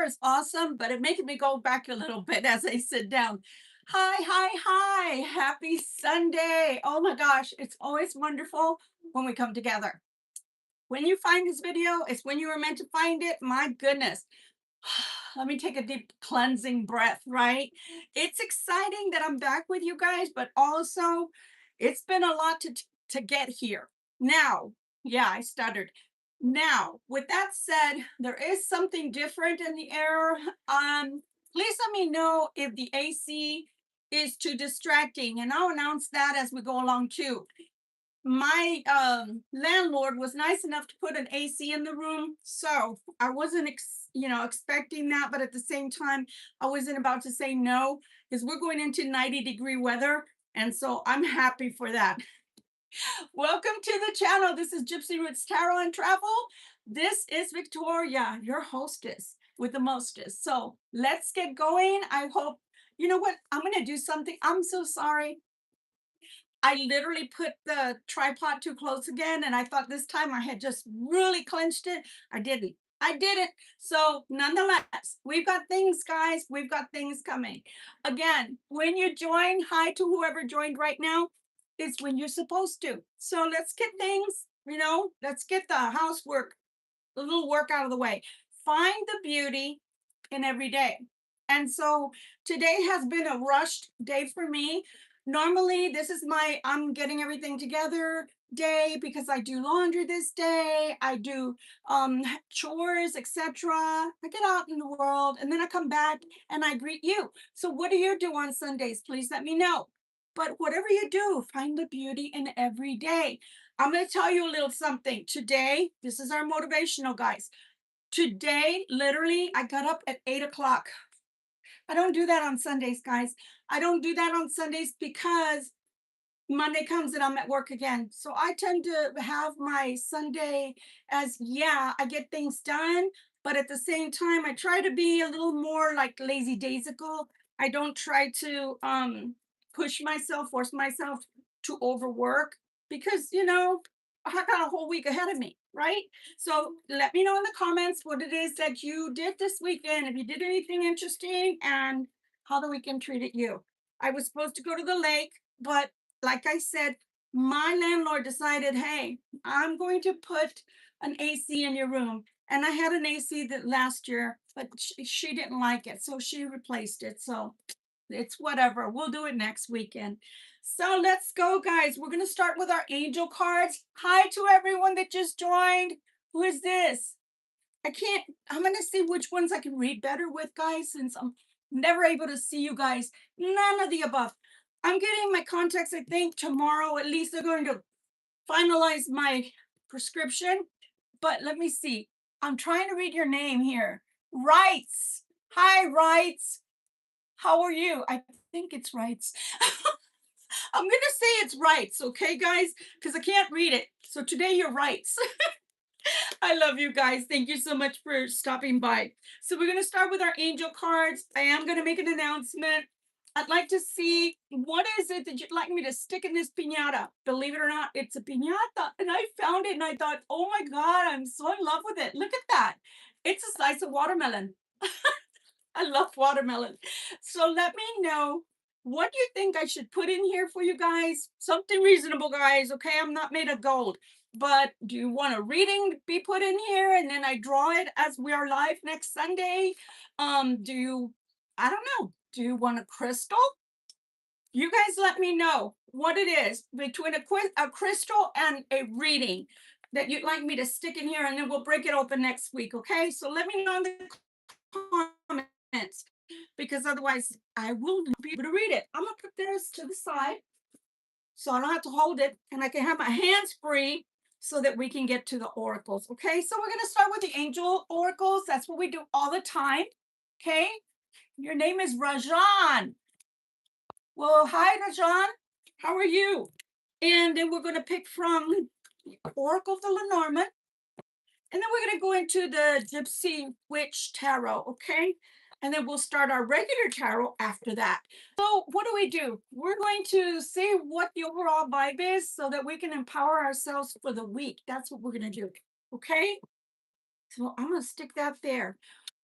here is awesome, but it making me go back a little bit as I sit down. Hi, hi, hi. Happy Sunday. Oh my gosh, it's always wonderful when we come together. When you find this video, it's when you were meant to find it. My goodness. Let me take a deep cleansing breath, right? It's exciting that I'm back with you guys, but also it's been a lot to get here. Now, yeah, I stuttered. Now, with that said, there is something different in the air. Please let me know if the AC is too distracting, and I'll announce that as we go along too. My landlord was nice enough to put an AC in the room, so I wasn't expecting that, but at the same time I wasn't about to say no, because we're going into 90-degree weather, and so I'm happy for that. Welcome to the channel. This is Gypsy Roots Tarot and Travel. This is Victoria, your hostess with the mostest. So let's get going. I hope, you know what, I'm going to do something. I'm so sorry. I literally put the tripod too close again, and I thought this time I had just really clenched it. I didn't. I didn't. So, nonetheless, we've got things, guys. We've got things coming. Again, when you join, hi to whoever joined right now, it's when you're supposed to. So, let's get things, let's get the housework, a little work out of the way. Find the beauty in every day. And so today has been a rushed day for me. Normally, this is my I'm getting everything together day because I do laundry this day, I do chores, etc. I get out in the world and then I come back and I greet you. So what do you do on Sundays? Please let me know. But whatever you do, find the beauty in every day. I'm going to tell you a little something. Today, this is our motivational, guys. Today, literally, I got up at 8 o'clock. I don't do that on Sundays, guys. I don't do that on Sundays because Monday comes and I'm at work again. So I tend to have my Sunday as, yeah, I get things done, but at the same time, I try to be a little more like lazy daisical. I don't try to push myself, force myself to overwork because, I got a whole week ahead of me, right? So let me know in the comments what it is that you did this weekend, if you did anything interesting, and how the weekend treated you. I was supposed to go to the lake, but like I said, my landlord decided, hey, I'm going to put an AC in your room. And I had an AC that last year, but she didn't like it. So she replaced it. So it's whatever. We'll do it next weekend. So let's go, guys. We're going to start with our angel cards. Hi to everyone that just joined. Who is this? I'm going to see which ones I can read better with, guys, since I'm never able to see you guys. None of the above. I'm getting my contacts, I think, tomorrow. At least they're going to finalize my prescription. But let me see. I'm trying to read your name here. Rights. Hi, Rights. How are you? I think it's Rights. I'm going to say it's Rights, okay, guys? Because I can't read it. So today you're Rights. I love you guys. Thank you so much for stopping by. So we're going to start with our angel cards. I am going to make an announcement. I'd like to see what is it that you'd like me to stick in this piñata. Believe it or not, it's a piñata. And I found it and I thought, oh my God, I'm so in love with it. Look at that. It's a slice of watermelon. I love watermelon. So let me know what do you think I should put in here for you guys? Something reasonable, guys. Okay, I'm not made of gold. But do you want a reading be put in here and then I draw it as we are live next Sunday? I don't know. Do you want a crystal? You guys let me know what it is between a crystal and a reading that you'd like me to stick in here, and then we'll break it open next week. Okay, so let me know in the comments because otherwise I will not be able to read it. I'm gonna put this to the side so I don't have to hold it and I can have my hands free so that we can get to the oracles. Okay, so we're gonna start with the angel oracles. That's what we do all the time. Okay, your name is Rajan. Well, hi, Rajan. How are you? And then we're going to pick from Oracle of the Lenormand. And then we're going to go into the Gypsy Witch Tarot, okay? And then we'll start our regular tarot after that. So what do? We're going to see what the overall vibe is so that we can empower ourselves for the week. That's what we're going to do, okay? So I'm going to stick that there.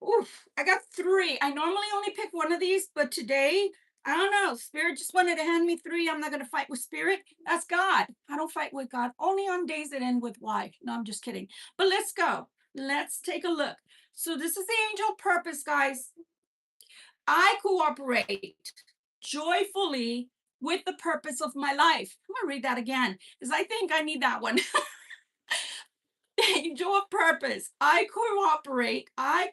Oof, I got three. I normally only pick one of these, but today, I don't know. Spirit just wanted to hand me three. I'm not going to fight with Spirit. That's God. I don't fight with God. Only on days that end with Y. No, I'm just kidding. But let's go. Let's take a look. So, this is the angel purpose, guys. I cooperate joyfully with the purpose of my life. I'm going to read that again because I think I need that one. Angel of purpose. I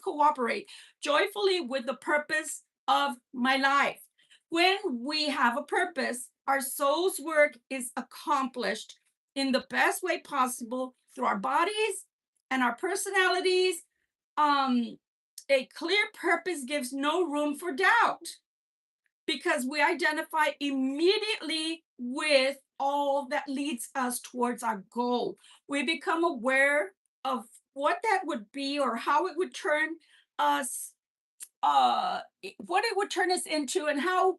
cooperate joyfully with the purpose of my life. When we have a purpose, our soul's work is accomplished in the best way possible through our bodies and our personalities. Um, a clear purpose gives no room for doubt because we identify immediately with all that leads us towards our goal. We become aware of what that would be or how it would turn us, what it would turn us into, and how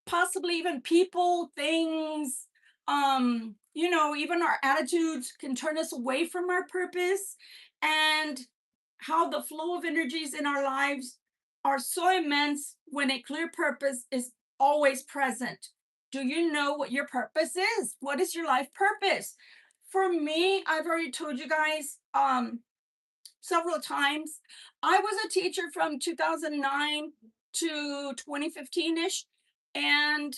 possibly even people, things, even our attitudes can turn us away from our purpose, and how the flow of energies in our lives are so immense when a clear purpose is always present. Do you know what your purpose is? What is your life purpose? For me, I've already told you guys several times. I was a teacher from 2009 to 2015ish, and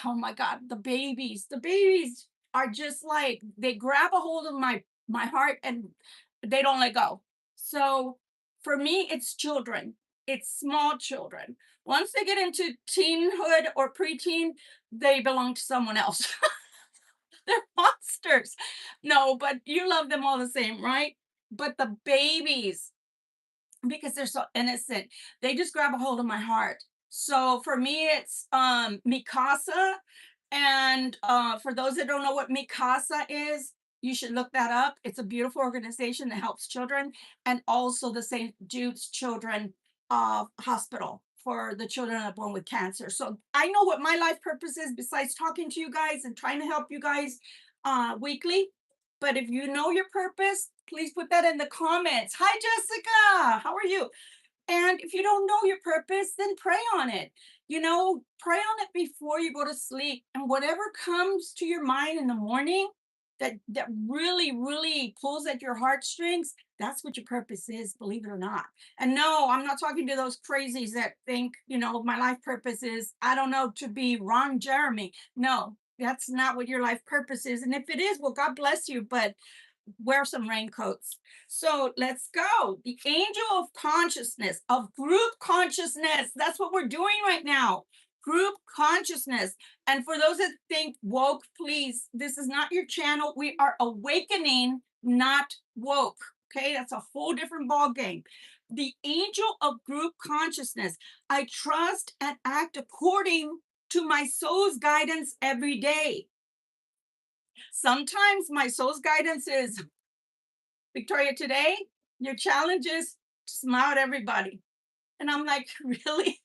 oh my god, the babies are just like they grab a hold of my heart and they don't let go. So for me, it's children. It's small children. Once they get into teenhood or preteen, they belong to someone else. They're monsters. No, but you love them all the same, right? But the babies, because they're so innocent, they just grab a hold of my heart. So for me, it's Mikasa. And for those that don't know what Mikasa is, you should look that up. It's a beautiful organization that helps children, and also the St. Jude's Children Hospital for the children that are born with cancer. So I know what my life purpose is besides talking to you guys and trying to help you guys weekly. But if you know your purpose, please put that in the comments. Hi, Jessica. How are you? And if you don't know your purpose, then pray on it. Pray on it before you go to sleep. And whatever comes to your mind in the morning that really, really pulls at your heartstrings, that's what your purpose is, believe it or not. And no, I'm not talking to those crazies that think, my life purpose is, I don't know, to be Ron Jeremy. No, that's not what your life purpose is. And if it is, well, God bless you, but wear some raincoats. So let's go. The angel of consciousness, of group consciousness. That's what we're doing right now. Group consciousness. And for those that think woke, please, this is not your channel. We are awakening, not woke. Okay, that's a whole different ball game. The angel of group consciousness. I trust and act according to my soul's guidance every day. Sometimes my soul's guidance is, Victoria, today your challenge is to smile at everybody. And I'm like, really?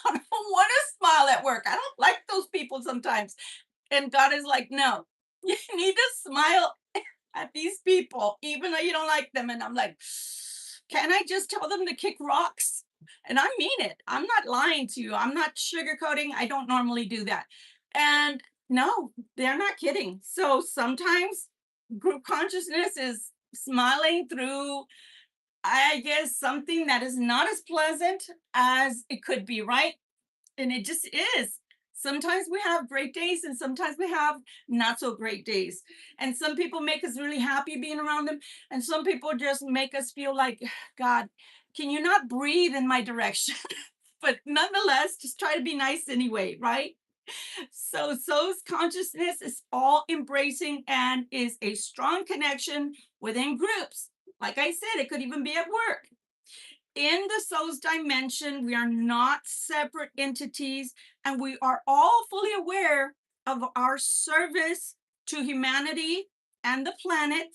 I don't want to smile at work. I don't like those people sometimes. And God is like, no, you need to smile at these people, even though you don't like them. And I'm like, can I just tell them to kick rocks? And I mean it. I'm not lying to you. I'm not sugarcoating. I don't normally do that. And no, they're not kidding. So sometimes group consciousness is smiling through, I guess, something that is not as pleasant as it could be, right? And it just is. Sometimes we have great days and sometimes we have not so great days. And some people make us really happy being around them. And some people just make us feel like, God, can you not breathe in my direction? But nonetheless, just try to be nice anyway, right? So soul's consciousness is all embracing and is a strong connection within groups. Like I said, it could even be at work. In the soul's dimension, we are not separate entities, and we are all fully aware of our service to humanity and the planet.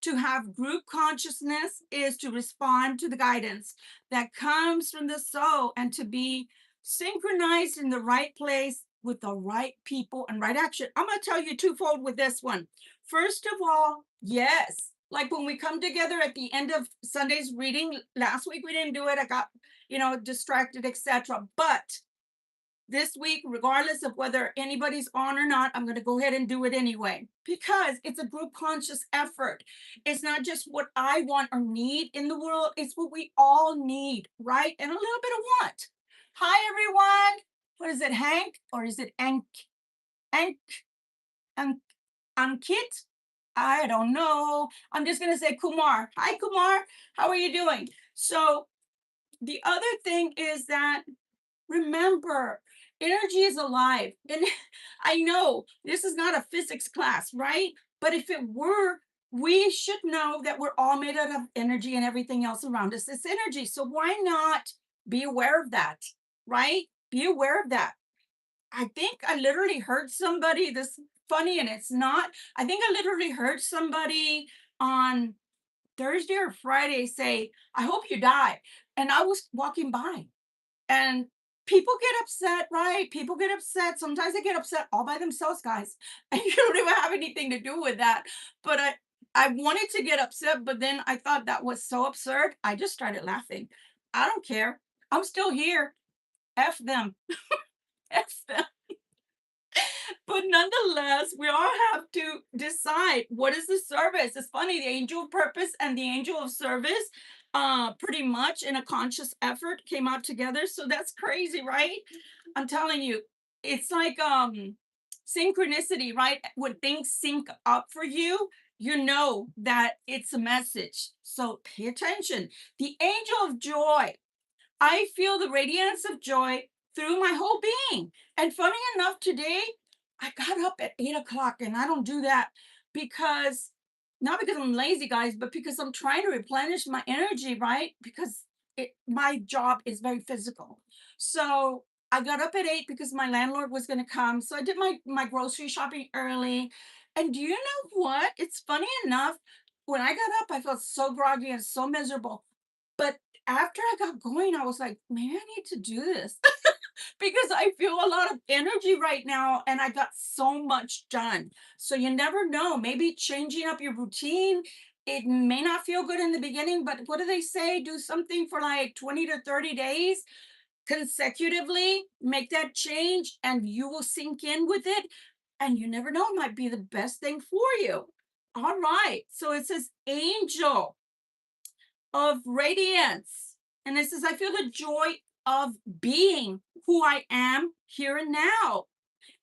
To have group consciousness is to respond to the guidance that comes from the soul and to be synchronized in the right place with the right people and right action. I'm going to tell you twofold with this one. First of all, yes, Like when we come together at the end of Sunday's reading, last week we didn't do it. I got, distracted, etc. But this week, regardless of whether anybody's on or not, I'm going to go ahead and do it anyway because it's a group conscious effort. It's not just what I want or need in the world, it's what we all need, right? And a little bit of what? Hi, everyone. What is it, Hank? Or is it Ank? Ank? Ank? Ankit? I don't know. I'm just going to say Kumar. Hi, Kumar. How are you doing? So, the other thing is that remember, energy is alive. And I know this is not a physics class, right? But if it were, we should know that we're all made out of energy and everything else around us is energy. So why not be aware of that, right? Be aware of that. I think I literally heard somebody this funny and it's not. I think I literally heard somebody on Thursday or Friday say, I hope you die. And I was walking by and people get upset, right? People get upset. Sometimes they get upset all by themselves, guys. And you don't even have anything to do with that. But I wanted to get upset, but then I thought that was so absurd. I just started laughing. I don't care. I'm still here. F them. F them. But nonetheless, we all have to decide what is the service. It's funny, the angel of purpose and the angel of service, pretty much in a conscious effort came out together. So that's crazy, right? I'm telling you, it's like synchronicity, right? When things sync up for you, you know that it's a message. So pay attention. The angel of joy. I feel the radiance of joy through my whole being. And funny enough, today I got up at 8 o'clock and I don't do that because not because I'm lazy, guys, but because I'm trying to replenish my energy, right? Because my job is very physical. So I got up at 8 because my landlord was going to come. So I did my grocery shopping early. And do you know what? It's funny enough, when I got up, I felt so groggy and so miserable. But after I got going, I was like, "Man, I need to do this." Because I feel a lot of energy right now and I got so much done. So you never know, maybe changing up your routine, it may not feel good in the beginning, but what do they say? Do something for like 20 to 30 days consecutively, make that change, and you will sink in with it. And you never know, it might be the best thing for you. All right. So it says angel of radiance. And it says, I feel the joy of being who I am here and now.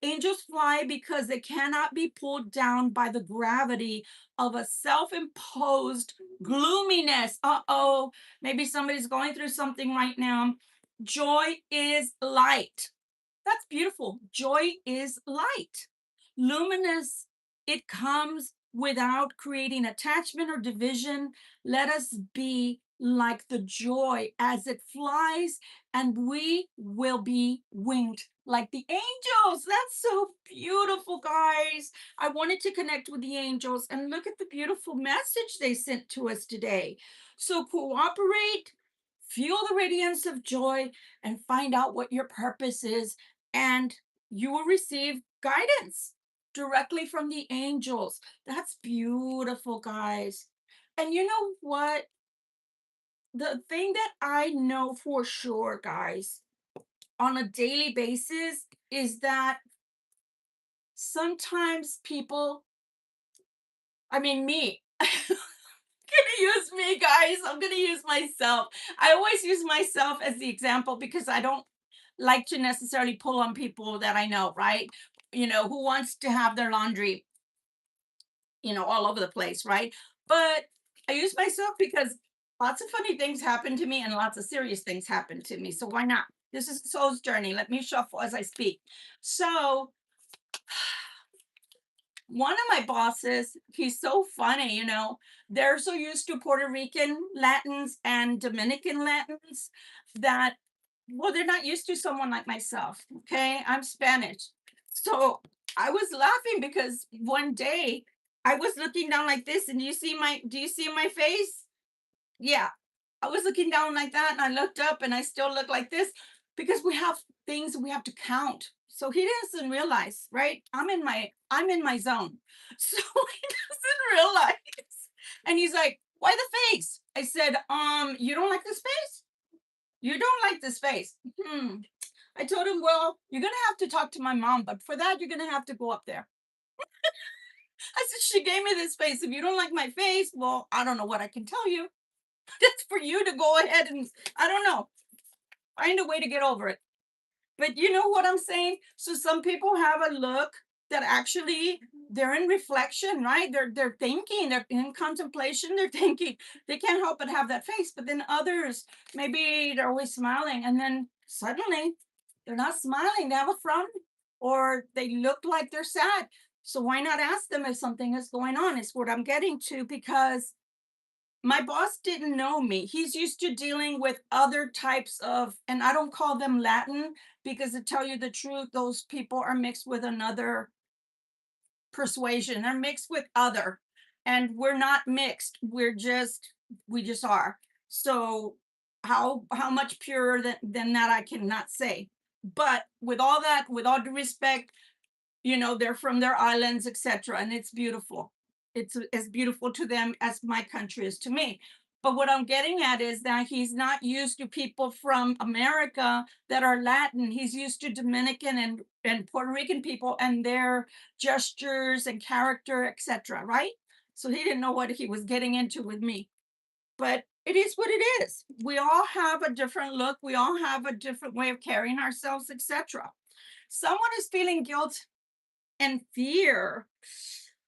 Angels fly because they cannot be pulled down by the gravity of a self imposed gloominess. Uh-oh, maybe somebody's going through something right now. Joy is light. That's beautiful. Joy is light. Luminous, it comes without creating attachment or division. Let us be like the joy as it flies, and we will be winged like the angels. That's so beautiful, guys. I wanted to connect with the angels and look at the beautiful message they sent to us today. So cooperate, feel the radiance of joy, and find out what your purpose is, and you will receive guidance directly from the angels. That's beautiful, guys. And you know what? The thing that I know for sure, guys, on a daily basis is that sometimes people, I mean, me, gonna use me, guys. I'm gonna use myself. I always use myself as the example because I don't like to necessarily pull on people that I know, right? Who wants to have their laundry, all over the place, right? But I use myself because lots of funny things happen to me and lots of serious things happen to me. So why not? This is Soul's journey. Let me shuffle as I speak. So one of my bosses, he's so funny, they're so used to Puerto Rican Latins and Dominican Latins that, well, they're not used to someone like myself. Okay. I'm Spanish. So I was laughing because one day I was looking down like this, and do you see my face? Yeah. I was looking down like that and I looked up and I still look like this because we have things we have to count. So he doesn't realize, right? I'm in my zone. So he doesn't realize. And he's like, why the face? I said, you don't like this face? You don't like this face. I told him, well, you're gonna have to talk to my mom, but for that, you're gonna have to go up there. I said, she gave me this face. If you don't like my face, well, I don't know what I can tell you. That's for you to go ahead and, I don't know, find a way to get over it. But you know what I'm saying? So some people have a look that actually they're in reflection, right? They're thinking, they're in contemplation, they're thinking. They can't help but have that face. But then others, maybe they're always smiling, and then suddenly they're not smiling. They have a frown, or they look like they're sad. So why not ask them if something is going on? Is what I'm getting to, because my boss didn't know me. He's used to dealing with other types of, and I don't call them Latin because to tell you the truth, those people are mixed with another persuasion. They're mixed with other, and we're not mixed. We just are. So how much purer than that I cannot say. But with all that, with all due respect, they're from their islands, etc., and it's beautiful. It's as beautiful to them as my country is to me. But what I'm getting at is that he's not used to people from America that are Latin. He's used to Dominican and Puerto Rican people and their gestures and character, etc., right? So he didn't know what he was getting into with me. But it is what it is. We all have a different look, we all have a different way of carrying ourselves, etc. Someone is feeling guilt and fear.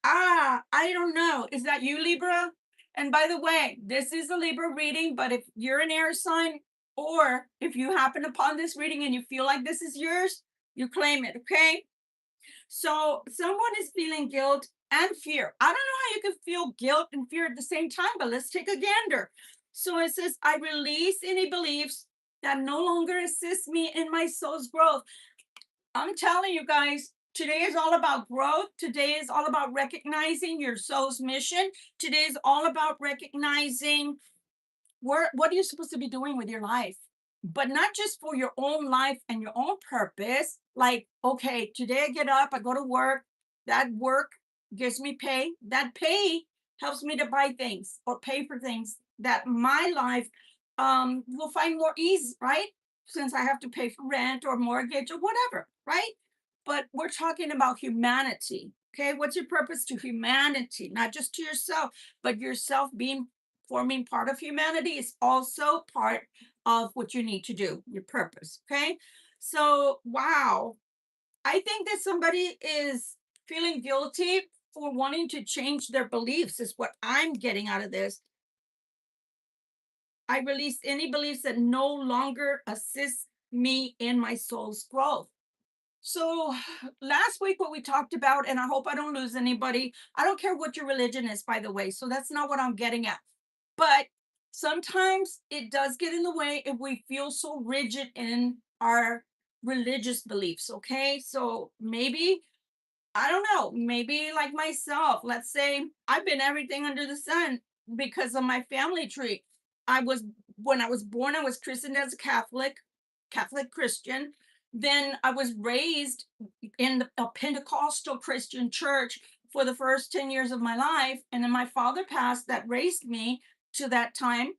I don't know. Is that you, Libra? And by the way, this is a Libra reading, but if you're an air sign, or if you happen upon this reading and you feel like this is yours, you claim it, okay? So someone is feeling guilt and fear. I don't know how you can feel guilt and fear at the same time, but let's take a gander. So it says, I release any beliefs that no longer assist me in my soul's growth. I'm telling you guys, today is all about growth. Today is all about recognizing your soul's mission. Today is all about recognizing what are you supposed to be doing with your life, but not just for your own life and your own purpose. Like, okay, today I get up, I go to work. That work gives me pay. That pay helps me to buy things or pay for things that my life will find more ease, right? Since I have to pay for rent or mortgage or whatever, right? But we're talking about humanity. Okay, what's your purpose to humanity, not just to yourself, but yourself being forming part of humanity is also part of what you need to do, your purpose. Okay. So, wow. I think that somebody is feeling guilty for wanting to change their beliefs, is what I'm getting out of this. I release any beliefs that no longer assist me in my soul's growth. So, last week, what we talked about, and I hope I don't lose anybody, I don't care what your religion is, by the way. So, that's not what I'm getting at. But sometimes it does get in the way if we feel so rigid in our religious beliefs. Okay. So maybe, I don't know, maybe like myself, let's say I've been everything under the sun because of my family tree. I was, when I was born, I was christened as a Catholic Christian. Then I was raised in a Pentecostal Christian church for the first 10 years of my life. And then my father passed that raised me to that time.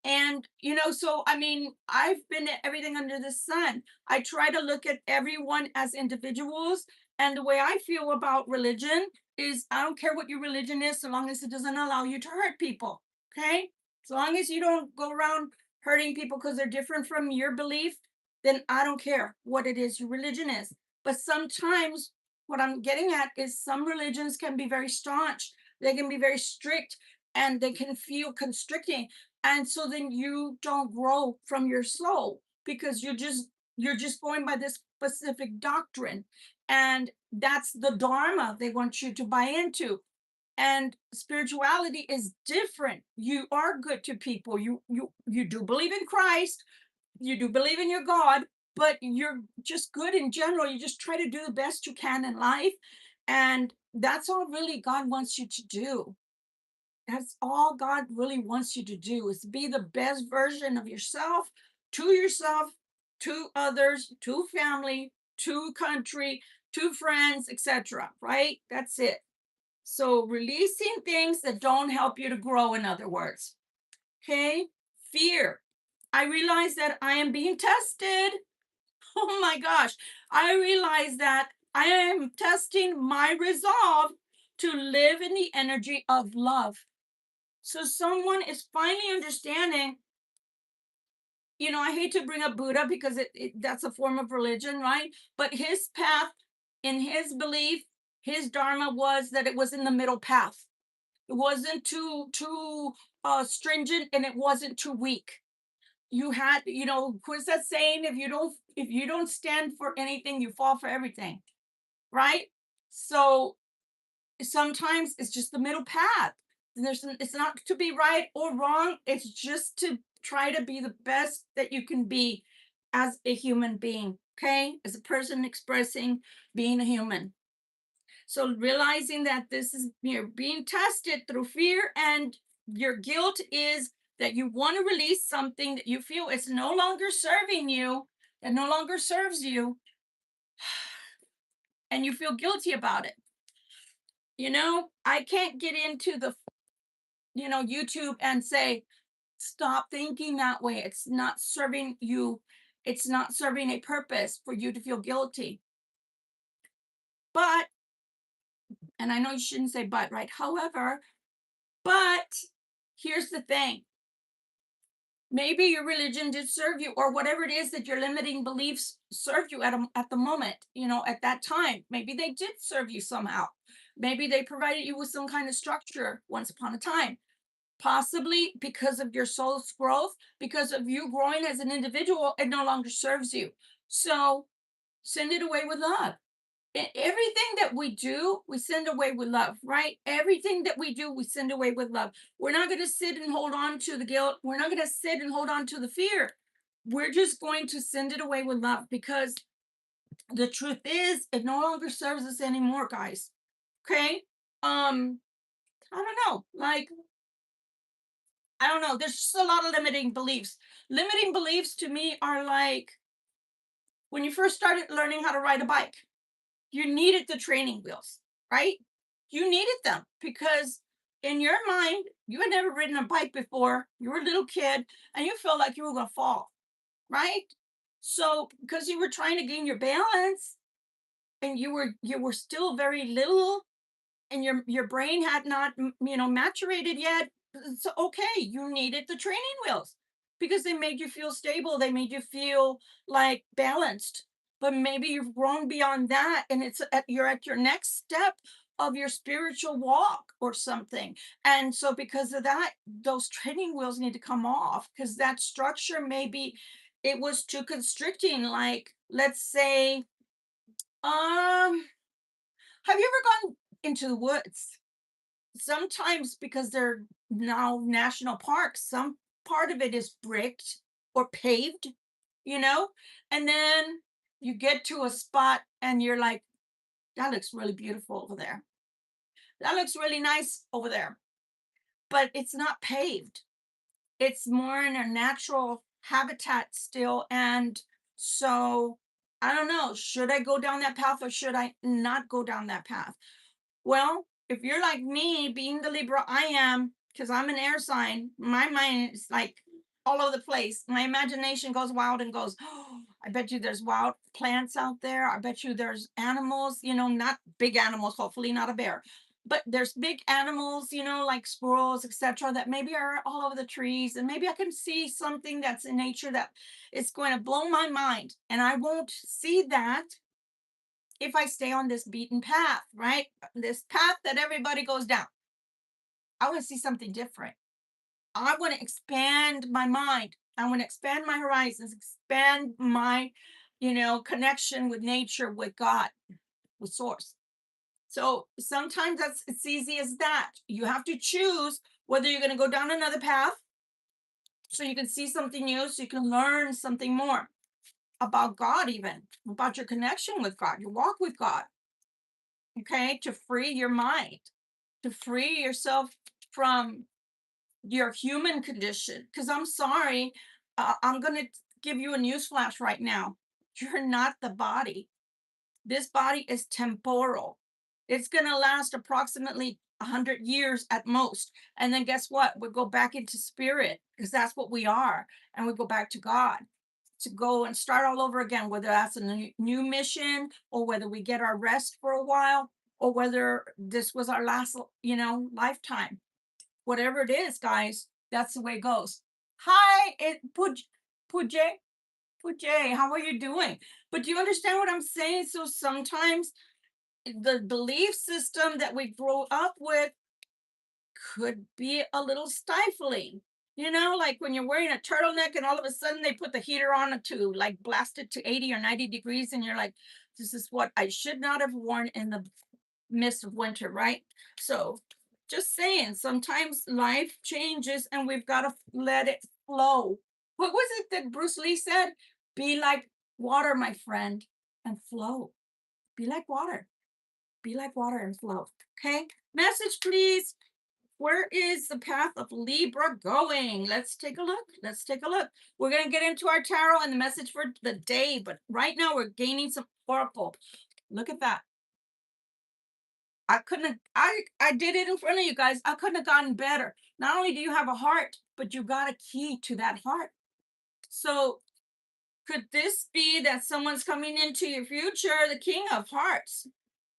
And, so I mean, I've been at everything under the sun. I try to look at everyone as individuals. And the way I feel about religion is I don't care what your religion is, so long as it doesn't allow you to hurt people. Okay. So long as you don't go around hurting people because they're different from your belief, then I don't care what it is your religion is. But sometimes what I'm getting at is some religions can be very staunch, they can be very strict, and they can feel constricting, and so then you don't grow from your soul because you're just going by this specific doctrine, and that's the dharma they want you to buy into. And spirituality is different. You are good to people, you do believe in Christ, you do believe in your God, but you're just good in general. You just try to do the best you can in life, and that's all really God wants you to do. That's all God really wants you to do, is be the best version of yourself, to others, to family, to country, to friends, etc. Right? That's it. So releasing things that don't help you to grow, in other words. Okay. Fear. I realize that I am being tested. Oh my gosh. I realize that I am testing my resolve to live in the energy of love. So someone is finally understanding, I hate to bring up Buddha because that's a form of religion, right? But his path, in his belief, his dharma was that it was in the middle path. It wasn't too stringent, and it wasn't too weak. You had, what's that saying? If you don't stand for anything, you fall for everything, right? So sometimes it's just the middle path. It's not to be right or wrong. It's just to try to be the best that you can be as a human being. Okay, as a person expressing being a human. So realizing that this is, you're being tested through fear, and your guilt is that you want to release something that you feel is no longer serving you, that no longer serves you, and you feel guilty about it. I can't get into the YouTube and say, stop thinking that way. It's not serving you. It's not serving a purpose for you to feel guilty. But, and I know you shouldn't say but, right? However, but here's the thing. Maybe your religion did serve you, or whatever it is that your limiting beliefs served you at the moment, at that time. Maybe they did serve you somehow. Maybe they provided you with some kind of structure once upon a time. Possibly because of your soul's growth, because of you growing as an individual, it no longer serves you. So send it away with love. Everything that we do, we send away with love, right? Everything that we do, we send away with love. We're not going to sit and hold on to the guilt. We're not going to sit and hold on to the fear. We're just going to send it away with love, because the truth is, it no longer serves us anymore, guys. Okay. I don't know. Like, I don't know. There's just a lot of limiting beliefs. Limiting beliefs to me are like when you first started learning how to ride a bike, you needed the training wheels, right? You needed them because in your mind, you had never ridden a bike before. You were a little kid and you felt like you were going to fall, right? So because you were trying to gain your balance, and you were still very little, and your brain had not maturated yet. So okay, you needed the training wheels because they made you feel stable, they made you feel like balanced. But maybe you've grown beyond that, and you're at your next step of your spiritual walk or something. And so because of that, those training wheels need to come off, because that structure, maybe it was too constricting. Like, let's say, um have you ever gone into the woods? Sometimes, because they're now national parks, some part of it is bricked or paved, you know? And then you get to a spot and you're like, that looks really beautiful over there. That looks really nice over there. But it's not paved. It's more in a natural habitat still. And so I don't know, should I go down that path or should I not go down that path? Well, if you're like me, being the Libra I am, because I'm an air sign, my mind is like all over the place. My imagination goes wild and goes, oh, I bet you there's wild plants out there. I bet you there's animals, not big animals, hopefully not a bear, but there's big animals, like squirrels, etc., that maybe are all over the trees. And maybe I can see something that's in nature that is going to blow my mind. And I won't see that if I stay on this beaten path, right? This path that everybody goes down. I want to see something different. I want to expand my mind. I want to expand my horizons, expand my, connection with nature, with God, with source. So sometimes it's easy as that. You have to choose whether you're going to go down another path so you can see something new, so you can learn something more about God, even about your connection with God, your walk with God. Okay, to free your mind, to free yourself from your human condition. Because I'm sorry, I'm going to give you a news flash right now. You're not the body. This body is temporal. It's going to last approximately 100 years at most. And then guess what? We go back into spirit because that's what we are. And we go back to God to go and start all over again, whether that's a new mission or whether we get our rest for a while or whether this was our last, lifetime. Whatever it is, guys, that's the way it goes. Hi, Pujay. Pujay, how are you doing? But do you understand what I'm saying? So sometimes the belief system that we grow up with could be a little stifling. Like when you're wearing a turtleneck and all of a sudden they put the heater on it to like blast it to 80 or 90 degrees, and you're like, this is what I should not have worn in the midst of winter, right? So just saying, sometimes life changes and we've got to let it flow. What was it that Bruce Lee said? Be like water, my friend, and flow. Be like water. Be like water and flow. Okay. Message, please. Where is the path of Libra going? Let's take a look. Let's take a look. We're going to get into our tarot and the message for the day, but right now we're gaining some oracle. Look at that. I couldn't have, I did it in front of you guys. I couldn't have gotten better. Not only do you have a heart, but you got a key to that heart. So could this be that someone's coming into your future, the King of Hearts,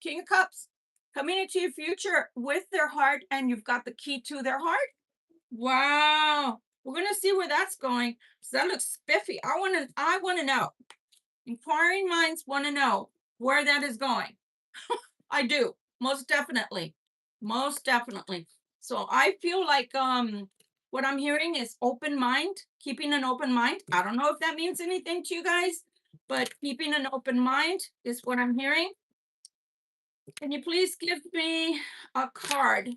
King of Cups, coming into your future with their heart, and you've got the key to their heart? Wow. We're gonna see where that's going. So that looks spiffy. I wanna know. Inquiring minds want to know where that is going. I do. Most definitely. Most definitely. So I feel like what I'm hearing is open mind, keeping an open mind. I don't know if that means anything to you guys, but keeping an open mind is what I'm hearing. Can you please give me a card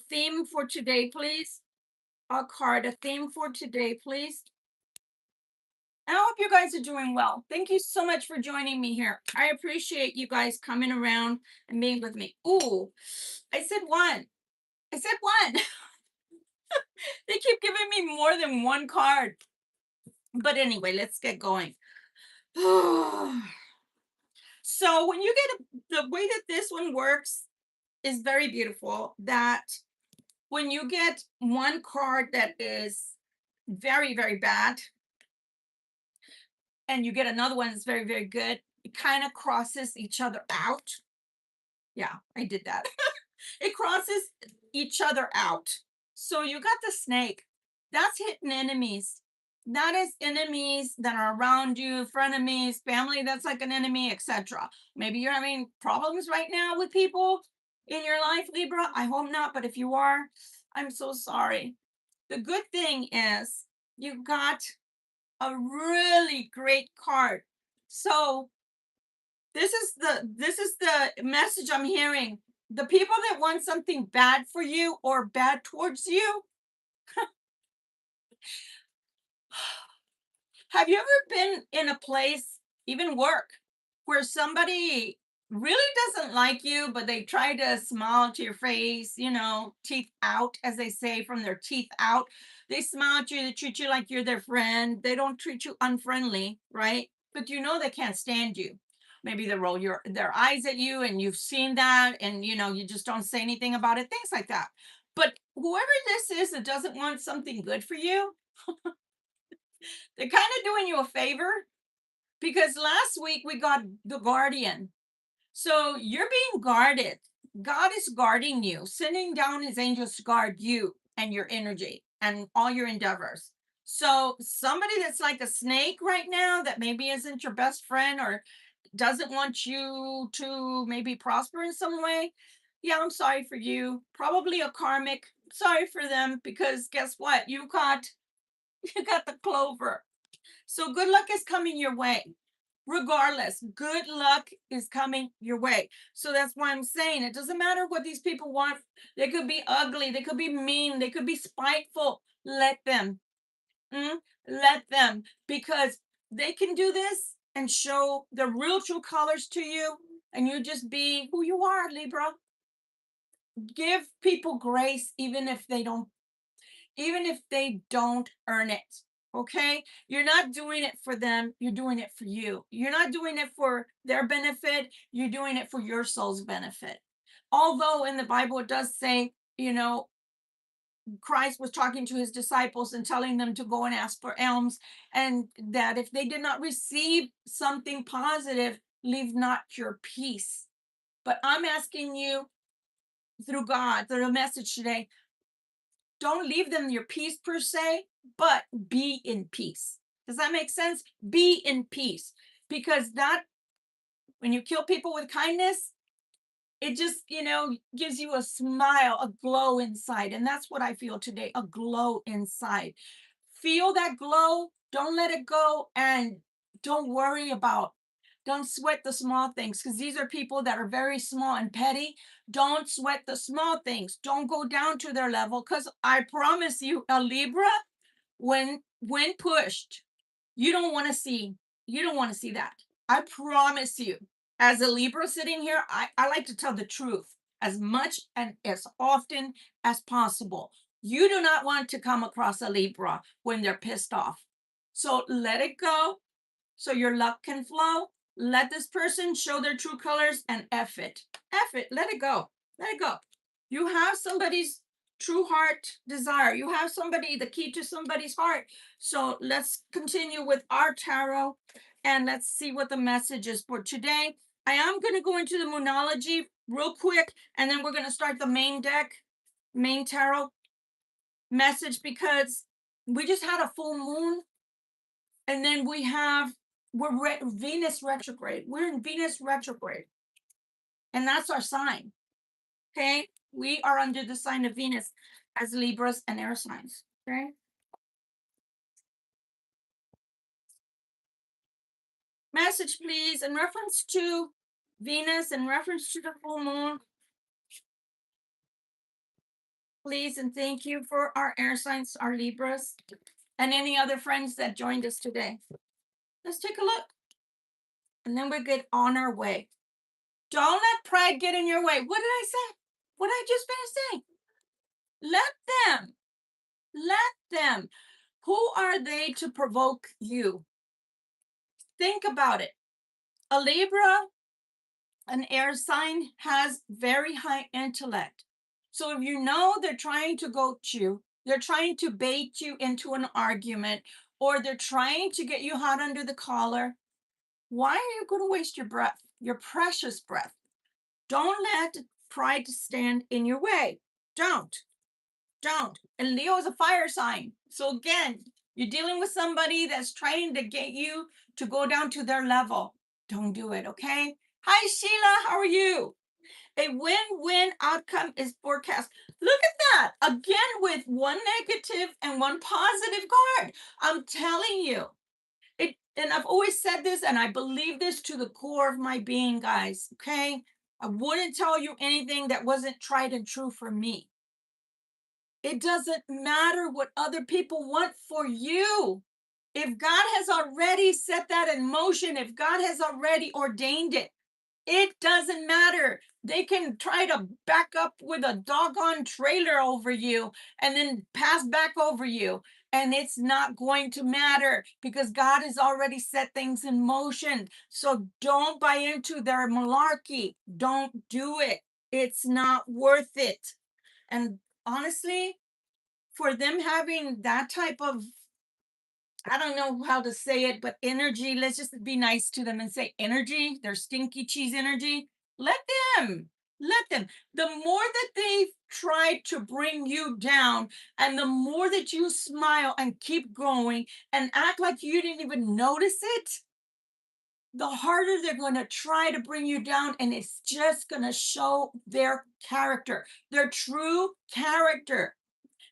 theme for today, please? A card, a theme for today, please. And I hope you guys are doing well. Thank you so much for joining me here. I appreciate you guys coming around and being with me. Ooh, I said one. I said one. They keep giving me more than one card. But anyway, let's get going. So when you get the way that this one works is very beautiful. That when you get one card that is very, very bad, and you get another one that's very, very good, it kind of crosses each other out. Yeah, I did that. It crosses each other out. So you got the snake. That's hidden enemies. That is enemies that are around you, frenemies, family that's like an enemy, etc. Maybe you're having problems right now with people in your life, Libra. I hope not, but if you are, I'm so sorry. The good thing is you got a really great card. So this is the message I'm hearing. The people that want something bad for you or bad towards you, have you ever been in a place, even work, where somebody really doesn't like you, but they try to smile to your face, teeth out, as they say, from their teeth out. They smile at you, they treat you like you're their friend. They don't treat you unfriendly, right? But you know they can't stand you. Maybe they roll their eyes at you and you've seen that, and you just don't say anything about it, things like that. But whoever this is that doesn't want something good for you, they're kind of doing you a favor, because last week we got the guardian. So you're being guarded. God is guarding you, sending down his angels to guard you and your energy and all your endeavors. So somebody that's like a snake right now that maybe isn't your best friend or doesn't want you to maybe prosper in some way. Yeah, I'm sorry for you. Probably a karmic. Sorry for them, because guess what? You got the clover. So good luck is coming your way. Regardless, good luck is coming your way. So that's why I'm saying it doesn't matter what these people want. They could be ugly, they could be mean, they could be spiteful. Let them. Let them, because they can do this and show the real true colors to you, and you just be who you are, Libra. Give people grace even if they don't earn it. Okay, you're not doing it for them, you're doing it for you. You're not doing it for their benefit, you're doing it for your soul's benefit. Although in the Bible it does say, Christ was talking to his disciples and telling them to go and ask for alms, and that if they did not receive something positive, leave not your peace. But I'm asking you through God, through the message today, don't leave them your peace per se, but be in peace. Does that make sense? Be in peace. Because that, when you kill people with kindness, it just, gives you a smile, a glow inside. And that's what I feel today, a glow inside. Feel that glow, don't let it go, and don't worry about, don't sweat the small things, because these are people that are very small and petty. Don't sweat the small things. Don't go down to their level, because I promise you, a Libra, when pushed, you don't want to see, that. I promise you. As a Libra sitting here, I like to tell the truth as much and as often as possible. You do not want to come across a Libra when they're pissed off. So let it go so your luck can flow. Let this person show their true colors and F it. F it. Let it go. Let it go. You have somebody's true heart desire. You have somebody, the key to somebody's heart. So let's continue with our tarot and let's see what the message is for today. I am going to go into the Moonology real quick, and then we're going to start the main deck, main tarot message, because we just had a full moon, and then we're Venus retrograde. We're in Venus retrograde, and that's our sign. Okay, we are under the sign of Venus as Libras and air signs. Okay. Message, please, in reference to Venus, in reference to the full moon. Please and thank you for our air signs, our Libras, and any other friends that joined us today. Let's take a look. And then we get on our way. Don't let pride get in your way. What did I say? What did I just finish saying? Let them. Let them. Who are they to provoke you? Think about it. A Libra, an air sign, has very high intellect. So if you know they're trying to goat you, they're trying to bait you into an argument, or they're trying to get you hot under the collar, why are you going to waste your breath, your precious breath? Don't let pride stand in your way. Don't. And Leo is a fire sign. So again, you're dealing with somebody that's trying to get you to go down to their level. Don't do it, okay? Hi, Sheila. How are you? A win-win outcome is forecast. Look at that. Again, with one negative and one positive card. I'm telling you. And I've always said this, and I believe this to the core of my being, guys, okay? I wouldn't tell you anything that wasn't tried and true for me. It doesn't matter what other people want for you. If God has already set that in motion, if God has already ordained it, it doesn't matter. They can try to back up with a doggone trailer over you and then pass back over you. And it's not going to matter because God has already set things in motion. So don't buy into their malarkey. Don't do it. It's not worth it. And honestly, for them having that type of, I don't know how to say it, but energy, let's just be nice to them and say energy, their stinky cheese energy. Let them, let them. The more that they try to bring you down, and the more that you smile and keep going and act like you didn't even notice it, the harder they're going to try to bring you down. And it's just going to show their character, their true character.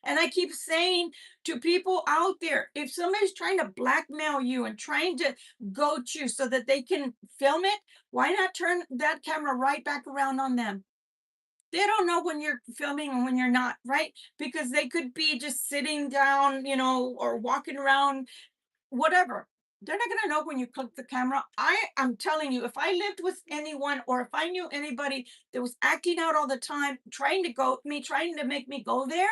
And I keep saying to people out there, if somebody's trying to blackmail you and trying to goat you so that they can film it, why not turn that camera right back around on them? They don't know when you're filming and when you're not, right? Because they could be just sitting down, or walking around, whatever. They're not going to know when you click the camera. I'm telling you, if I lived with anyone or if I knew anybody that was acting out all the time, trying to goat me, trying to make me go there,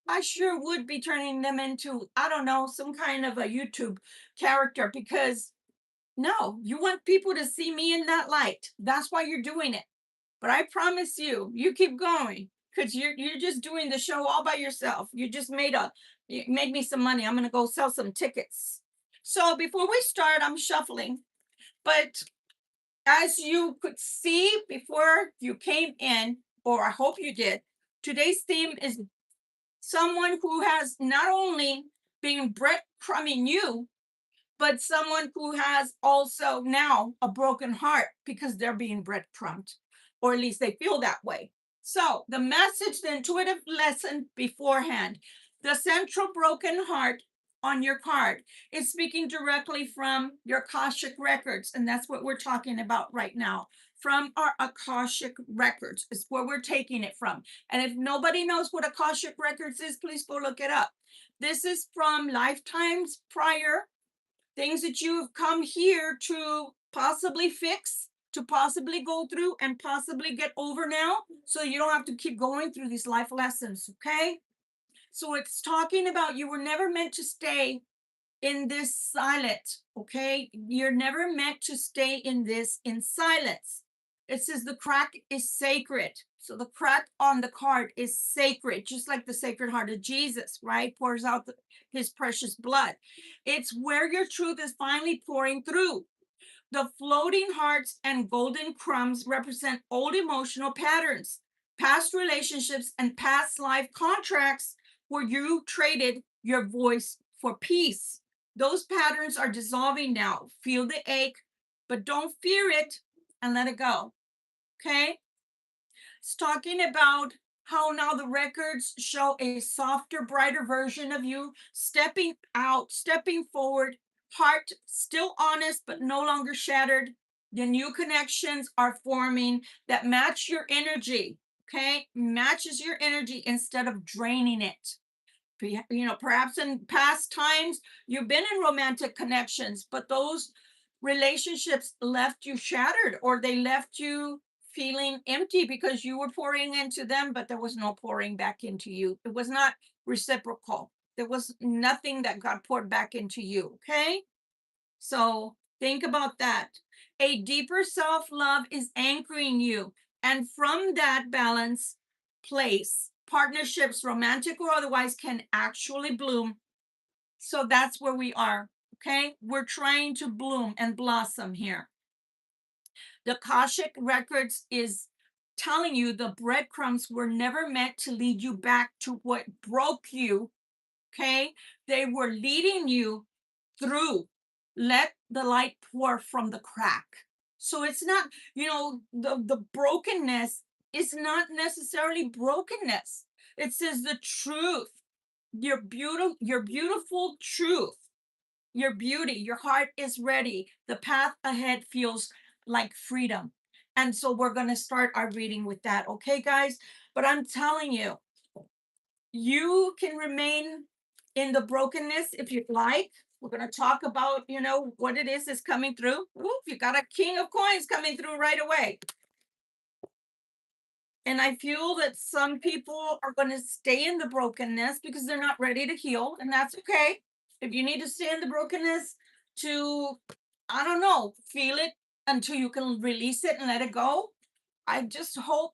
I sure would be turning them into, I don't know, some kind of a YouTube character, because no, you want people to see me in that light. That's why you're doing it. But I promise you, you keep going because you're just doing the show all by yourself. You made me some money. I'm gonna go sell some tickets. So before we start, I'm shuffling. But as you could see before you came in, or I hope you did, today's theme is someone who has not only been breadcrumbing you, but someone who has also now a broken heart because they're being breadcrumbed, or at least they feel that way. So, the message, the intuitive lesson beforehand, the central broken heart on your card is speaking directly from your Akashic records. And that's what we're talking about right now. From our Akashic records is where we're taking it from. And if nobody knows what Akashic records is, please go look it up. This is from lifetimes prior, things that you've come here to possibly fix, to possibly go through and possibly get over now, so you don't have to keep going through these life lessons. Okay, so it's talking about you were never meant to stay in this silent. Okay, you're never meant to stay in this in silence. It says the crack is sacred. So the crack on the card is sacred, just like the Sacred Heart of Jesus, right? Pours out his precious blood. It's where your truth is finally pouring through. The floating hearts and golden crumbs represent old emotional patterns, past relationships, and past life contracts where you traded your voice for peace. Those patterns are dissolving now. Feel the ache, but don't fear it and let it go. Okay? It's talking about how now the records show a softer, brighter version of you, stepping out, stepping forward, heart still honest, but no longer shattered. The new connections are forming that match your energy, okay? Matches your energy instead of draining it. Perhaps in past times you've been in romantic connections, but those relationships left you shattered, or they left you feeling empty because you were pouring into them, but there was no pouring back into you. It was not reciprocal. There was nothing that got poured back into you. Okay. So think about that. A deeper self love is anchoring you. And from that balance place, partnerships, romantic or otherwise, can actually bloom. So that's where we are. Okay. We're trying to bloom and blossom here. The Akashic Records is telling you the breadcrumbs were never meant to lead you back to what broke you. Okay. They were leading you through. Let the light pour from the crack. So it's not, the brokenness is not necessarily brokenness. It says the truth, your beautiful truth, your beauty, your heart is ready. The path ahead feels like freedom. And so we're going to start our reading with that. Okay, guys? But I'm telling you, you can remain in the brokenness if you'd like. We're going to talk about, what it is that's coming through. Ooh, you got a king of coins coming through right away. And I feel that some people are going to stay in the brokenness because they're not ready to heal. And that's okay. If you need to stay in the brokenness to, I don't know, feel it until you can release it and let it go, I just hope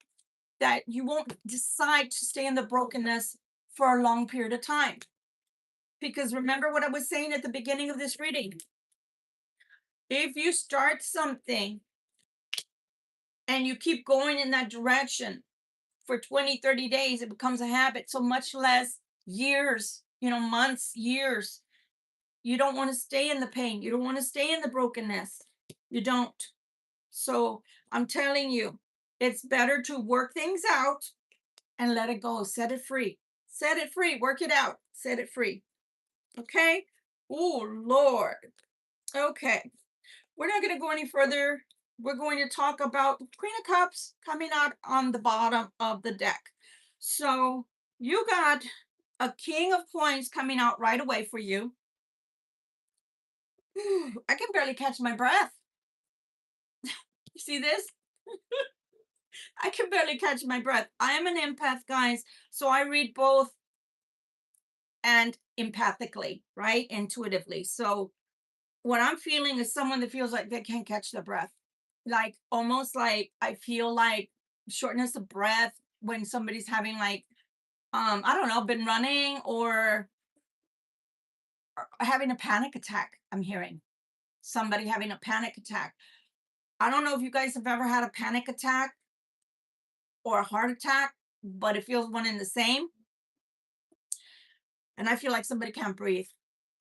that you won't decide to stay in the brokenness for a long period of time. Because remember what I was saying at the beginning of this reading. If you start something and you keep going in that direction for 20, 30 days, it becomes a habit. So much less years, months, years. You don't want to stay in the pain. You don't want to stay in the brokenness. You don't. So I'm telling you, it's better to work things out and let it go. Set it free. Set it free. Work it out. Set it free. Okay? Oh, Lord. Okay. We're not going to go any further. We're going to talk about Queen of Cups coming out on the bottom of the deck. So you got a King of Coins coming out right away for you. I can barely catch my breath. You see this? I can barely catch my breath. I am an empath, guys. So I read both and empathically, right? Intuitively. So what I'm feeling is someone that feels like they can't catch their breath. Like almost like I feel like shortness of breath when somebody's having like, I don't know, been running or having a panic attack. I'm hearing somebody having a panic attack. I don't know if you guys have ever had a panic attack or a heart attack, but it feels one and the same. And I feel like somebody can't breathe.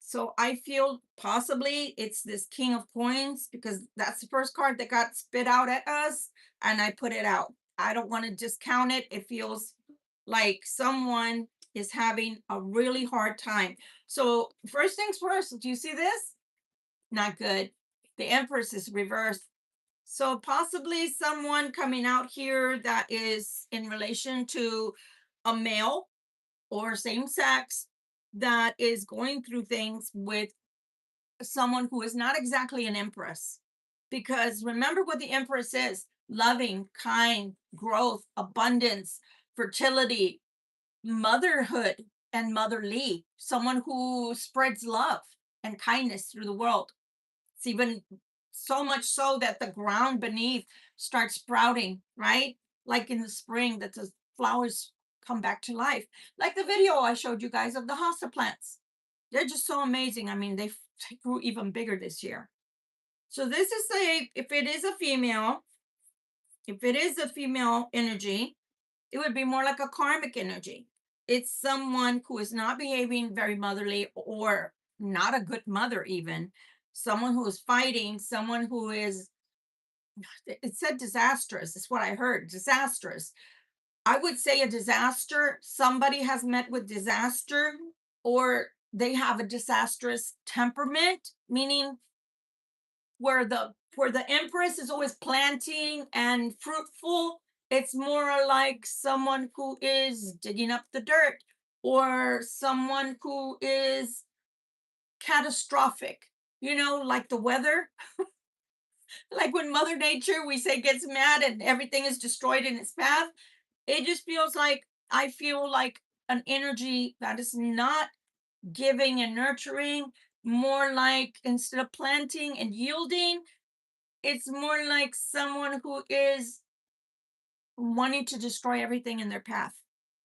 So I feel possibly it's this King of Coins because that's the first card that got spit out at us, and I put it out. I don't want to discount it. It feels like someone is having a really hard time. So, first things first, do you see this? Not good. The Empress is reversed. So, possibly someone coming out here that is in relation to a male or same sex that is going through things with someone who is not exactly an empress. Because remember what the empress is: loving, kind, growth, abundance, fertility, motherhood, and motherly. Someone who spreads love and kindness through the world. It's even so much so that the ground beneath starts sprouting, right? Like in the spring, that the flowers come back to life. Like the video I showed you guys of the hosta plants. They're just so amazing. I mean, they grew even bigger this year. So this is if it is a female, if it is a female energy, it would be more like a karmic energy. It's someone who is not behaving very motherly or not a good mother, even someone who is fighting, someone who is, it said disastrous. Is what I heard. Disastrous. I would say a disaster. Somebody has met with disaster, or they have a disastrous temperament, meaning where the empress is always planting and fruitful, it's more like someone who is digging up the dirt, or someone who is catastrophic, like the weather. Like when mother nature, we say, gets mad and everything is destroyed in its path. It just feels like, I feel like an energy that is not giving and nurturing, more like instead of planting and yielding, it's more like someone who is wanting to destroy everything in their path.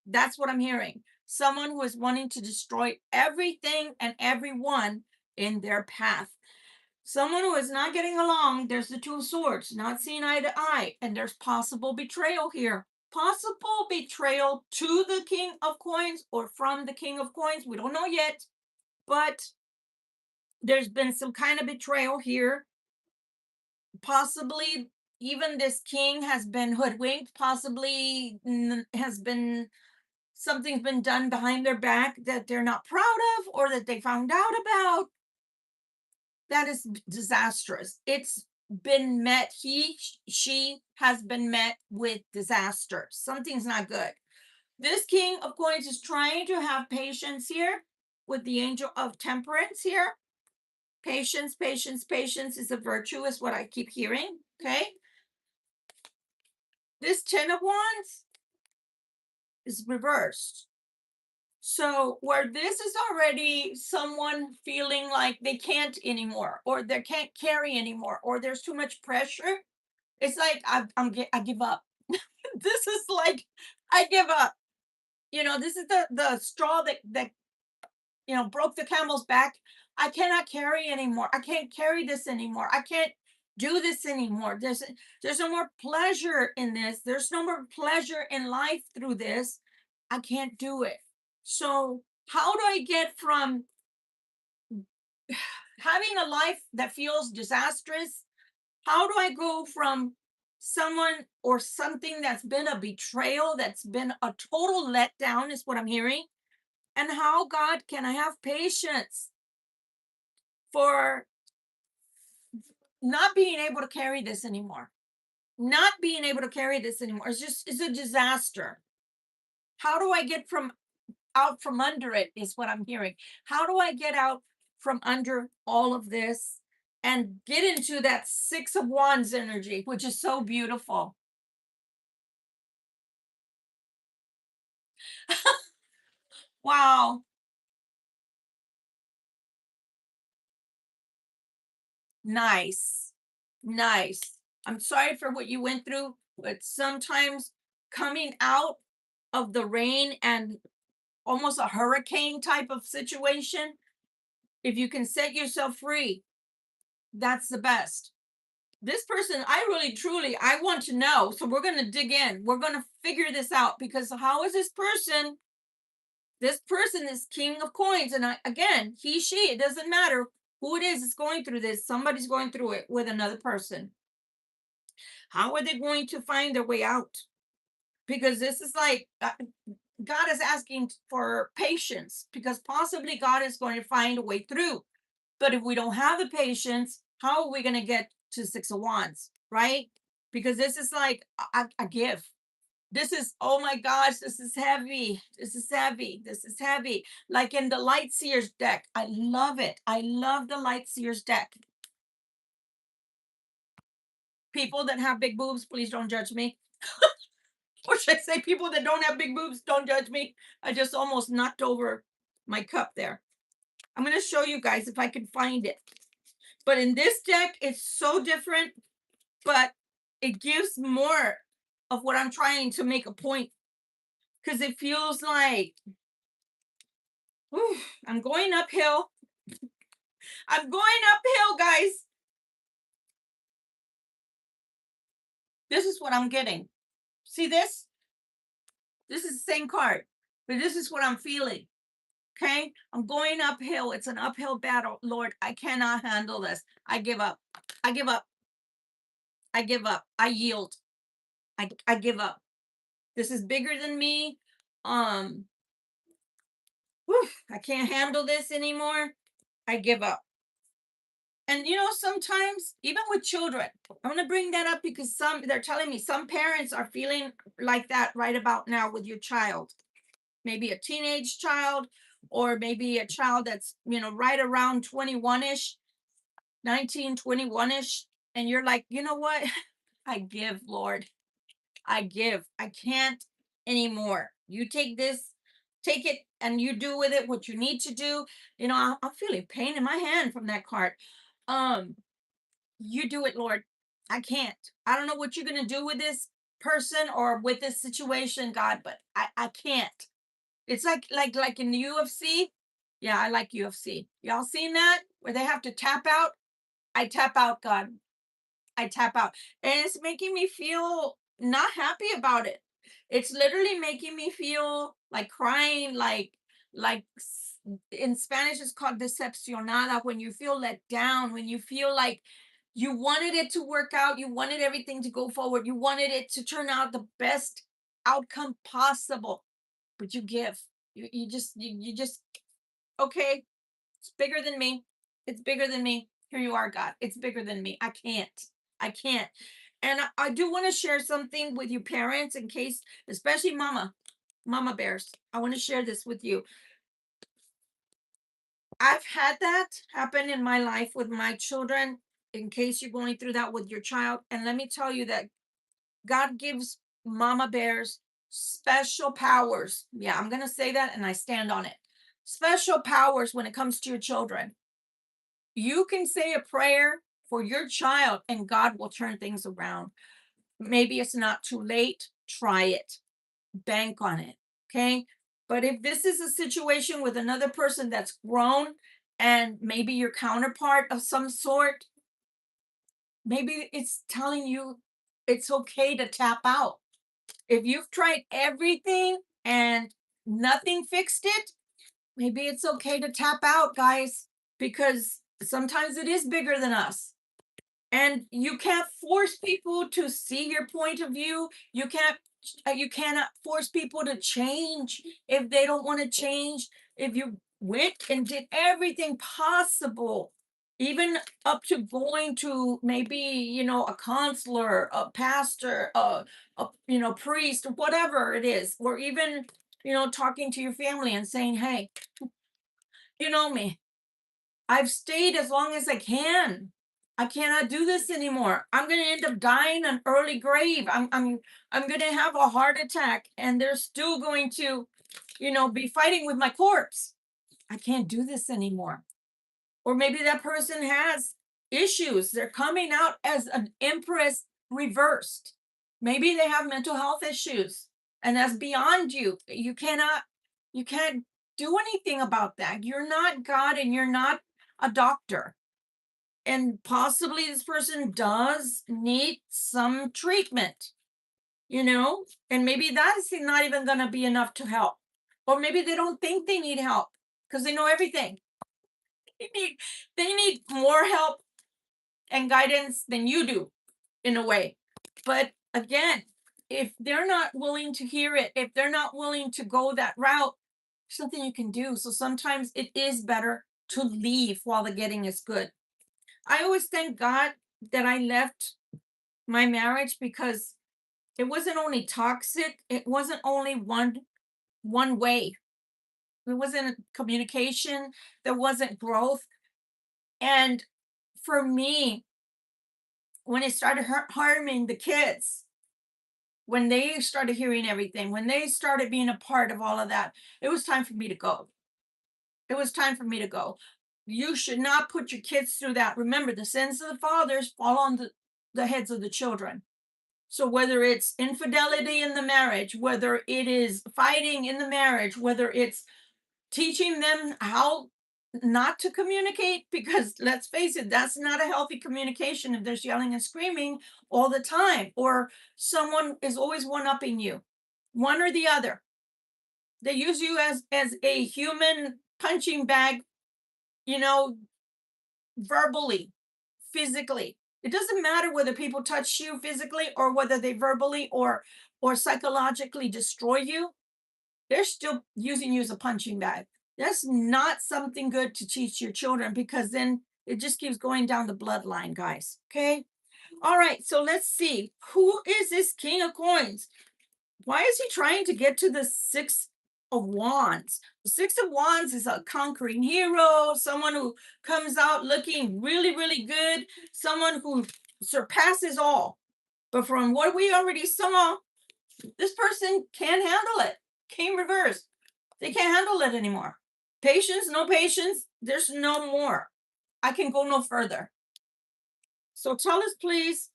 That's what I'm hearing. Someone who is wanting to destroy everything and everyone in their path. Someone who is not getting along. There's the Two of Swords, not seeing eye to eye, and there's possible betrayal here. Possible betrayal to the King of Coins or from the King of Coins. We don't know yet, but there's been some kind of betrayal here. Possibly even this king has been hoodwinked, possibly has been, something's been done behind their back that they're not proud of or that they found out about. That is disastrous. It's been met, she has been met with disaster. Something's not good. This King of Coins is trying to have patience here with the Angel of Temperance here. Patience, patience, patience is a virtue, is what I keep hearing. Okay. This Ten of Wands is reversed. So where this is already someone feeling like they can't anymore, or they can't carry anymore, or there's too much pressure, it's like I give up. This is like, I give up. This is the straw that broke the camel's back. I cannot carry anymore. I can't carry this anymore. I can't do this anymore. There's no more pleasure in this. There's no more pleasure in life through this. I can't do it. So how do I get from having a life that feels disastrous? How do I go from someone or something that's been a betrayal, that's been a total letdown, is what I'm hearing? And how, God, can I have patience for not being able to carry this anymore? Not being able to carry this anymore. It's a disaster. How do I get out from under it, is what I'm hearing. How do I get out from under all of this and get into that Six of Wands energy, which is so beautiful? Wow. Nice. Nice. I'm sorry for what you went through, but sometimes coming out of the rain and almost a hurricane type of situation, if you can set yourself free, that's the best. This person, I really truly, I want to know. So we're going to dig in. We're going to figure this out, because how is this person? This person is king of coins. And again, he, she, it doesn't matter who it is going through this. Somebody's going through it with another person. How are they going to find their way out? Because this is like, God is asking for patience, because possibly God is going to find a way through. But if we don't have the patience, how are we going to get to Six of Wands, right? Because this is like a gift. This is, oh my gosh, this is heavy. This is heavy. This is heavy. Like in the Light Seers deck. I love it. I love the Light Seers deck. People that have big boobs, please don't judge me. Or should I say people that don't have big boobs, don't judge me. I just almost knocked over my cup there. I'm going to show you guys if I can find it. But in this deck, it's so different, but it gives more of what I'm trying to make a point. Because it feels like, whew, I'm going uphill. I'm going uphill, guys. This is what I'm getting. See this? This is the same card, but this is what I'm feeling. Okay, I'm going uphill. It's an uphill battle. Lord, I cannot handle this. I give up. I give up. I give up. I yield. I give up. This is bigger than me. Um, whew, I can't handle this anymore. I give up. And sometimes even with children, I want to bring that up because they're telling me some parents are feeling like that right about now with your child. Maybe a teenage child, or maybe a child that's right around 21ish, 19, 21ish, and you're like, you know what? I give, Lord. I give. I can't anymore. You take this, take it, and you do with it what you need to do. I'm feeling pain in my hand from that card. You do it, Lord. I can't. I don't know what you're gonna do with this person or with this situation, God, but I can't. It's like in the UFC. Yeah, I like UFC. Y'all seen that where they have to tap out? I tap out, God. I tap out. And it's making me feel not happy about it. It's literally making me feel like crying, like in Spanish it's called decepcionada, when you feel let down, when you feel like you wanted it to work out, you wanted everything to go forward, you wanted it to turn out the best outcome possible, but you give. You just okay, it's bigger than me. It's bigger than me. Here you are, God. It's bigger than me. I can't. I can't. And I do want to share something with you parents, in case, especially mama bears. I want to share this with you. I've had that happen in my life with my children, in case you're going through that with your child. And let me tell you that God gives mama bears special powers. Yeah, I'm going to say that and I stand on it. Special powers when it comes to your children. You can say a prayer for your child and God will turn things around. Maybe it's not too late. Try it. Bank on it. Okay. But if this is a situation with another person that's grown and maybe your counterpart of some sort, maybe it's telling you it's okay to tap out. If you've tried everything and nothing fixed it, maybe it's okay to tap out, guys, because sometimes it is bigger than us. And you can't force people to see your point of view. You cannot force people to change if they don't want to change. If you went and did everything possible, even up to going to maybe a counselor, a pastor, a priest, whatever it is, or even talking to your family and saying, hey, you know me, I've stayed as long as I can. I cannot do this anymore. I'm going to end up dying an early grave. I'm going to have a heart attack and they're still going to, be fighting with my corpse. I can't do this anymore. Or maybe that person has issues. They're coming out as an empress reversed. Maybe they have mental health issues and that's beyond you. You can't do anything about that. You're not God and you're not a doctor. And possibly this person does need some treatment, and maybe that's not even going to be enough to help. Or maybe they don't think they need help because they know everything. They need, they need more help and guidance than you do, in a way. But again, if they're not willing to hear it, if they're not willing to go that route, there's nothing you can do. So sometimes it is better to leave while the getting is good. I always thank God that I left my marriage because it wasn't only toxic, it wasn't only one way. There wasn't communication, there wasn't growth. And for me, when it started harming the kids, when they started hearing everything, when they started being a part of all of that, it was time for me to go. It was time for me to go. You should not put your kids through that. Remember, the sins of the fathers fall on the heads of the children. So whether it's infidelity in the marriage, whether it is fighting in the marriage, whether it's teaching them how not to communicate, because let's face it, that's not a healthy communication if there's yelling and screaming all the time, or someone is always one-upping you, one or the other. They use you as a human punching bag, you know, verbally, physically. It doesn't matter whether people touch you physically or whether they verbally or psychologically destroy you. They're still using you as a punching bag. That's not something good to teach your children because then it just keeps going down the bloodline, guys. Okay. All right. So let's see. Who is this King of Coins? Why is he trying to get to the Six of Wands? The Six of Wands is a conquering hero, someone who comes out looking really, really good, someone who surpasses all. But from what we already saw, this person can't handle it. Came reversed. They can't handle it anymore. Patience, no patience. There's no more. I can go no further. So tell us, please,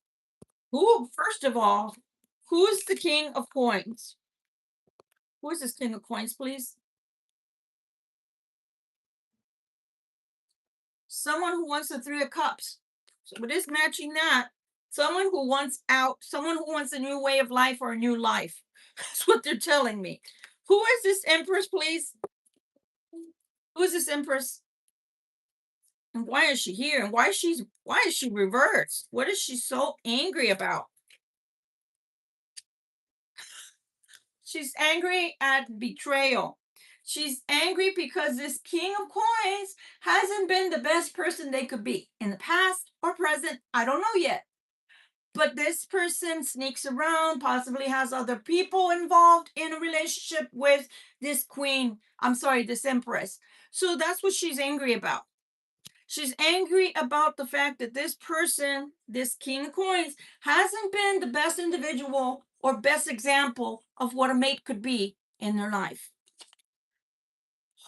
first of all, who's the King of Coins? Who is this King of Coins, please? Someone who wants the Three of Cups. So what is matching that? Someone who wants out, someone who wants a new way of life or a new life. That's what they're telling me. Who is this Empress, please? Who is this Empress? And why is she here? And why is she reversed? What is she so angry about? She's angry at betrayal. She's angry because this King of Coins hasn't been the best person they could be in the past or present. I don't know yet. But this person sneaks around, possibly has other people involved in a relationship with this queen. I'm sorry, this Empress. So that's what she's angry about. She's angry about the fact that this person, this King of Coins, hasn't been the best individual or best example of what a mate could be in their life.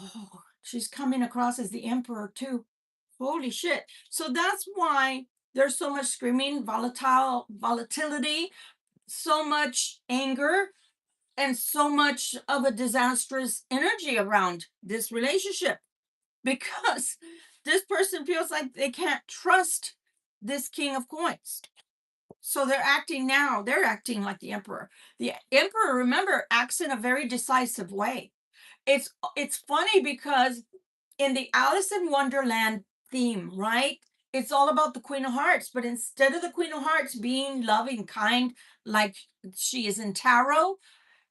Oh, she's coming across as the Emperor too. Holy shit. So that's why there's so much screaming, volatility, so much anger, and so much of a disastrous energy around this relationship because this person feels like they can't trust this King of Coins. So they're acting like the Emperor. The Emperor, remember, acts in a very decisive way. It's funny because in the Alice in Wonderland theme, right? It's all about the Queen of Hearts, but instead of the Queen of Hearts being loving, kind, like she is in tarot,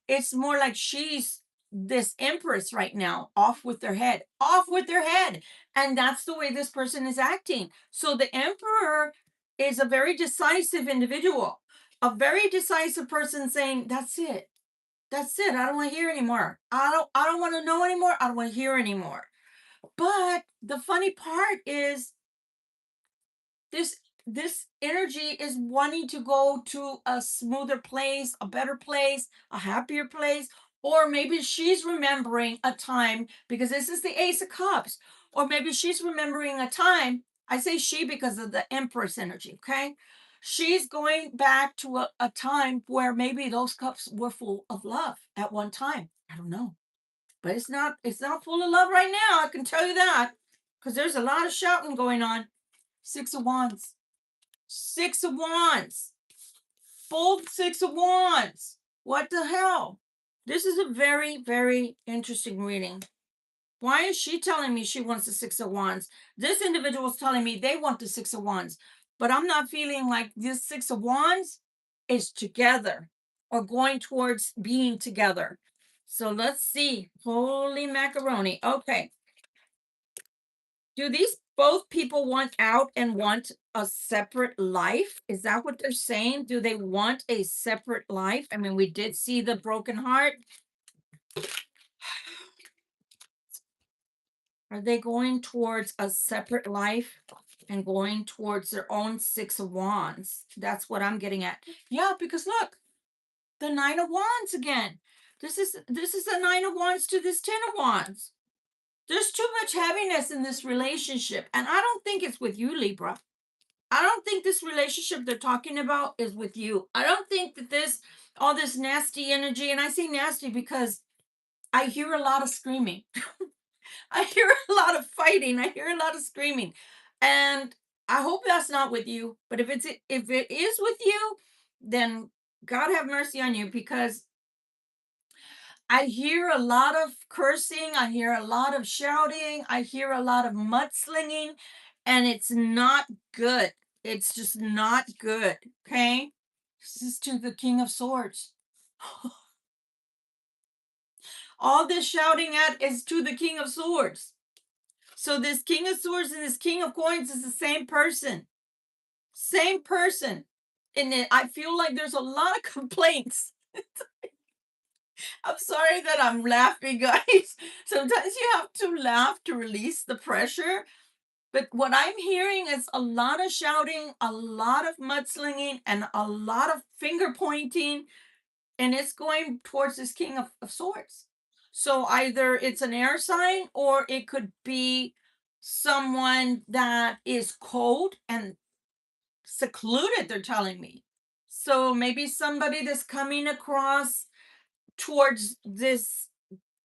it's more like she's this Empress right now, off with their head, off with their head. And that's the way this person is acting. So the Emperor is a very decisive individual, a very decisive person saying, that's it. That's it. I don't want to hear anymore. I don't want to know anymore. I don't want to hear anymore. But the funny part is this energy is wanting to go to a smoother place, a better place, a happier place, or maybe she's remembering a time because this is the Ace of Cups, or maybe she's remembering a time. I say she because of the Empress energy, okay? She's going back to a time where maybe those cups were full of love at one time. I don't know. But it's not full of love right now, I can tell you that. Because there's a lot of shouting going on. Six of Wands. Six of Wands. Full Six of Wands. What the hell? This is a very, very interesting reading. Why is she telling me she wants the Six of Wands? This individual is telling me they want the Six of Wands. But I'm not feeling like this Six of Wands is together or going towards being together. So let's see. Holy macaroni. Okay. Do these both people want out and want a separate life? Is that what they're saying? Do they want a separate life? I mean, we did see the broken heart. Are they going towards a separate life and going towards their own Six of Wands? That's what I'm getting at. Yeah, because look, the Nine of Wands again. This is the Nine of Wands to this Ten of Wands. There's too much heaviness in this relationship, and I don't think it's with you, Libra. I don't think this relationship they're talking about is with you. I don't think that all this nasty energy, and I say nasty because I hear a lot of screaming. I hear a lot of fighting. I hear a lot of screaming. And I hope that's not with you. But if it is with you, then God have mercy on you, because I hear a lot of cursing, I hear a lot of shouting, I hear a lot of mudslinging, and it's not good. It's just not good. Okay. This is to the King of Swords. All this shouting at is to the King of Swords. So this King of Swords and this King of Coins is the same person. Same person. And I feel like there's a lot of complaints. I'm sorry that I'm laughing, guys. Sometimes you have to laugh to release the pressure. But what I'm hearing is a lot of shouting, a lot of mudslinging, and a lot of finger pointing. And it's going towards this King of Swords. So either it's an air sign, or it could be someone that is cold and secluded, they're telling me. So maybe somebody that's coming across towards this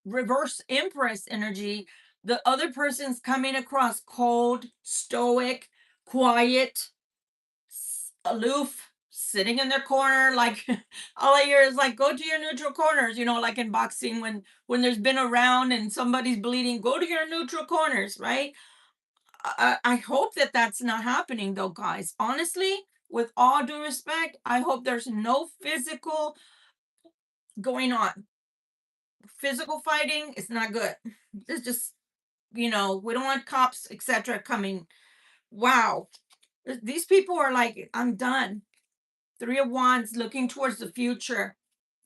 reverse Empress energy, the other person's coming across cold, stoic, quiet, aloof, sitting in their corner. Like all I hear is like, go to your neutral corners, like in boxing, when there's been a round and somebody's bleeding, go to your neutral corners, right? I hope that that's not happening though, guys. Honestly, with all due respect, I hope there's no physical going on. Physical fighting is not good. It's just, we don't want cops, etc. coming. Wow. These people are like, I'm done. Three of Wands, looking towards the future.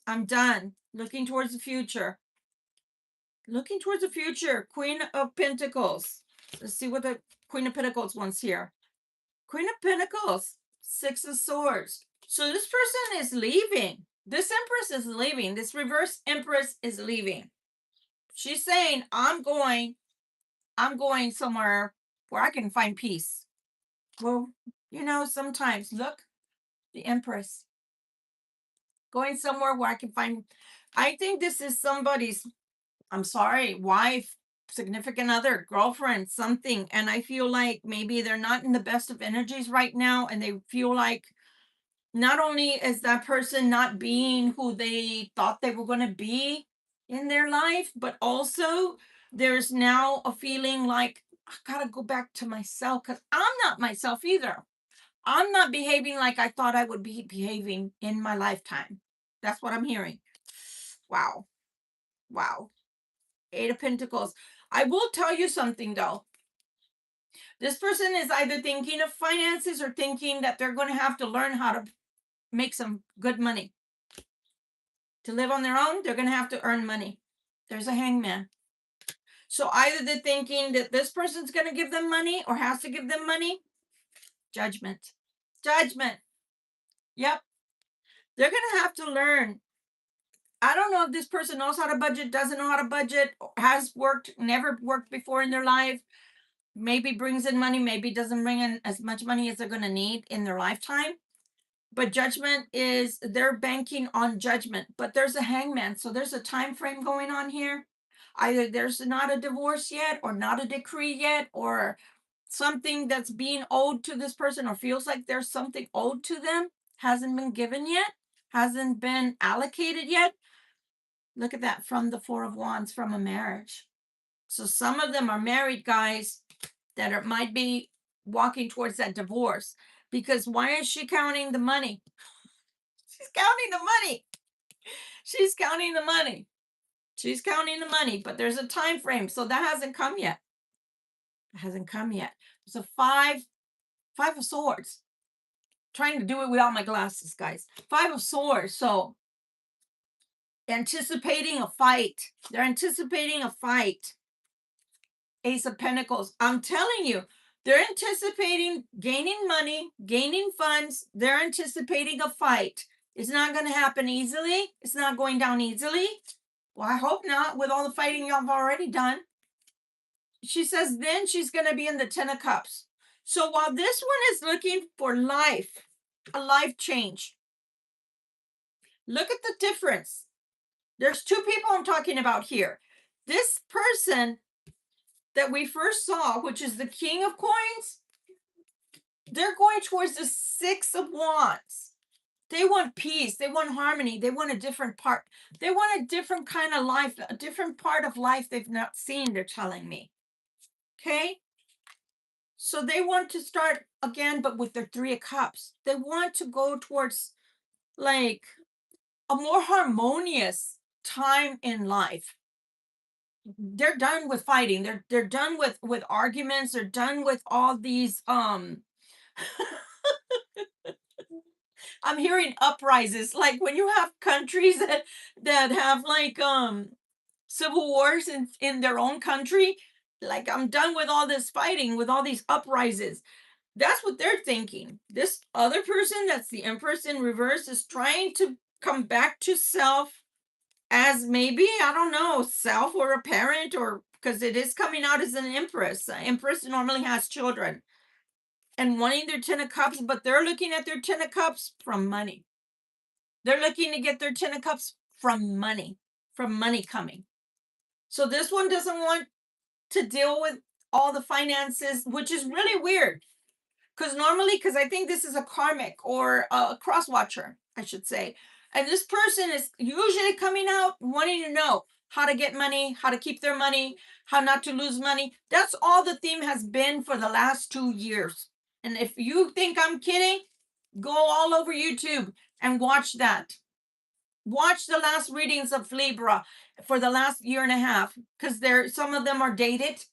I'm done. Looking towards the future. Looking towards the future. Queen of Pentacles. Let's see what the Queen of Pentacles wants here. Queen of Pentacles. Six of Swords. So this person is leaving. This Empress is leaving. This reverse Empress is leaving. She's saying, I'm going somewhere where I can find peace. Well, sometimes, look, the Empress. Going somewhere where I can find, I think this is somebody's, I'm sorry, wife, significant other, girlfriend, something. And I feel like maybe they're not in the best of energies right now. And they feel like not only is that person not being who they thought they were going to be in their life, but also there's now a feeling like, I got to go back to myself, because I'm not myself either. I'm not behaving like I thought I would be behaving in my lifetime. That's what I'm hearing. Wow. Wow. Eight of Pentacles. I will tell you something though. This person is either thinking of finances or thinking that they're going to have to learn how to make some good money. To live on their own, they're going to have to earn money. There's a Hangman. So either they're thinking that this person's going to give them money or has to give them money. Judgment. Judgment. Yep. They're going to have to learn. I don't know if this person knows how to budget, doesn't know how to budget, has worked, never worked before in their life. Maybe brings in money, maybe doesn't bring in as much money as they're going to need in their lifetime. But judgment is, they're banking on judgment, but there's a hangman, so there's a time frame going on here. Either there's not a divorce yet, or not a decree yet, or something that's being owed to this person, or feels like there's something owed to them, hasn't been given yet, hasn't been allocated yet. Look at that, from the Four of Wands, from a marriage. So some of them are married guys that might be walking towards that divorce. Because why is she counting the money? She's counting the money. She's counting the money. She's counting the money, but there's a time frame, so that hasn't come yet. It hasn't come yet. So five of swords. Trying to do it without my glasses, guys. Five of swords. So anticipating a fight. They're anticipating a fight. Ace of Pentacles. I'm telling you, they're anticipating gaining money, gaining funds. They're anticipating a fight. It's not going to happen easily. It's not going down easily. Well, I hope not, with all the fighting y'all have already done. She says then she's going to be in the Ten of Cups. So while this one is looking for life, a life change, look at the difference. There's two people I'm talking about here. This person that we first saw, which is the King of Coins, they're going towards the Six of Wands. They want peace. They want harmony. They want a different part. They want a different kind of life, a different part of life they've not seen, they're telling me. Okay? So they want to start again, but with their Three of Cups. They want to go towards like a more harmonious time in life. They're done with fighting. They're done with arguments. They're done with all these I'm hearing uprisings, like when you have countries that have like civil wars in their own country. Like, I'm done with all this fighting, with all these uprisings. That's what they're thinking. This other person, that's the Empress in reverse, is trying to come back to self, as maybe, I don't know, self or a parent, or because it is coming out as an Empress. Empress normally has children and wanting their Ten of Cups, but they're looking at their Ten of Cups from money. They're looking to get their Ten of Cups from money coming. So this one doesn't want to deal with all the finances, which is really weird. Because normally, because I think this is a karmic or a cross watcher, I should say. And this person is usually coming out wanting to know how to get money, how to keep their money, how not to lose money. That's all the theme has been for the last 2 years. And if you think I'm kidding, go all over YouTube and watch that. Watch the last readings of Libra for the last year and a half, because some of them are dated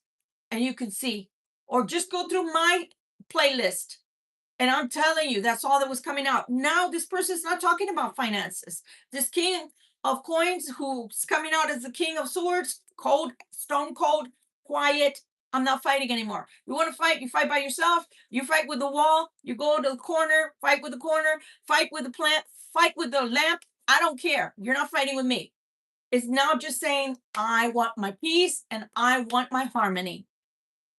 and you can see. Or just go through my playlist. And I'm telling you, that's all that was coming out. Now, this person's not talking about finances. This King of Coins, who's coming out as the King of Swords, cold, stone cold, quiet. I'm not fighting anymore. You want to fight? You fight by yourself. You fight with the wall. You go to the corner, fight with the corner, fight with the plant, fight with the lamp. I don't care. You're not fighting with me. It's now just saying, I want my peace and I want my harmony.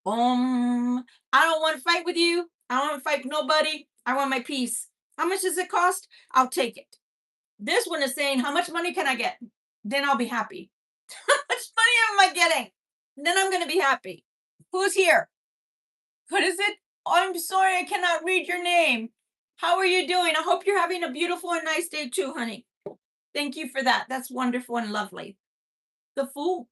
I don't want to fight with you. I don't want to fight with nobody. I want my peace. How much does it cost? I'll take it. This one is saying, how much money can I get? Then I'll be happy. How much money am I getting? Then I'm going to be happy. Who's here? What is it? Oh, I'm sorry, I cannot read your name. How are you doing? I hope you're having a beautiful and nice day too, honey. Thank you for that. That's wonderful and lovely. The Fool.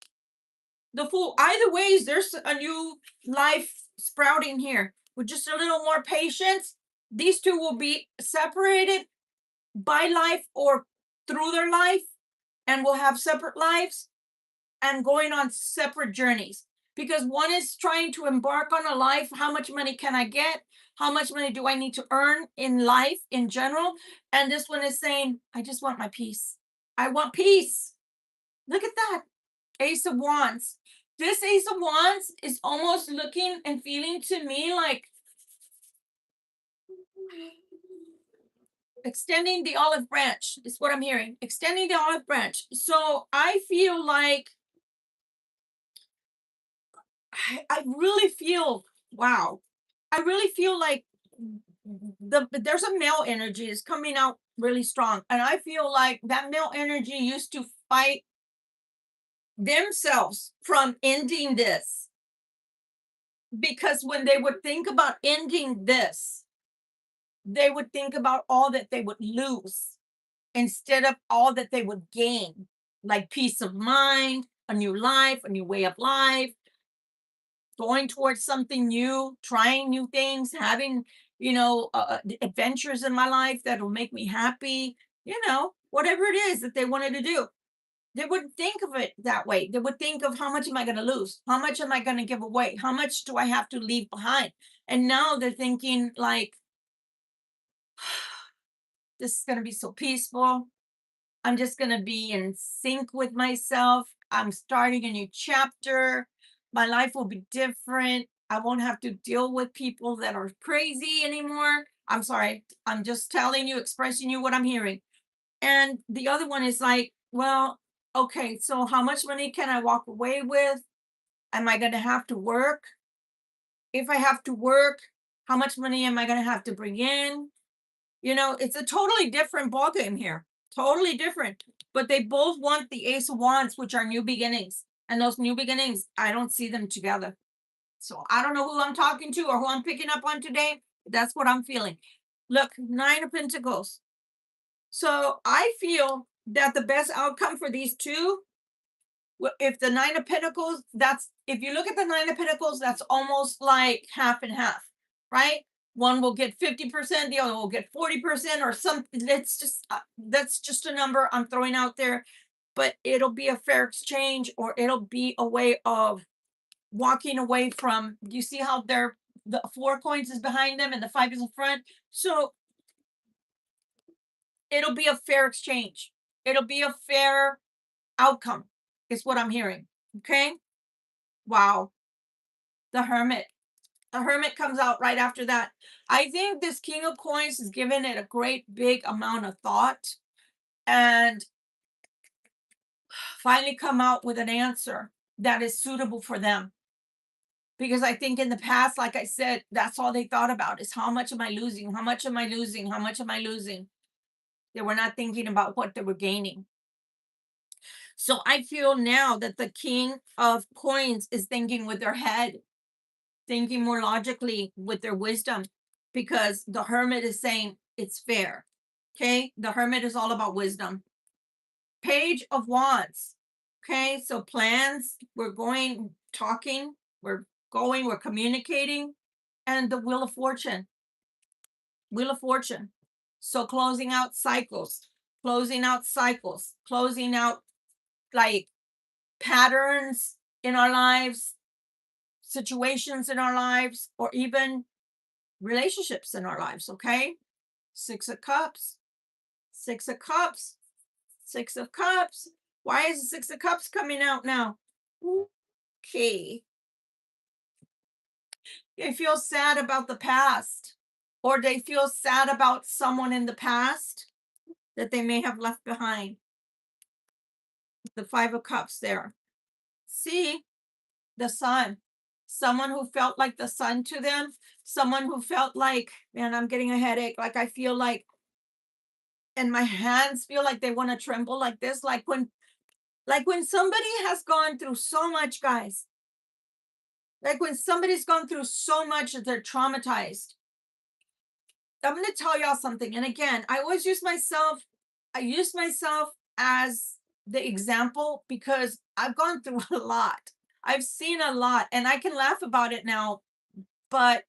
The Fool. Either ways, there's a new life sprouting here. With just a little more patience, these two will be separated by life or through their life, and will have separate lives and going on separate journeys. Because one is trying to embark on a life. How much money can I get? How much money do I need to earn in life in general? And this one is saying, I just want my peace. I want peace. Look at that. Ace of Wands. This Ace of Wands is almost looking and feeling to me like extending the olive branch is what I'm hearing. Extending the olive branch. So I feel like I really feel, wow. I really feel like there's a male energy is coming out really strong, and I feel like that male energy used to fight themselves from ending this, because when they would think about ending this, they would think about all that they would lose instead of all that they would gain, like peace of mind, a new life, a new way of life, going towards something new, trying new things, having, adventures in my life that'll make me happy, whatever it is that they wanted to do. They wouldn't think of it that way. They would think of how much am I going to lose? How much am I going to give away? How much do I have to leave behind? And now they're thinking like, this is going to be so peaceful. I'm just going to be in sync with myself. I'm starting a new chapter. My life will be different. I won't have to deal with people that are crazy anymore. I'm sorry. I'm just telling you, expressing you what I'm hearing. And the other one is like, well, okay, so how much money can I walk away with? Am I going to have to work? If I have to work, how much money am I going to have to bring in? It's a totally different ballgame here. Totally different. But they both want the Ace of Wands, which are new beginnings. And those new beginnings, I don't see them together. So I don't know who I'm talking to or who I'm picking up on today. But that's what I'm feeling. Look, Nine of Pentacles. So I feel that the best outcome for these two, if the Nine of Pentacles, if you look at the Nine of Pentacles, that's almost like half and half, right? One will get 50%, the other will get 40% or something. That's just a number I'm throwing out there, but it'll be a fair exchange, or it'll be a way of walking away from, you see how the 4 coins is behind them and the 5 is in front. So it'll be a fair exchange. It'll be a fair outcome, is what I'm hearing. Okay. Wow. The Hermit. The Hermit comes out right after that. I think this King of Coins is giving it a great big amount of thought and finally come out with an answer that is suitable for them. Because I think in the past, like I said, that's all they thought about is how much am I losing? How much am I losing? How much am I losing? They were not thinking about what they were gaining. So I feel now that the King of Coins is thinking with their head, thinking more logically with their wisdom, because the Hermit is saying it's fair. Okay. The Hermit is all about wisdom. Page of Wands. Okay. So plans, we're going, talking, we're communicating. And the Wheel of Fortune. Wheel of Fortune. So closing out cycles, closing out like patterns in our lives, situations in our lives, or even relationships in our lives. Okay. 6 of Cups, 6 of Cups, 6 of Cups. Why is the 6 of Cups coming out now? Okay. They feel sad about the past, or they feel sad about someone in the past that they may have left behind. The 5 of Cups there. See, the Sun. Someone who felt like the sun to them, someone who felt like, man, I'm getting a headache. Like I feel like, and my hands feel like they want to tremble like this. Like when somebody has gone through so much, guys. Like when somebody's gone through so much that they're traumatized. I'm going to tell y'all something. And again, I use myself as the example because I've gone through a lot. I've seen a lot and I can laugh about it now, but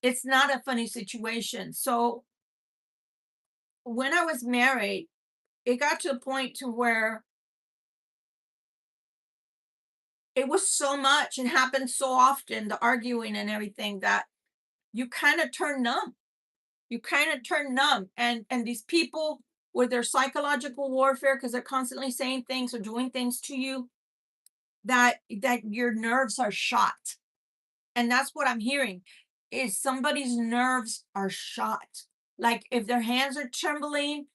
it's not a funny situation. So when I was married, it got to a point to where it was so much and happened so often, the arguing and everything, that you kind of turn numb. You kind of turn numb. And these people with their psychological warfare, because they're constantly saying things or doing things to you, that your nerves are shot. And that's what I'm hearing, is somebody's nerves are shot. Like if their hands are trembling,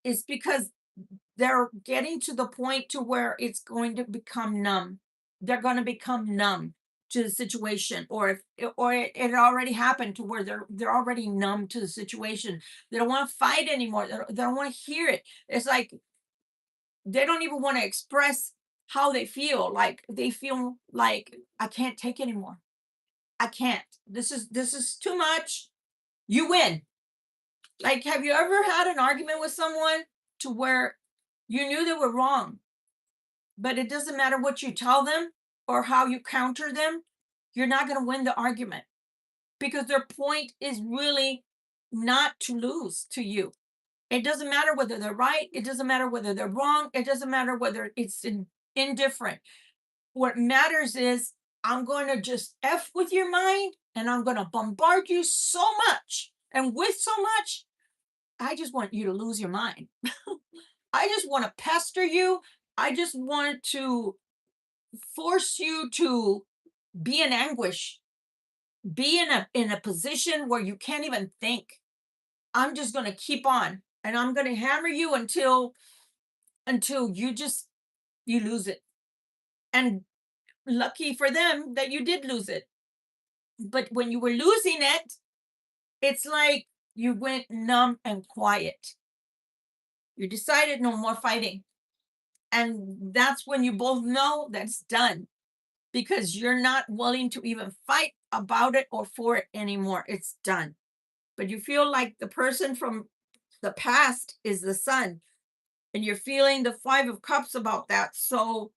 it's because they're getting to the point to where it's going to become numb. They're going to become numb to the situation, or if it already happened to where they're already numb to the situation. They don't want to fight anymore. They don't want to hear it. It's like they don't even want to express how they feel. Like they feel like, I can't take anymore. I can't. This is too much. You win. Like, have you ever had an argument with someone to where you knew they were wrong, but it doesn't matter what you tell them or how you counter them, you're not going to win the argument because their point is really not to lose to you. It doesn't matter whether they're right. It doesn't matter whether they're wrong. It doesn't matter whether it's indifferent. What matters is, I'm going to just F with your mind and I'm going to bombard you so much. And with so much, I just want you to lose your mind. I just want to pester you. I just want to force you to be in anguish, be in a position where you can't even think. I'm just going to keep on and I'm going to hammer you until you lose it. And lucky for them that you did lose it. But when you were losing it, it's like you went numb and quiet. You decided no more fighting. And that's when you both know that's done, because you're not willing to even fight about it or for it anymore. It's done. But you feel like the person from the past is the sun, and you're feeling the 5 of Cups about that. So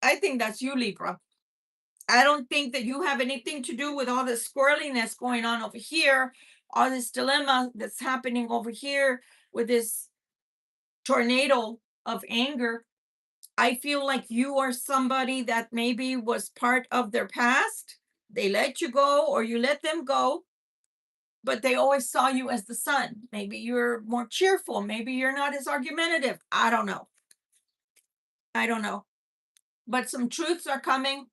I think that's you, Libra. I don't think that you have anything to do with all this squirreliness going on over here, all this dilemma that's happening over here with this tornado of anger. I feel like you are somebody that maybe was part of their past. They let you go or you let them go, but they always saw you as the sun. Maybe you're more cheerful. Maybe you're not as argumentative. I don't know. I don't know. But some truths are coming.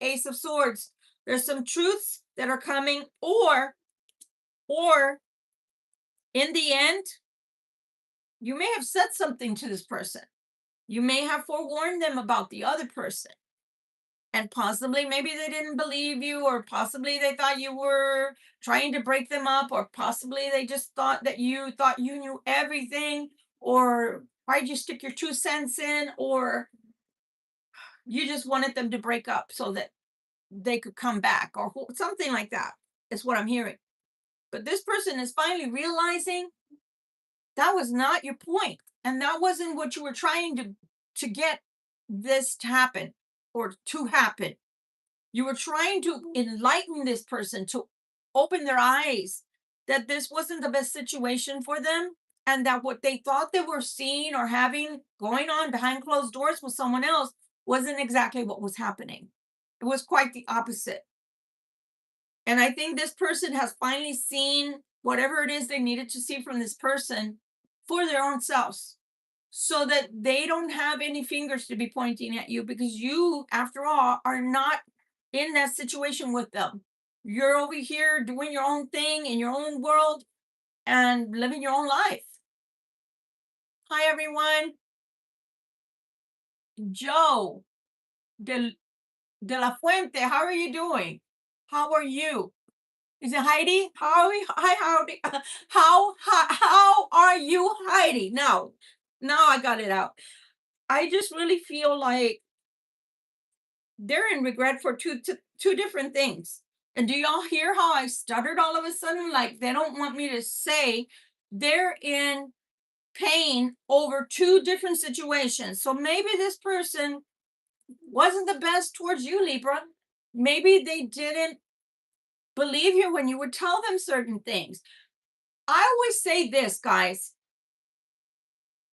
Ace of Swords. There's some truths that are coming, or in the end, you may have said something to this person. You may have forewarned them about the other person. And possibly maybe they didn't believe you, or possibly they thought you were trying to break them up, or possibly they just thought you knew everything, or why'd you stick your 2 cents in, or you just wanted them to break up so that they could come back, or something like that is what I'm hearing. But this person is finally realizing that was not your point, and that wasn't what you were trying to get this to happen, or to happen. You were trying to enlighten this person, to open their eyes that this wasn't the best situation for them, and that what they thought they were seeing or having going on behind closed doors with someone else wasn't exactly what was happening. It was quite the opposite. And I think this person has finally seen whatever it is they needed to see from this person for their own selves, so that they don't have any fingers to be pointing at you, because you, after all, are not in that situation with them. You're over here doing your own thing in your own world and living your own life. Hi, everyone. Joe de la Fuente, how are you doing? How are you? Is it Heidi? Hi, Heidi. How are you, Heidi? Now I got it out. I just really feel like they're in regret for two different things. And do y'all hear how I stuttered all of a sudden? Like, they don't want me to say. They're in pain over 2 different situations. So maybe this person wasn't the best towards you, Libra. Maybe they didn't believe you when you would tell them certain things. I always say this, guys.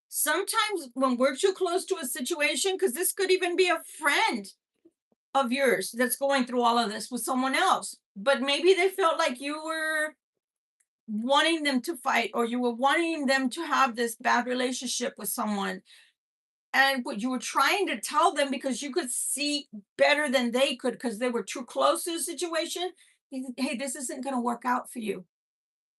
Sometimes when we're too close to a situation, because this could even be a friend of yours that's going through all of this with someone else, but maybe they felt like you were wanting them to fight, or you were wanting them to have this bad relationship with someone, and what you were trying to tell them because you could see better than they could, because they were too close to the situation. Hey, this isn't going to work out for you.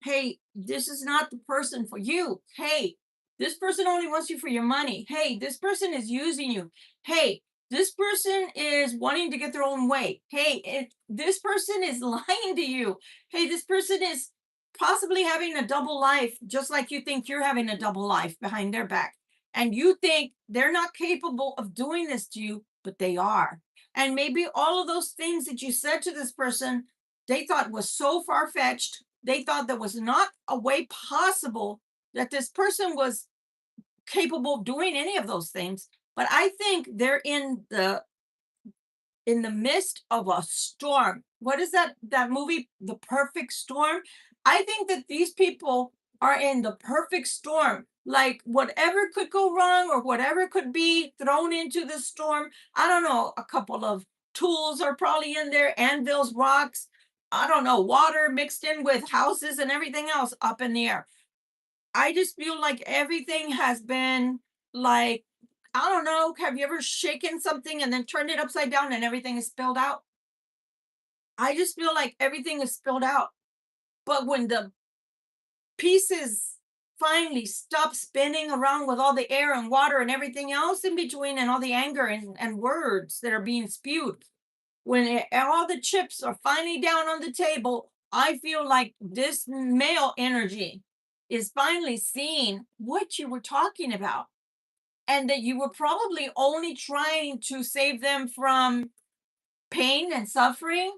Hey, this is not the person for you. Hey, this person only wants you for your money. Hey, this person is using you. Hey, This person is wanting to get their own way. Hey, this person is lying to you. Hey, this person is possibly having a double life, just like you think you're having a double life behind their back. And you think they're not capable of doing this to you, but they are. And maybe all of those things that you said to this person, they thought was so far fetched. They thought there was not a way possible that this person was capable of doing any of those things. But I think they're in the midst of a storm. What is that movie, The Perfect Storm? I think that these people are in the perfect storm. Like whatever could go wrong or whatever could be thrown into the storm. I don't know, a couple of tools are probably in there, anvils, rocks. I don't know, water mixed in with houses and everything else up in the air. I just feel like everything has been like, I don't know, have you ever shaken something and then turned it upside down and everything is spilled out? I just feel like everything is spilled out. But when the pieces finally stop spinning around with all the air and water and everything else in between and all the anger and words that are being spewed, when all the chips are finally down on the table, I feel like this male energy is finally seeing what you were talking about, and that you were probably only trying to save them from pain and suffering,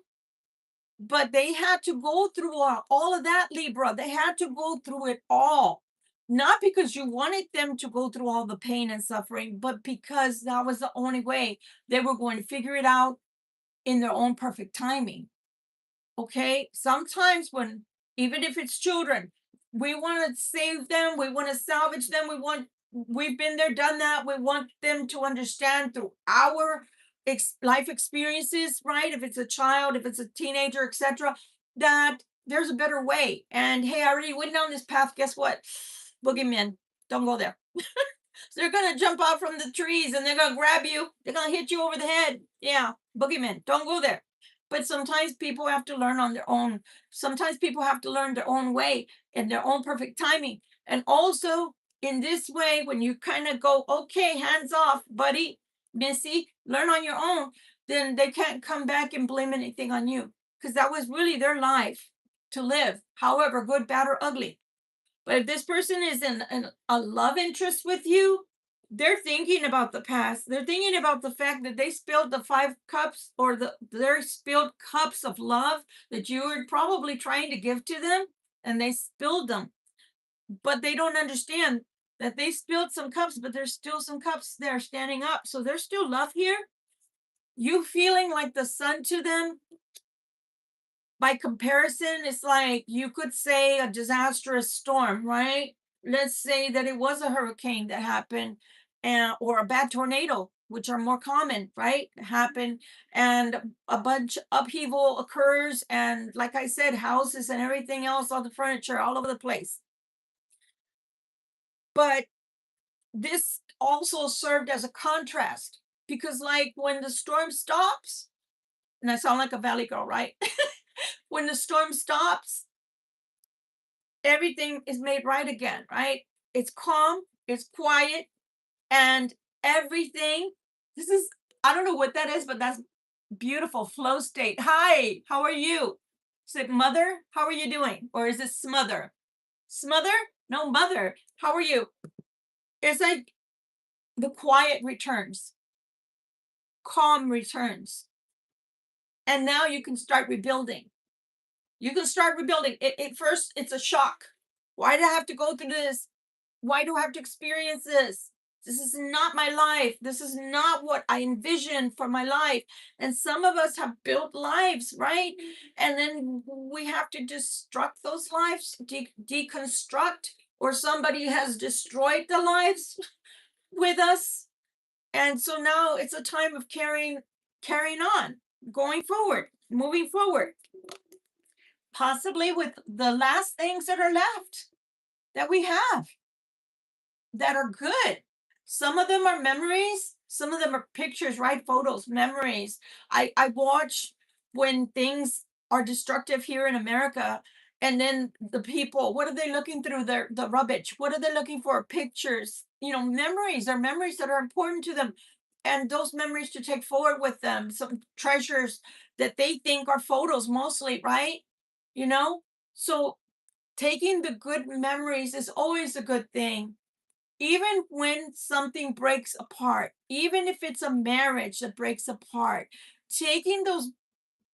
but they had to go through all of that, Libra. They had to go through it all. Not because you wanted them to go through all the pain and suffering, but because that was the only way they were going to figure it out in their own perfect timing. Okay, sometimes when, even if it's children, we want to save them, we want to salvage them, we've been there, done that. We want them to understand through our life experiences, right? If it's a child, if it's a teenager, etc., that there's a better way. And hey, I already went down this path. Guess what? Boogeymen, don't go there. So they're gonna jump out from the trees and they're gonna grab you. They're gonna hit you over the head. Yeah, boogeymen. Don't go there. But sometimes people have to learn on their own. Sometimes people have to learn their own way in their own perfect timing. And also in this way, when you kind of go, okay, hands off, buddy, Missy, learn on your own, then they can't come back and blame anything on you because that was really their life to live, however good, bad, or ugly. But if this person is in a love interest with you, they're thinking about the past. They're thinking about the fact that they spilled the 5 cups or their spilled cups of love that you were probably trying to give to them, and they spilled them. But they don't understand that they spilled some cups, but there's still some cups there standing up. So there's still love here. You feeling like the sun to them, by comparison, it's like you could say a disastrous storm, right? Let's say that it was a hurricane that happened, and or a bad tornado, which are more common, right? Happen, and a bunch upheaval occurs, and like I said, houses and everything else, all the furniture all over the place. But this also served as a contrast because, like, when the storm stops, and I sound like a valley girl, right? When the storm stops, everything is made right again, right? It's calm, it's quiet, and everything. This is, I don't know what that is, but that's beautiful flow state. Hi, how are you? Is it mother? How are you doing? Or is it smother? Smother? No, mother. How are you? It's like the quiet returns, calm returns, and now you can start rebuilding. You can start rebuilding. It first, it's a shock. Why do I have to go through this? Why do I have to experience this? This is not my life. This is not what I envisioned for my life. And some of us have built lives, right? And then we have to destruct those lives, deconstruct, or somebody has destroyed the lives with us. And so now it's a time of carrying on, going forward, moving forward, possibly with the last things that are left that we have that are good. Some of them are memories, some of them are pictures, right? Photos, memories. I watch when things are destructive here in America, and then the people, what are they looking through the rubbish? What are they looking for? Pictures, memories are memories that are important to them. and those memories to take forward with them, some treasures that they think are photos mostly, right? You know? So taking the good memories is always a good thing. Even when something breaks apart, even if it's a marriage that breaks apart, taking those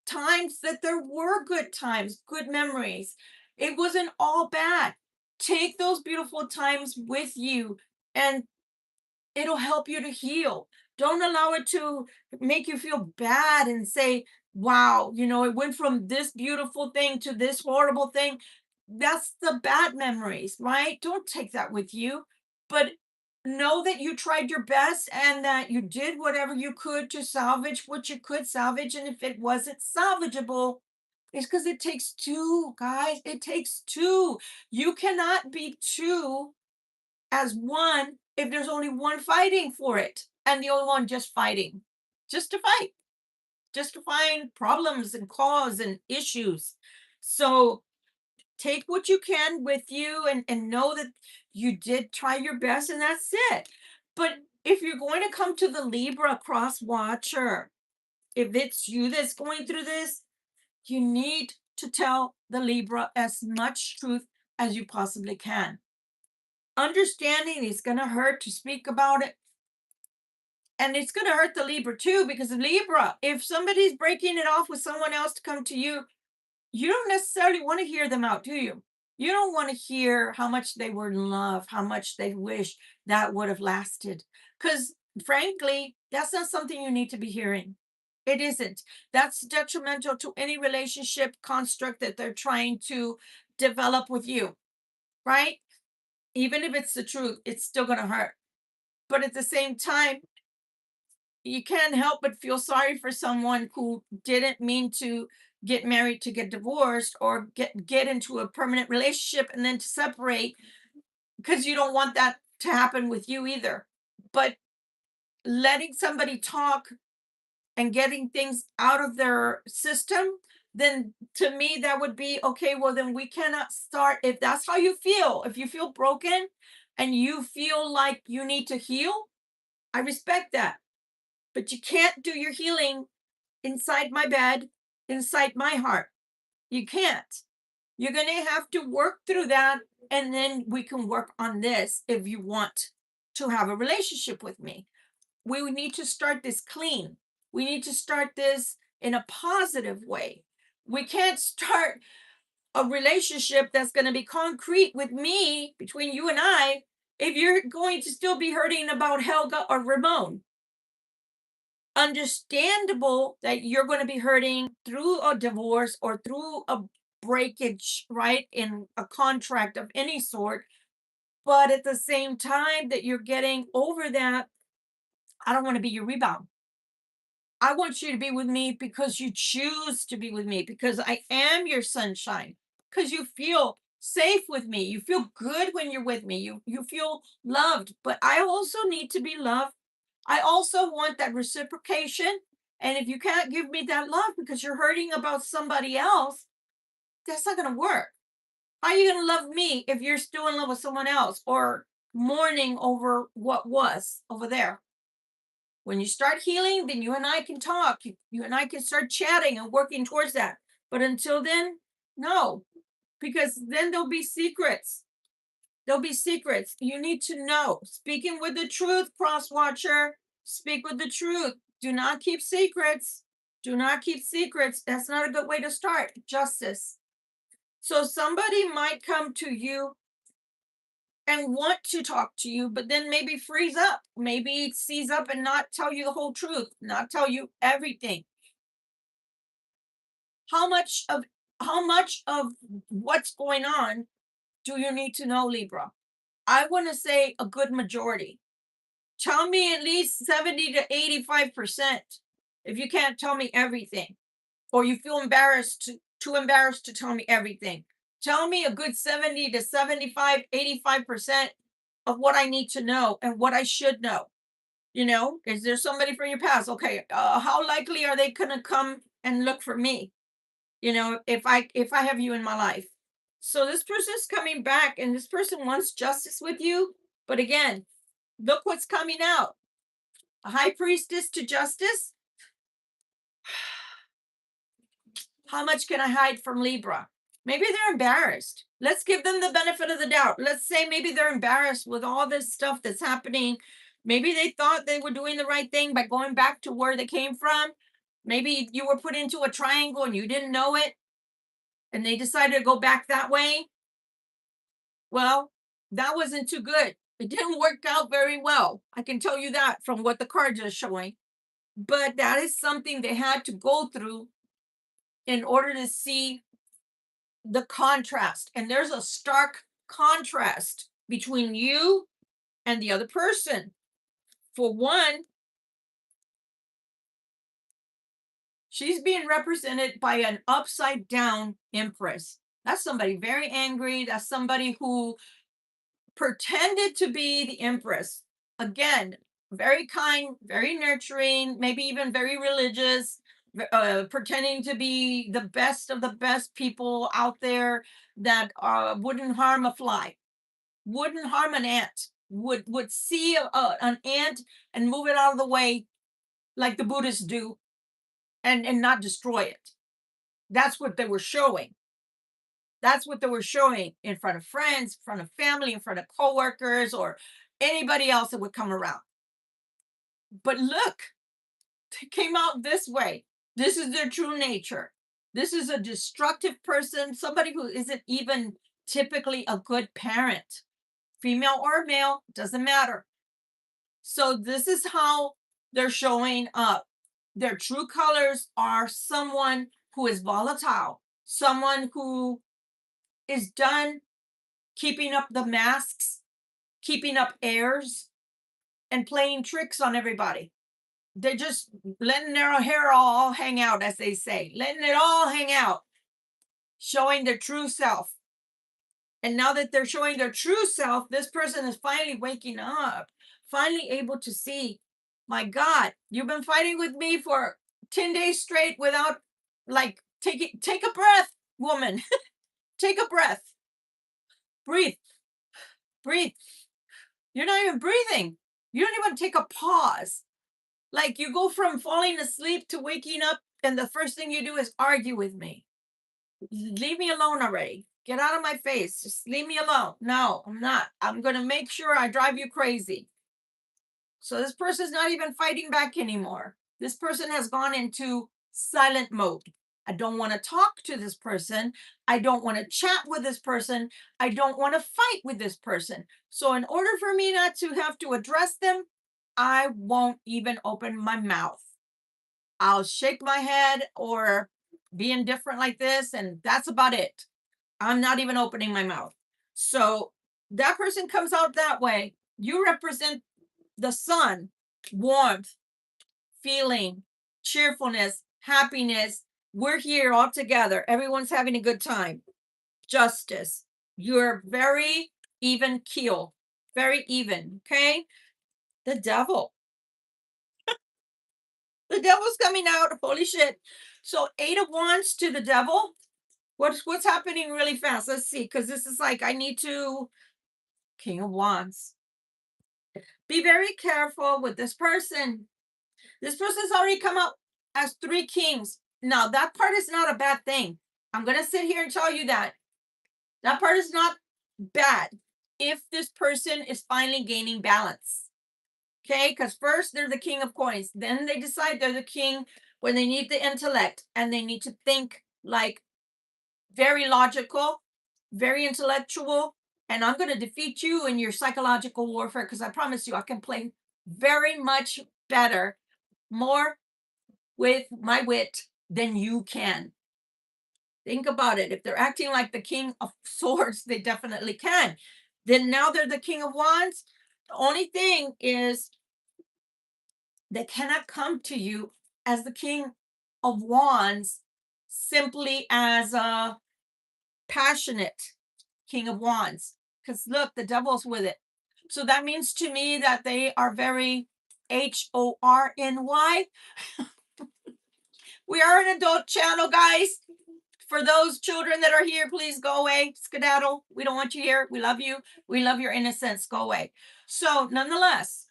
times that there were good times, good memories. It wasn't all bad. Take those beautiful times with you, and it'll help you to heal. Don't allow it to make you feel bad and say, wow, it went from this beautiful thing to this horrible thing. That's the bad memories, right? Don't take that with you. But know that you tried your best and that you did whatever you could to salvage what you could salvage. And if it wasn't salvageable, it's because it takes two, guys. It takes two. You cannot be two as one if there's only one fighting for it and the other one just fighting, just to fight, just to find problems and cause and issues. So take what you can with you, and know that you did try your best and that's it. But if you're going to come to the Libra cross watcher, if it's you that's going through this, you need to tell the Libra as much truth as you possibly can. Understanding it's going to hurt to speak about it. And it's going to hurt the Libra too, because Libra, if somebody's breaking it off with someone else to come to you, you don't necessarily want to hear them out, do you? You don't want to hear how much they were in love, how much they wish that would have lasted. Because frankly, that's not something you need to be hearing. It isn't. That's detrimental to any relationship construct that they're trying to develop with you, right? Even if it's the truth, it's still going to hurt. But at the same time, you can't help but feel sorry for someone who didn't mean to get married to get divorced, or get into a permanent relationship and then to separate, because you don't want that to happen with you either. But letting somebody talk and getting things out of their system, then to me that would be okay. Well, then we cannot start. If that's how you feel, if you feel broken and you feel like you need to heal, I respect that. But you can't do your healing inside my bed, inside my heart. You can't. You're going to have to work through that, and then we can work on this if you want to have a relationship with me. We need to start this clean. We need to start this in a positive way. We can't start a relationship that's going to be concrete with me, between you and I, if you're going to still be hurting about Helga or Ramon. Understandable that you're going to be hurting through a divorce or through a breakage, right, in a contract of any sort. But at the same time that you're getting over that, I don't want to be your rebound. I want you to be with me because you choose to be with me, because I am your sunshine, because you feel safe with me. You feel good when you're with me. You feel loved, but I also need to be loved. I also want that reciprocation. And if you can't give me that love because you're hurting about somebody else, that's not going to work. How are you going to love me if you're still in love with someone else or mourning over what was over there? When you start healing, then you and I can talk. You and I can start chatting and working towards that. But until then, no, because then there'll be secrets. There'll be secrets. You need to know. Speaking with the truth, cross watcher. Speak with the truth. Do not keep secrets. Do not keep secrets. That's not a good way to start. Justice. So somebody might come to you and want to talk to you, but then maybe freeze up, maybe seize up and not tell you the whole truth, not tell you everything. How much of how much of what's going on do you need to know, Libra? I want to say a good majority. Tell me at least 70 to 85%. If you can't tell me everything, or you feel too embarrassed to tell me everything, tell me a good 70 to 75, 85% of what I need to know and what I should know. Is there somebody from your past? Okay, how likely are they going to come and look for me? If I have you in my life. So this person's coming back, and this person wants justice with you. But again, look what's coming out. A high priestess to justice. How much can I hide from Libra? Maybe they're embarrassed. Let's give them the benefit of the doubt. Let's say maybe they're embarrassed with all this stuff that's happening. Maybe they thought they were doing the right thing by going back to where they came from. Maybe you were put into a triangle and you didn't know it, and they decided to go back that way. Well, that wasn't too good. It didn't work out very well. I can tell you that from what the cards are showing. But that is something they had to go through in order to see the contrast. And there's a stark contrast between you and the other person. For one, she's being represented by an upside down empress. That's somebody very angry. That's somebody who pretended to be the empress. Again, very kind, very nurturing, maybe even very religious, pretending to be the best of the best people out there that wouldn't harm a fly, wouldn't harm an ant, would see an ant and move it out of the way like the Buddhists do, and not destroy it. That's what they were showing. That's what they were showing in front of friends, in front of family, in front of coworkers, or anybody else that would come around. But look, they came out this way. This is their true nature. This is a destructive person, somebody who isn't even typically a good parent, female or male, doesn't matter. So this is how they're showing up. Their true colors are someone who is volatile, someone who is done keeping up the masks, keeping up airs, and playing tricks on everybody. They're just letting their hair all hang out, as they say, letting it all hang out, showing their true self. And now that they're showing their true self, this person is finally waking up, finally able to see, my God, you've been fighting with me for 10 days straight without, like, take a breath, woman. Take a breath. Breathe. Breathe. You're not even breathing. You don't even take a pause. Like, you go from falling asleep to waking up, and the first thing you do is argue with me. Leave me alone already. Get out of my face. Just leave me alone. No, I'm not. I'm going to make sure I drive you crazy. So this person's not even fighting back anymore. This person has gone into silent mode. I don't want to talk to this person. I don't want to chat with this person. I don't want to fight with this person. So in order for me not to have to address them, I won't even open my mouth. I'll shake my head or be indifferent like this, and that's about it. I'm not even opening my mouth. So that person comes out that way. You represent the sun, warmth, feeling, cheerfulness, happiness. We're here all together. Everyone's having a good time. Justice. You're very even keel, very even. Okay. The devil. The devil's coming out. Holy shit. So 8 of Wands to the devil. What's happening really fast? Let's see. Because this is like, I need to. King of Wands. Be very careful with this person. This person's already come up as 3 kings. Now, that part is not a bad thing. I'm going to sit here and tell you that. That part is not bad if this person is finally gaining balance. Okay? Because first they're the king of coins. Then they decide they're the king when they need the intellect and they need to think like very logical, very intellectual. And I'm going to defeat you in your psychological warfare because I promise you I can play very much better, more with my wit than you can. Think about it. If they're acting like the king of swords, they definitely can. Then now they're the king of wands. The only thing is they cannot come to you as the king of wands simply as a passionate king of wands. Because look, the devil's with it. So that means to me that they are very HORNY. We are an adult channel, guys. For those children that are here, please go away. Skedaddle. We don't want you here. We love you. We love your innocence. Go away. So nonetheless,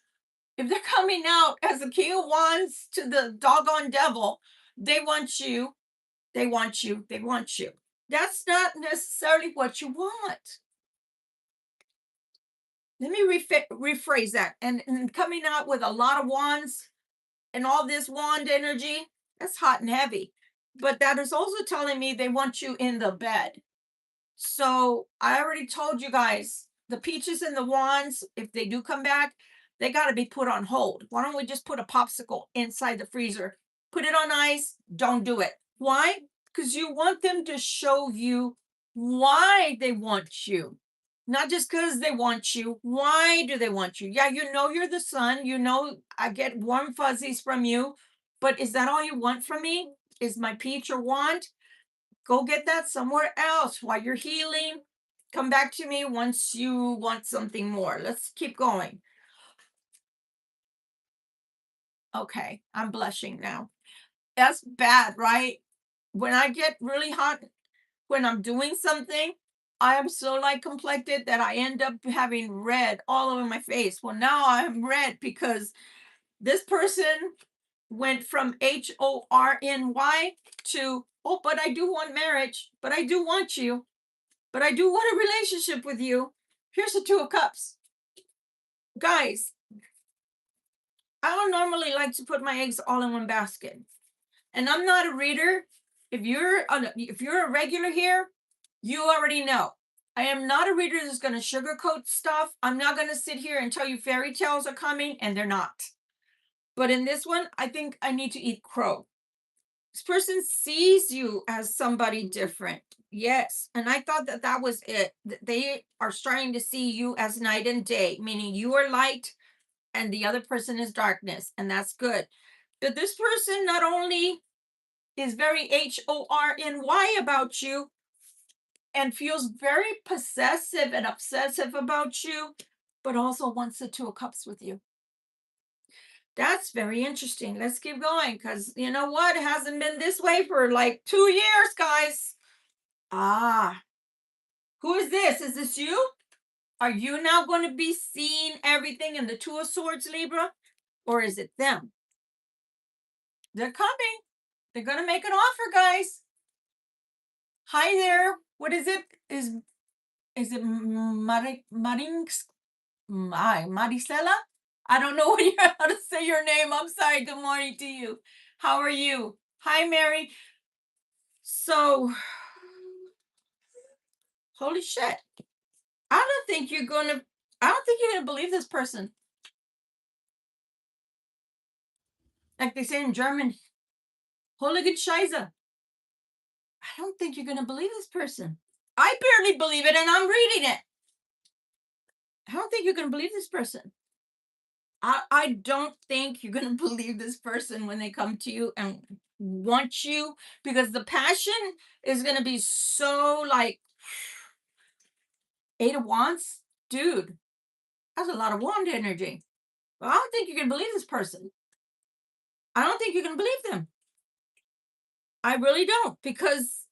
If they're coming out as the King of Wands to the doggone devil, they want you, they want you, they want you. That's not necessarily what you want. Let me rephrase that. And coming out with a lot of wands and all this wand energy, that's hot and heavy. But that is also telling me they want you in the bed. So I already told you guys the peaches and the wands, if they do come back, they got to be put on hold. Why don't we just put a popsicle inside the freezer? Put it on ice. Don't do it. Why? Because you want them to show you why they want you. Not just because they want you. Why do they want you? Yeah, you know you're the sun. You know I get warm fuzzies from you. But is that all you want from me? Is my peach or wand? Go get that somewhere else while you're healing. Come back to me once you want something more. Let's keep going. Okay, I'm blushing now. That's bad, right? When I get really hot, when I'm doing something, I am so light complected that I end up having red all over my face. Well, now I'm red because this person went from HORNY to, oh, but I do want marriage, but I do want you, but I do want a relationship with you. Here's the Two of Cups. Guys, I don't normally like to put my eggs all in one basket. And I'm not a reader. If you're a regular here, you already know. I am not a reader that's going to sugarcoat stuff. I'm not going to sit here and tell you fairy tales are coming and they're not. But in this one, I think I need to eat crow. This person sees you as somebody different. Yes. And I thought that that was it. They are starting to see you as night and day, meaning you are light and the other person is darkness. And that's good. But this person not only is very HORNY about you and feels very possessive and obsessive about you, but also wants the Two of Cups with you. That's very interesting. Let's keep going because you know what? It hasn't been this way for like 2 years, guys. Ah, who is this? Is this you? Are you now going to be seeing everything in the Two of Swords, Libra? Or is it them? They're coming. They're going to make an offer, guys. Hi there. What is it? Is it Maricela? I don't know how to say your name. I'm sorry. Good morning to you. How are you? Hi, Mary. So, holy shit. I don't think you're gonna believe this person. Like they say in German, Holige Scheiße. I don't think you're gonna believe this person. I barely believe it and I'm reading it. I don't think you're gonna believe this person. I don't think you're gonna believe this person when they come to you and want you because the passion is gonna be so like Eight of Wands, dude. That's a lot of wand energy. But I don't think you're gonna believe this person. I don't think you're gonna believe them. I really don't because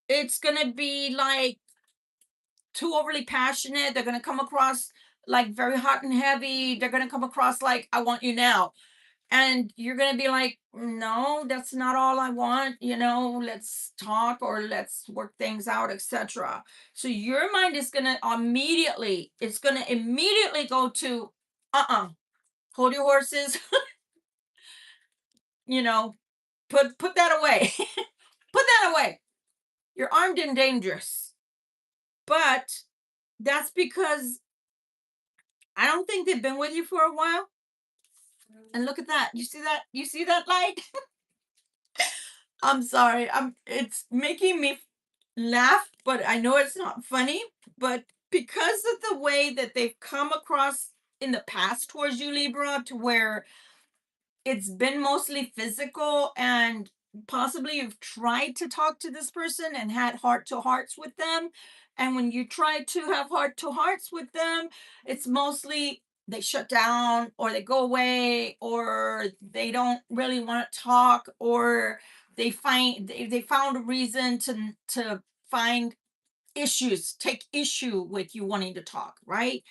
it's gonna be like too overly passionate. They're gonna come across like very hot and heavy. They're gonna come across like I want you now. And you're going to be like, no, that's not all I want. Let's talk or let's work things out, etc. So your mind is going to immediately go to, hold your horses, you know, put that away. Put that away. You're armed and dangerous. But that's because I don't think they've been with you for a while. And look at that. You see that? You see that light? I'm sorry. It's making me laugh, but I know it's not funny. But because of the way that they've come across in the past towards you, Libra, to where it's been mostly physical and possibly you've tried to talk to this person and had heart to hearts with them. And when you try to have heart to hearts with them, it's mostly they shut down or they go away or they don't really want to talk or they found a reason to find issues, take issue with you wanting to talk, right?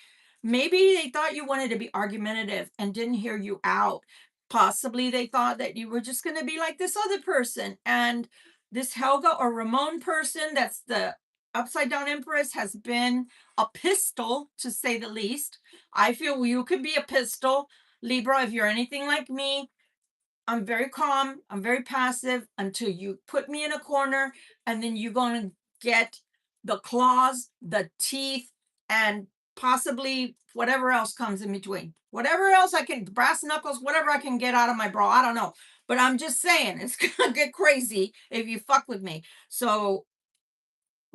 Maybe they thought you wanted to be argumentative and didn't hear you out. Possibly they thought that you were just going to be like this other person. And this Helga or Ramon person, that's the upside down empress, has been a pistol, to say the least. I feel you could be a pistol, Libra, if you're anything like me. I'm very calm. I'm very passive until you put me in a corner, and then you're going to get the claws, the teeth, and possibly whatever else comes in between. Whatever else I can, brass knuckles, whatever I can get out of my bra. I don't know. But I'm just saying, it's going to get crazy if you fuck with me. So,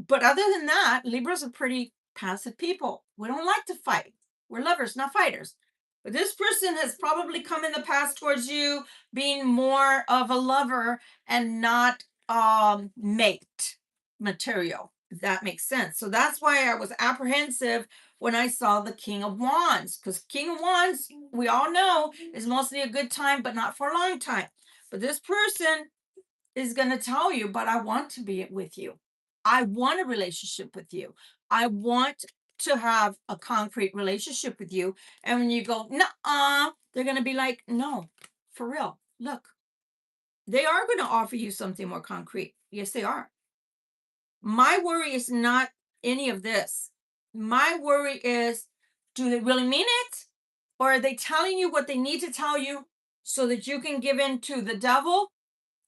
but other than that, Libras are pretty passive people. We don't like to fight. We're lovers, not fighters. But this person has probably come in the past towards you being more of a lover and not mate material, if that makes sense. So that's why I was apprehensive when I saw the King of Wands, because King of Wands, we all know, is mostly a good time, but not for a long time. But this person is going to tell you, but I want to be with you. I want a relationship with you. I want to have a concrete relationship with you. And when you go, nah, they're going to be like, no, for real. Look, they are going to offer you something more concrete. Yes, they are. My worry is not any of this. My worry is, do they really mean it? Or are they telling you what they need to tell you so that you can give in to the devil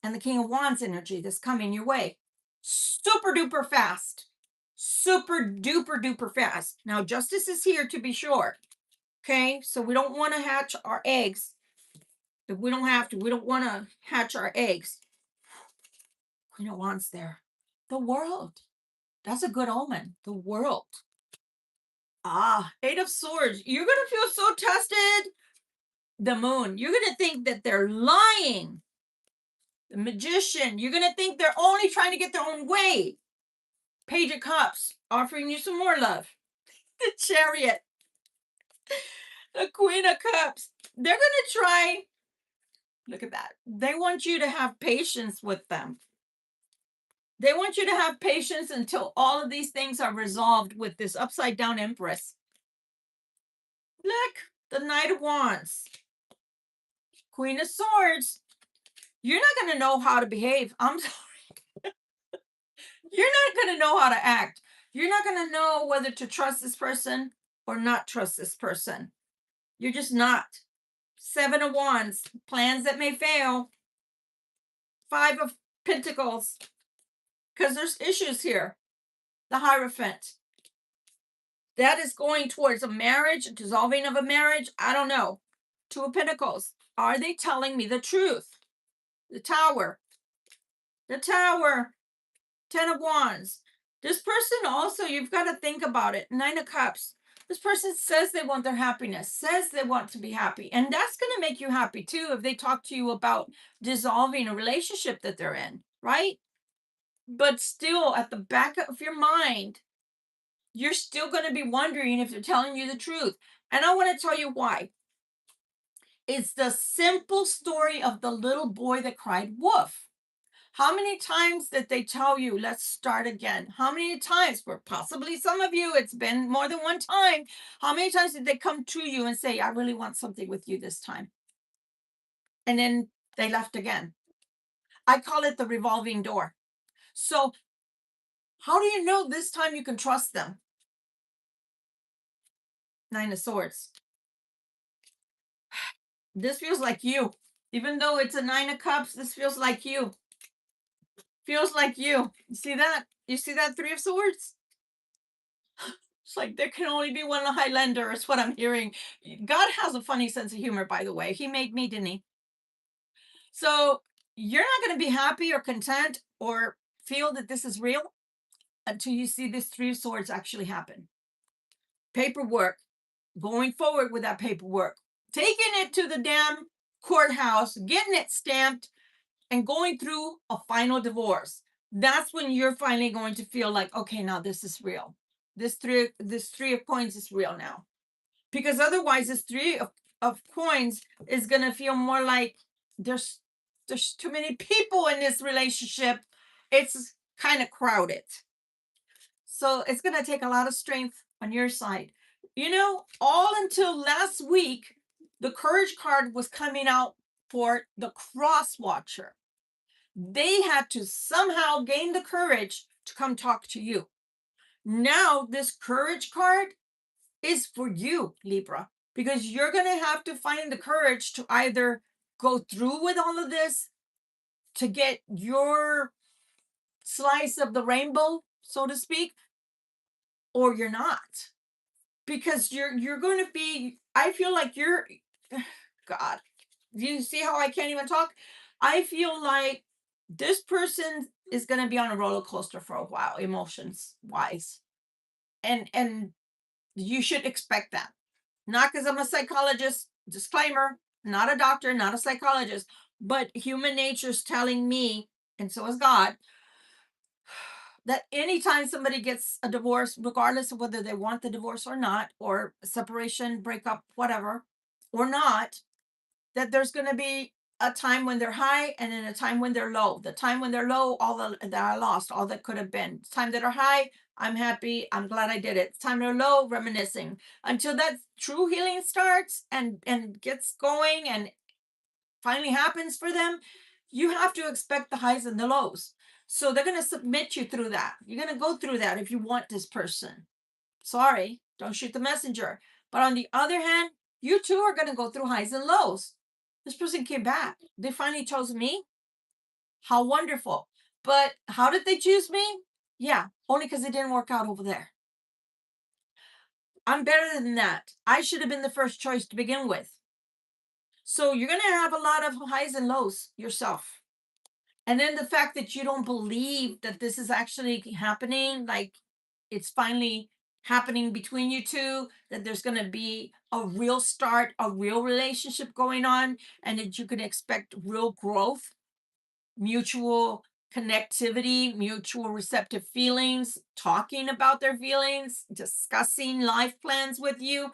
and the King of Wands energy that's coming your way? Super duper fast. Super duper duper fast. Now, justice is here to be sure. Okay, so we don't want to hatch our eggs. If we don't have to, we don't want to hatch our eggs. Queen of Wands there. The world. That's a good omen. The world. Ah, Eight of Swords. You're going to feel so tested. The Moon. You're going to think that they're lying. The Magician. You're going to think they're only trying to get their own way. Page of Cups. Offering you some more love. The Chariot. The Queen of Cups. They're going to try. Look at that. They want you to have patience with them. They want you to have patience until all of these things are resolved with this upside down Empress. Look, the Knight of Wands. Queen of Swords. You're not going to know how to behave. I'm sorry. You're not going to know how to act. You're not going to know whether to trust this person or not trust this person. You're just not. Seven of Wands. Plans that may fail. Five of Pentacles. Because there's issues here. The Hierophant. That is going towards a marriage, a dissolving of a marriage. I don't know. Two of Pentacles. Are they telling me the truth? The Tower. The Tower. Ten of Wands. This person also, you've got to think about it. Nine of Cups. This person says they want their happiness, says they want to be happy. And that's going to make you happy too if they talk to you about dissolving a relationship that they're in, right? But still, at the back of your mind, you're still going to be wondering if they're telling you the truth. And I want to tell you why. It's the simple story of the little boy that cried wolf. How many times did they tell you, let's start again? How many times, for possibly some of you, it's been more than one time. How many times did they come to you and say, I really want something with you this time? And then they left again. I call it the revolving door. So how do you know this time you can trust them? Nine of Swords. This feels like you. Even though it's a Nine of Cups, this feels like you. Feels like you. You see that? You see that Three of Swords? It's like there can only be one Highlander, is what I'm hearing. God has a funny sense of humor, by the way. He made me, didn't he? So you're not going to be happy or content or feel that this is real until you see this Three of Swords actually happen. Paperwork. Going forward with that paperwork. Taking it to the damn courthouse, getting it stamped, and going through a final divorce. That's when you're finally going to feel like, okay, now this is real. This three of coins is real now. Because otherwise this three of coins is going to feel more like there's too many people in this relationship. It's kind of crowded. So it's going to take a lot of strength on your side. You know, all until last week, the courage card was coming out for the cross watcher. They had to somehow gain the courage to come talk to you. Now, this courage card is for you, Libra, because you're going to have to find the courage to either go through with all of this to get your slice of the rainbow, so to speak, or you're not. Because you're going to be, I feel like you're God. Do you see how I can't even talk? I feel like this person is going to be on a roller coaster for a while, emotions wise. And you should expect that. Not because I'm a psychologist, disclaimer, not a doctor, not a psychologist, but human nature's telling me, and so is God, that anytime somebody gets a divorce, regardless of whether they want the divorce or not, or separation, breakup, whatever, or not, that there's going to be a time when they're high and then a time when they're low. The time when they're low, all that I lost, all that could have been. The time that are high, I'm happy, I'm glad I did it. The time they're low, reminiscing until that true healing starts and gets going and finally happens for them. You have to expect the highs and the lows. So they're going to submit you through that. You're going to go through that if you want this person. Sorry, don't shoot the messenger. But on the other hand, you too are going to go through highs and lows. This person came back. They finally chose me. How wonderful. But how did they choose me? Yeah, only because it didn't work out over there. I'm better than that. I should have been the first choice to begin with. So you're going to have a lot of highs and lows yourself. And then the fact that you don't believe that this is actually happening, like it's finally happening between you two, that there's going to be a real start, a real relationship going on, and that you can expect real growth, mutual connectivity, mutual receptive feelings, talking about their feelings, discussing life plans with you.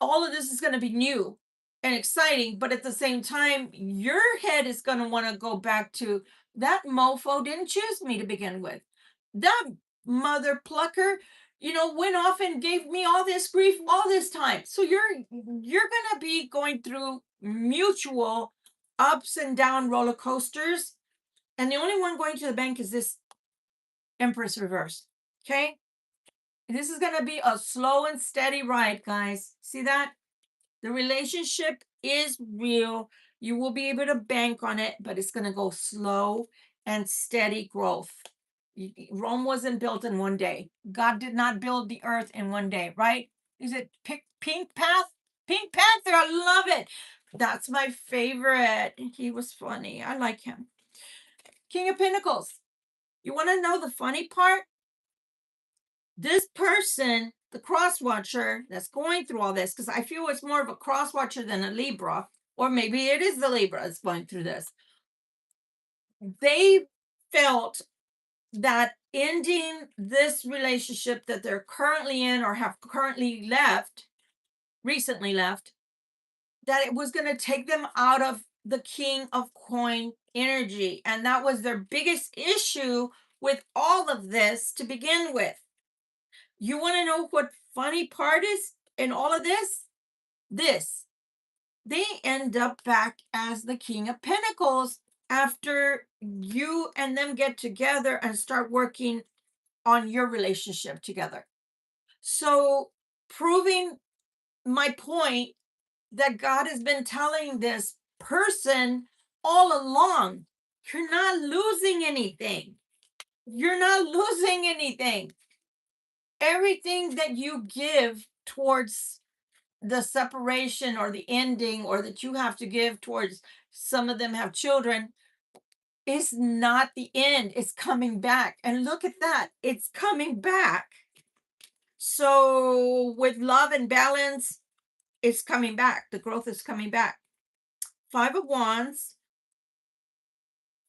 All of this is going to be new and exciting, but at the same time, your head is going to want to go back to that mofo didn't choose me to begin with. That mother plucker, went off and gave me all this grief all this time. So you're going to be going through mutual ups and down roller coasters, and the only one going to the bank is this Empress reverse. Okay? This is going to be a slow and steady ride, guys. See that? The relationship is real. You will be able to bank on it, but it's going to go slow and steady growth. Rome wasn't built in one day. God did not build the earth in one day, right? Is it Pink Path? Pink Panther, I love it. That's my favorite. He was funny. I like him. King of Pentacles. You want to know the funny part? This person, the cross watcher that's going through all this, because I feel it's more of a cross watcher than a Libra, or maybe it is the Libra that's going through this. They felt that ending this relationship that they're currently in or have currently left, recently left, that it was going to take them out of the King of Coin energy. And that was their biggest issue with all of this to begin with. You want to know what funny part is in all of this? This. They end up back as the King of Pentacles after you and them get together and start working on your relationship together. So, proving my point that God has been telling this person all along, you're not losing anything. You're not losing anything. Everything that you give towards the separation or the ending, or that you have to give towards, some of them have children, is not the end. It's coming back. And look at that. It's coming back. So with love and balance, it's coming back. The growth is coming back. 5 of Wands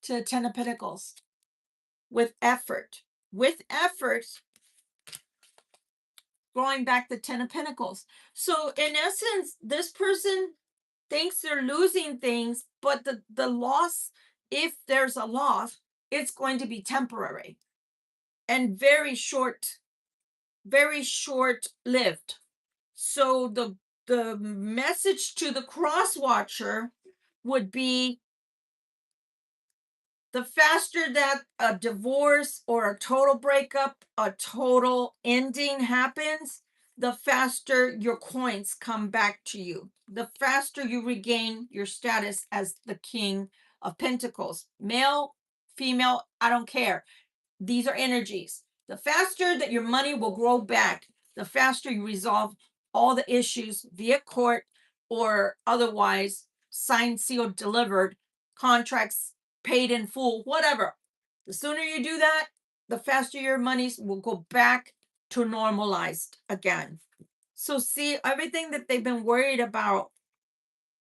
to 10 of Pentacles. With effort. With effort, going back the 10 of Pentacles. So in essence, this person thinks they're losing things, but the loss, if there's a loss, it's going to be temporary and very short lived. So the message to the cross watcher would be, the faster that a divorce or a total breakup, a total ending happens, the faster your coins come back to you. The faster you regain your status as the King of Pentacles. Male, female, I don't care. These are energies. The faster that your money will grow back, the faster you resolve all the issues via court or otherwise, signed, sealed, delivered, contracts paid in full, whatever. The sooner you do that, the faster your monies will go back to normalized again. So, see, everything that they've been worried about,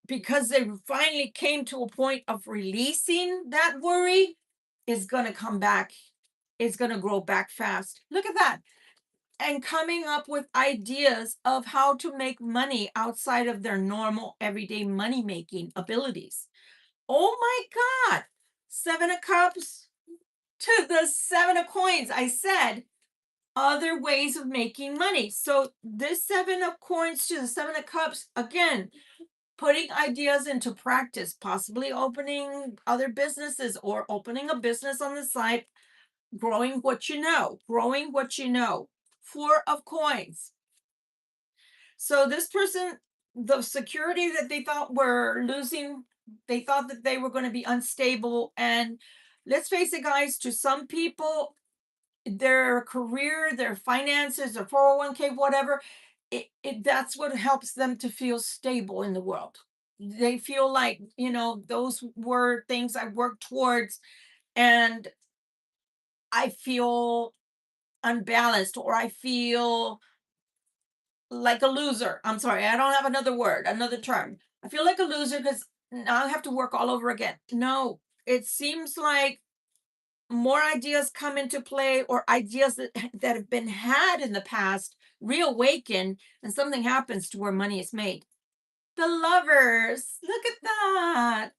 because they finally came to a point of releasing that worry, is going to come back. It's going to grow back fast. Look at that. And coming up with ideas of how to make money outside of their normal everyday money making abilities. Oh my God. Seven of Cups to the Seven of Coins. I said other ways of making money. So this Seven of Coins to the Seven of Cups, again, putting ideas into practice, possibly opening other businesses or opening a business on the side, growing what you know, growing what you know. Four of Coins. So this person, the security that they thought were losing, they thought that they were going to be unstable. And let's face it, guys, to some people, their career, their finances, their 401k, whatever, that's what helps them to feel stable in the world. They feel like, those were things I worked towards, and I feel unbalanced, or I feel like a loser. I'm sorry, I don't have another word, another term. I feel like a loser because now I have to work all over again. No, it seems like more ideas come into play, or ideas that, that have been had in the past reawaken, and something happens to where money is made. The Lovers, look at that.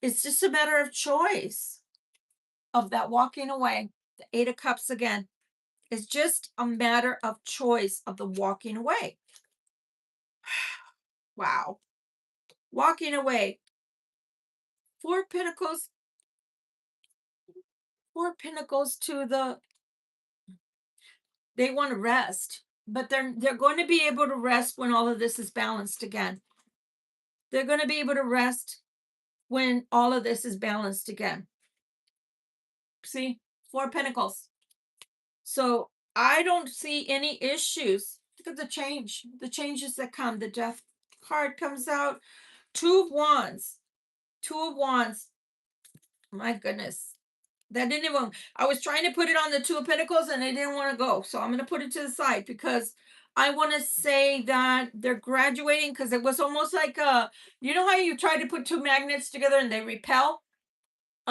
It's just a matter of choice of that walking away. The Eight of Cups again. It's just a matter of choice of the walking away. Wow. Walking away. Four Pentacles. Four Pentacles to the, they want to rest, but they're going to be able to rest when all of this is balanced again. They're going to be able to rest when all of this is balanced again. See? Four Pentacles. So I don't see any issues. Look at the changes that come. The Death card comes out. Two of Wands. Two of Wands. My goodness. That didn't even, I was trying to put it on the Two of Pentacles and it didn't want to go. So I'm going to put it to the side because I want to say that they're graduating, because it was almost like you know how you try to put two magnets together and they repel?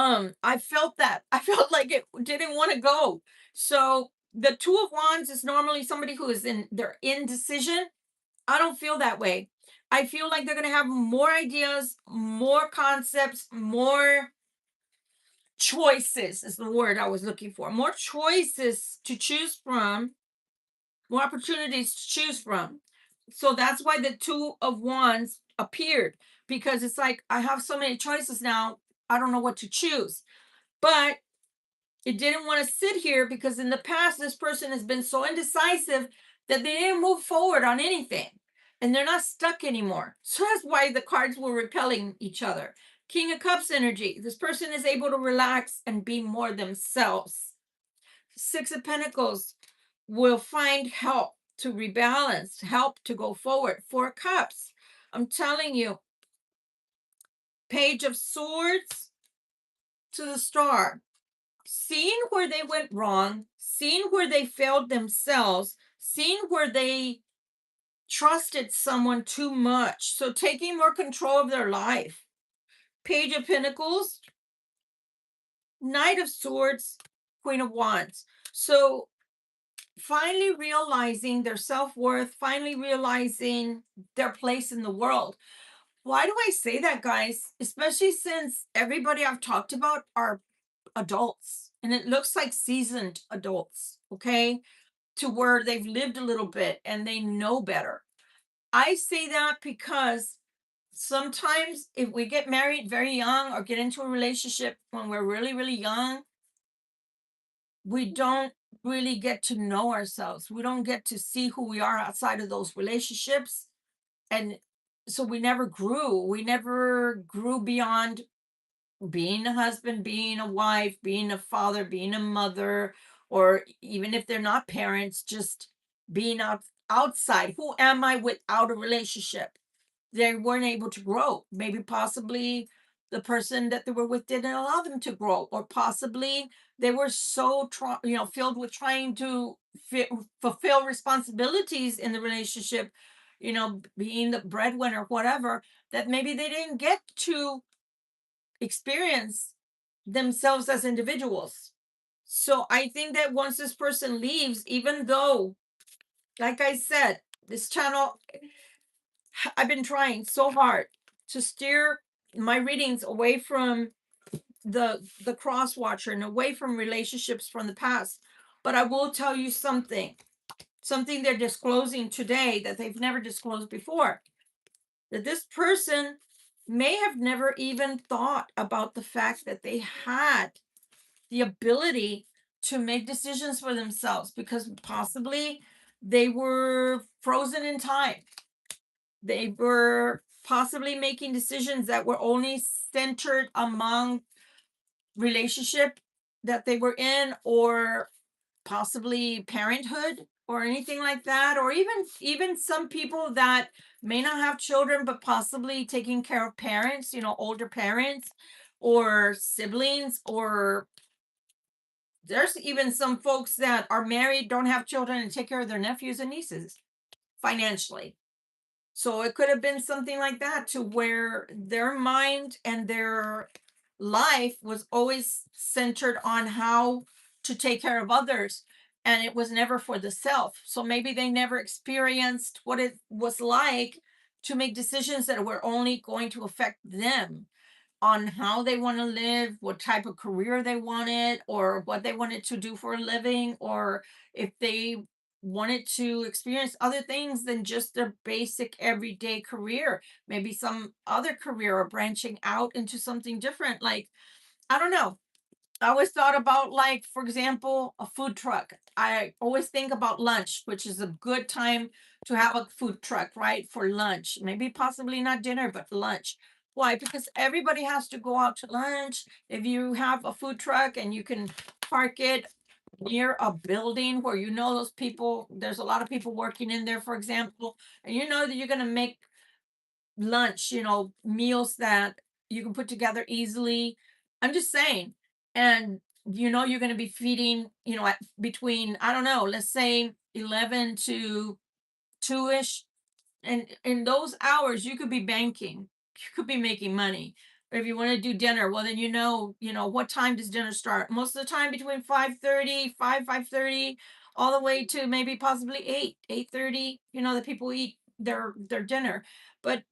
I felt that. I felt like it didn't want to go. So the Two of Wands is normally somebody who is in their indecision. I don't feel that way. I feel like they're going to have more ideas, more concepts, more choices is the word I was looking for. More choices to choose from, more opportunities to choose from. So that's why the Two of Wands appeared, because it's like, I have so many choices now, I don't know what to choose. But it didn't want to sit here because in the past, this person has been so indecisive that they didn't move forward on anything, and they're not stuck anymore. So that's why the cards were repelling each other. King of Cups energy. This person is able to relax and be more themselves. Six of Pentacles will find help to rebalance, help to go forward. Four of Cups. I'm telling you. Page of Swords to the Star. Seeing where they went wrong, seeing where they failed themselves, seeing where they trusted someone too much. So taking more control of their life. Page of Pentacles, Knight of Swords, Queen of Wands. So finally realizing their self-worth, finally realizing their place in the world. Why do I say that, guys? Especially since everybody I've talked about are adults, and it looks like seasoned adults. Okay, to where they've lived a little bit and they know better. I say that because sometimes if we get married very young or get into a relationship when we're really, really young, we don't really get to know ourselves. We don't get to see who we are outside of those relationships. And so we never grew. We never grew beyond being a husband, being a wife, being a father, being a mother, or even if they're not parents, just being outside. Who am I without a relationship? They weren't able to grow. Maybe possibly the person that they were with didn't allow them to grow, or possibly they were so filled with trying to fulfill responsibilities in the relationship, being the breadwinner, whatever, that maybe they didn't get to experience themselves as individuals. So I think that once this person leaves, even though, like I said, this channel, I've been trying so hard to steer my readings away from the cross watcher and away from relationships from the past. But I will tell you something they're disclosing today that they've never disclosed before, that this person may have never even thought about the fact that they had the ability to make decisions for themselves, because possibly they were frozen in time. They were possibly making decisions that were only centered among relationship that they were in, or possibly parenthood or anything like that, or even some people that may not have children but possibly taking care of parents, older parents or siblings, or there's even some folks that are married, don't have children, and take care of their nephews and nieces financially. So it could have been something like that, to where their mind and their life was always centered on how to take care of others. And it was never for the self. So maybe they never experienced what it was like to make decisions that were only going to affect them, on how they want to live, what type of career they wanted, or what they wanted to do for a living, or if they wanted to experience other things than just their basic everyday career, maybe some other career, or branching out into something different. Like, I don't know. I always thought about, like, for example, a food truck. I always think about lunch, which is a good time to have a food truck, right? For lunch. Maybe possibly not dinner, but lunch. Why? Because everybody has to go out to lunch. If you have a food truck and you can park it near a building where those people, there's a lot of people working in there, for example, and you know that you're going to make lunch, meals that you can put together easily. I'm just saying. And you're going to be feeding, at between, I don't know, let's say 11 to 2ish. And in those hours, you could be banking, you could be making money. But if you want to do dinner, well, then what time does dinner start? Most of the time between 5:30, 5:30, all the way to maybe possibly 8:30, that people eat their dinner. But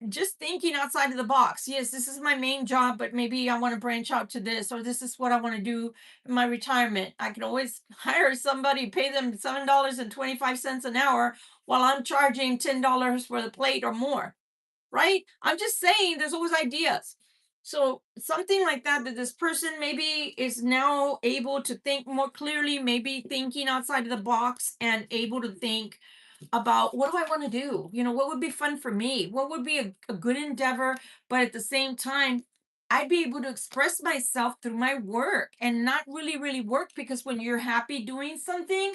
just thinking outside of the box. Yes, this is my main job, but maybe I want to branch out to this, or this is what I want to do in my retirement. I can always hire somebody, pay them $7.25 an hour while I'm charging $10 for the plate or more, right? I'm just saying there's always ideas. So something like that, that this person maybe is now able to think more clearly, maybe thinking outside of the box and able to think about, what do I want to do? What would be fun for me? What would be a good endeavor? But at the same time, I'd be able to express myself through my work and not really, really work, because when you're happy doing something,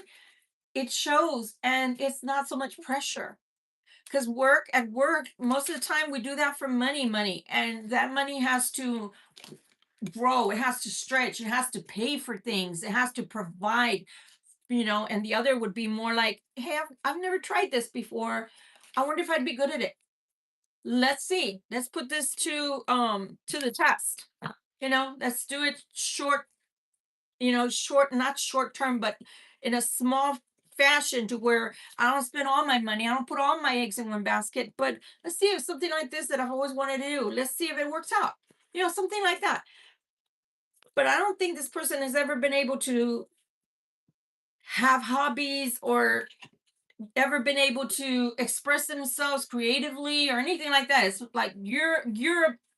it shows and it's not so much pressure. Because work, most of the time we do that for money, and that money has to grow, it has to stretch, it has to pay for things, it has to provide. And the other would be more like, hey, I've never tried this before. I wonder if I'd be good at it. Let's see. Let's put this to the test. Let's do it short, short, not short term, but in a small fashion, to where I don't spend all my money. I don't put all my eggs in one basket. But let's see if something like this that I've always wanted to do, let's see if it works out. Something like that. But I don't think this person has ever been able to have hobbies or ever been able to express themselves creatively or anything like that. It's like you're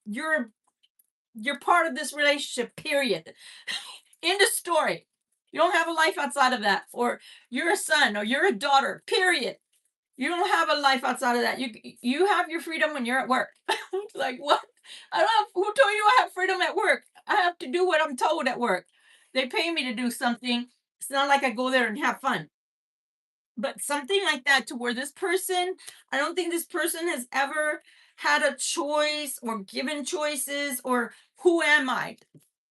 you're part of this relationship, period. End of story. You don't have a life outside of that. Or you're a son or you're a daughter, period. You don't have a life outside of that. You have your freedom when you're at work. Like what? I don't have, who told you I have freedom at work? I have to do what I'm told at work. They pay me to do something. It's not like I go there and have fun. But something like that, to where this person, I don't think this person has ever had a choice or given choices, or who am I?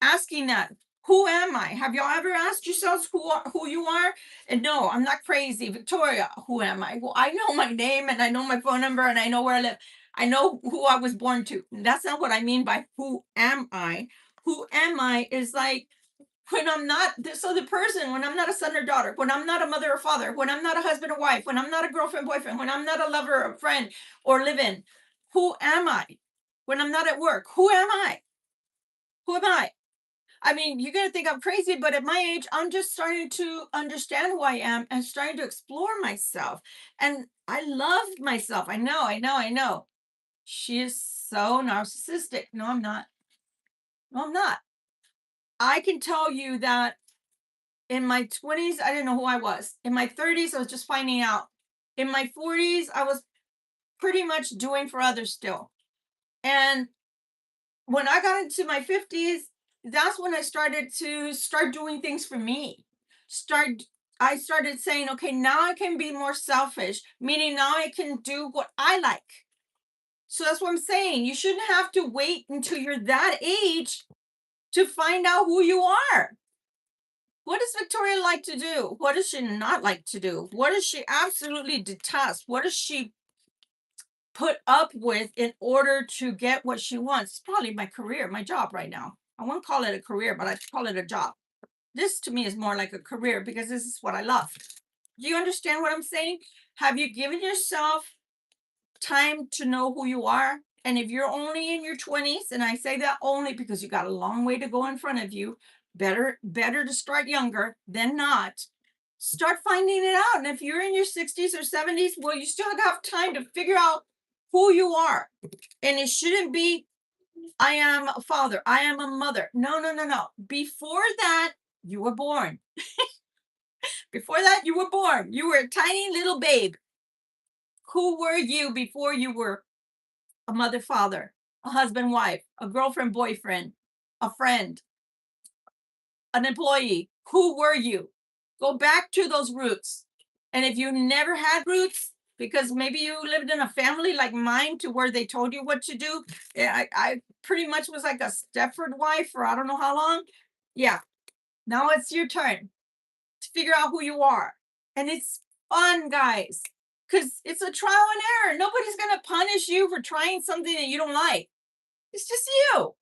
Asking that, who am I? Have y'all ever asked yourselves who you are? And no, I'm not crazy. Victoria, who am I? Well, I know my name and I know my phone number and I know where I live. I know who I was born to. That's not what I mean by who am I. Who am I is like, when I'm not this other person, when I'm not a son or daughter, when I'm not a mother or father, when I'm not a husband or wife, when I'm not a girlfriend, boyfriend, when I'm not a lover or friend or live in, who am I? When I'm not at work, who am I? Who am I? I mean, you're going to think I'm crazy, but at my age, I'm just starting to understand who I am and starting to explore myself. And I love myself. I know, I know, I know. She is so narcissistic. No, I'm not. No, I'm not. I can tell you that in my 20s, I didn't know who I was. In my 30s, I was just finding out. In my 40s, I was pretty much doing for others still. And when I got into my 50s, that's when I started to start doing things for me. Start I started saying, okay, now I can be more selfish, meaning now I can do what I like. So that's what I'm saying. You shouldn't have to wait until you're that age to find out who you are. What does Victoria like to do? What does she not like to do? What does she absolutely detest? What does she put up with in order to get what she wants? It's probably my career, my job right now. I won't call it a career, but I call it a job. This to me is more like a career because this is what I love. Do you understand what I'm saying? Have you given yourself time to know who you are? And if you're only in your 20s, and I say that only because you got a long way to go in front of you, better to start younger than not. Start finding it out. And if you're in your 60s or 70s, well, you still have time to figure out who you are. And it shouldn't be, I am a father, I am a mother. No, no, no, no. Before that, you were born. Before that, you were born. You were a tiny little babe. Who were you before you were a mother, father, a husband, wife, a girlfriend, boyfriend, a friend, an employee? Who were you? Go back to those roots. And if you never had roots, because maybe you lived in a family like mine to where they told you what to do. Yeah, I pretty much was like a Stepford wife for I don't know how long. Yeah. Now it's your turn to figure out who you are. And it's fun, guys, because it's a trial and error. Nobody's going to punish you for trying something that you don't like. It's just you.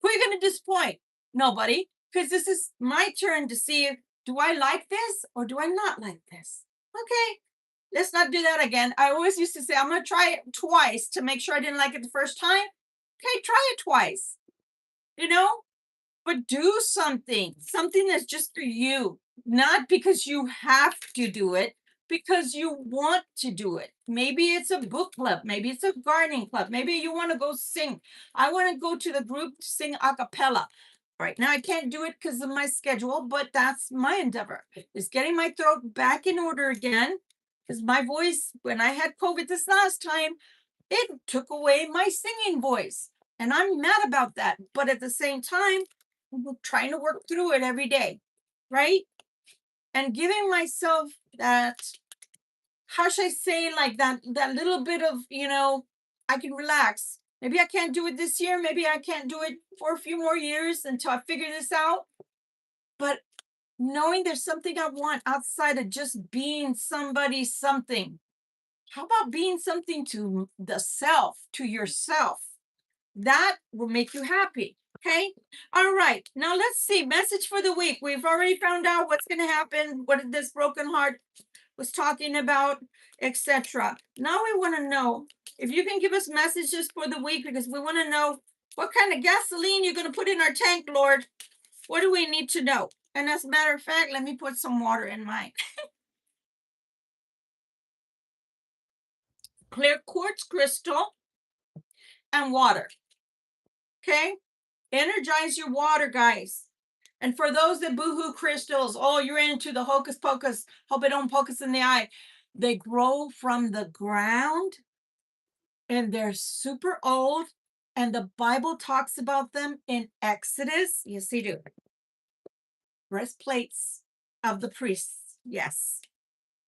Who are you going to disappoint? Nobody. Because this is my turn to see if, do I like this or do I not like this? Okay. Let's not do that again. I always used to say, I'm going to try it twice to make sure I didn't like it the first time. Okay, try it twice. You know, but do something that's just for you, not because you have to do it, because you want to do it. Maybe it's a book club, maybe it's a gardening club, maybe you want to go sing. I want to go to the group to sing a cappella. Right now, I can't do it because of my schedule, but that's my endeavor. Is getting my throat back in order again. Because my voice, when I had COVID this last time, it took away my singing voice. And I'm mad about that. But at the same time, I'm trying to work through it every day. Right. And giving myself that, how should I say, like that little bit of, I can relax. Maybe I can't do it this year. Maybe I can't do it for a few more years until I figure this out. But knowing there's something I want outside of just being somebody something. How about being something to the self, to yourself? That will make you happy. Okay. All right. Now let's see. Message for the week. We've already found out what's going to happen, what this broken heart was talking about, etc. Now we want to know if you can give us messages for the week, because we want to know what kind of gasoline you're going to put in our tank, Lord. What do we need to know? And as a matter of fact, let me put some water in mine. Clear quartz crystal and water. Okay? Energize your water, guys. And for those that boohoo crystals, oh, you're into the hocus pocus, hope it don't pocus in the eye. They grow from the ground and they're super old. And the Bible talks about them in Exodus. Yes, they do. Breastplates of the priests. Yes.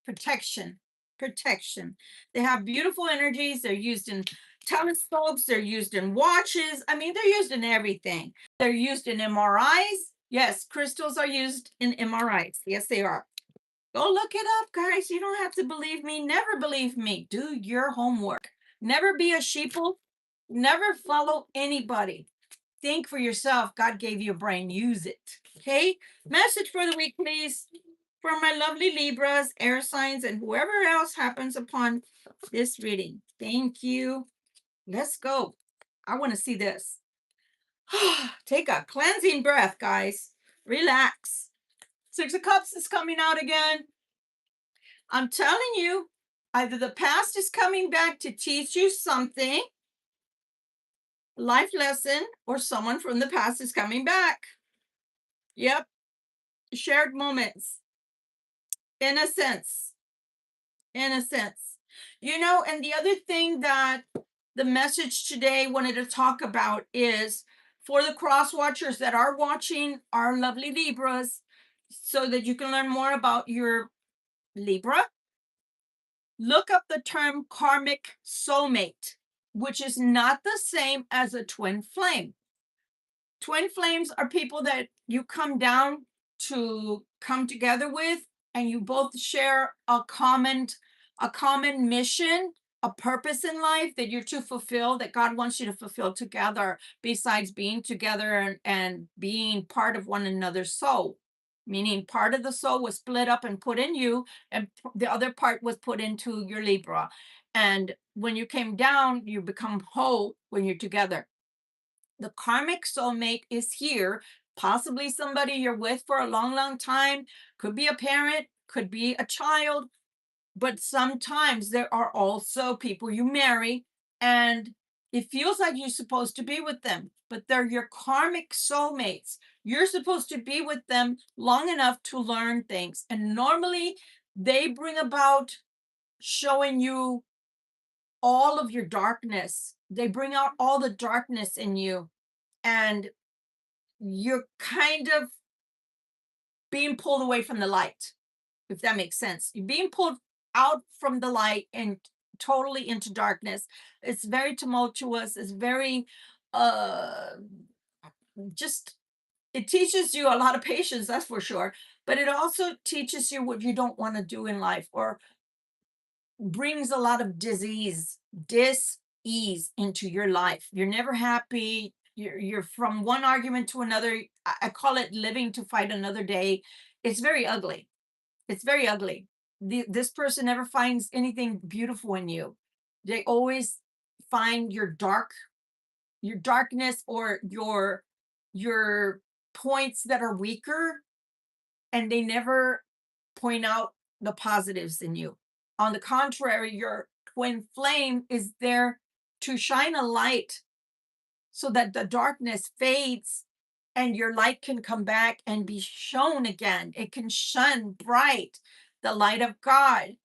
Protection. Protection. They have beautiful energies. They're used in telescopes. They're used in watches. I mean, they're used in everything. They're used in MRIs. Yes, crystals are used in MRIs. Yes, they are. Go look it up, guys. You don't have to believe me. Never believe me. Do your homework. Never be a sheeple. Never follow anybody. Think for yourself. God gave you a brain. Use it. Okay? Message for the week, please. For my lovely Libras, air signs, and whoever else happens upon this reading. Thank you. Let's go. I want to see this. Take a cleansing breath, guys. Relax. Six of Cups is coming out again. I'm telling you, either the past is coming back to teach you something, life lesson, or someone from the past is coming back. Yep. Shared moments. Innocence. Innocence. You know, and the other thing that the message today wanted to talk about is for the cross watchers that are watching our lovely Libras, so that you can learn more about your Libra. Look up the term karmic soulmate, which is not the same as a twin flame. Twin flames are people that you come down to come together with, and you both share a common mission, a purpose in life that you're to fulfill, that God wants you to fulfill together, besides being together and being part of one another's soul. Meaning part of the soul was split up and put in you, and the other part was put into your Libra. And when you came down, you become whole when you're together. The karmic soulmate is here, possibly somebody you're with for a long, long time, could be a parent, could be a child, but sometimes there are also people you marry and it feels like you're supposed to be with them, but they're your karmic soulmates. You're supposed to be with them long enough to learn things. And normally they bring about showing you all of your darkness. They bring out all the darkness in you. And you're kind of being pulled away from the light, if that makes sense. You're being pulled out from the light and totally into darkness. It's very tumultuous. It's very, uh, just, it teaches you a lot of patience, that's for sure. But it also teaches you what you don't want to do in life, or brings a lot of dis-ease into your life. You're never happy. You're from one argument to another. I call it living to fight another day. It's very ugly. It's very ugly. This person never finds anything beautiful in you. They always find your darkness, or your points that are weaker, and they never point out the positives in you. On the contrary, your twin flame is there to shine a light so that the darkness fades and your light can come back and be shown again. It can shine bright, the light of God,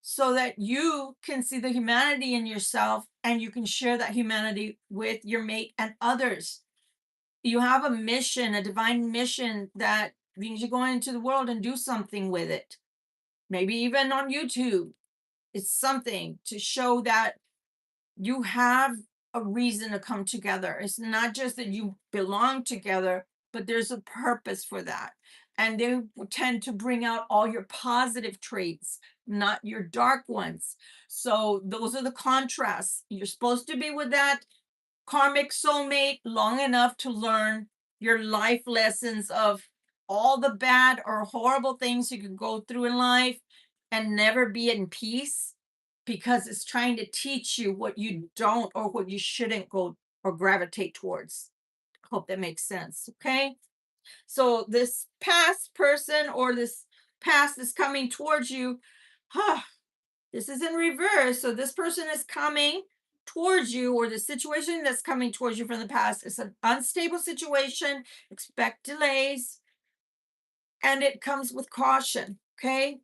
so that you can see the humanity in yourself and you can share that humanity with your mate and others. You have a mission, a divine mission that means you go into the world and do something with it. Maybe even on YouTube. It's something to show that you have a reason to come together. It's not just that you belong together, but there's a purpose for that. And they tend to bring out all your positive traits, not your dark ones. So those are the contrasts. You're supposed to be with that karmic soulmate long enough to learn your life lessons of all the bad or horrible things you could go through in life and never be in peace, because it's trying to teach you what you don't or what you shouldn't go or gravitate towards. Hope that makes sense. Okay. So this past person or this past is coming towards you. This is in reverse. So this person is coming towards you, or the situation that's coming towards you from the past is an unstable situation. Expect delays, and it comes with caution. Okay.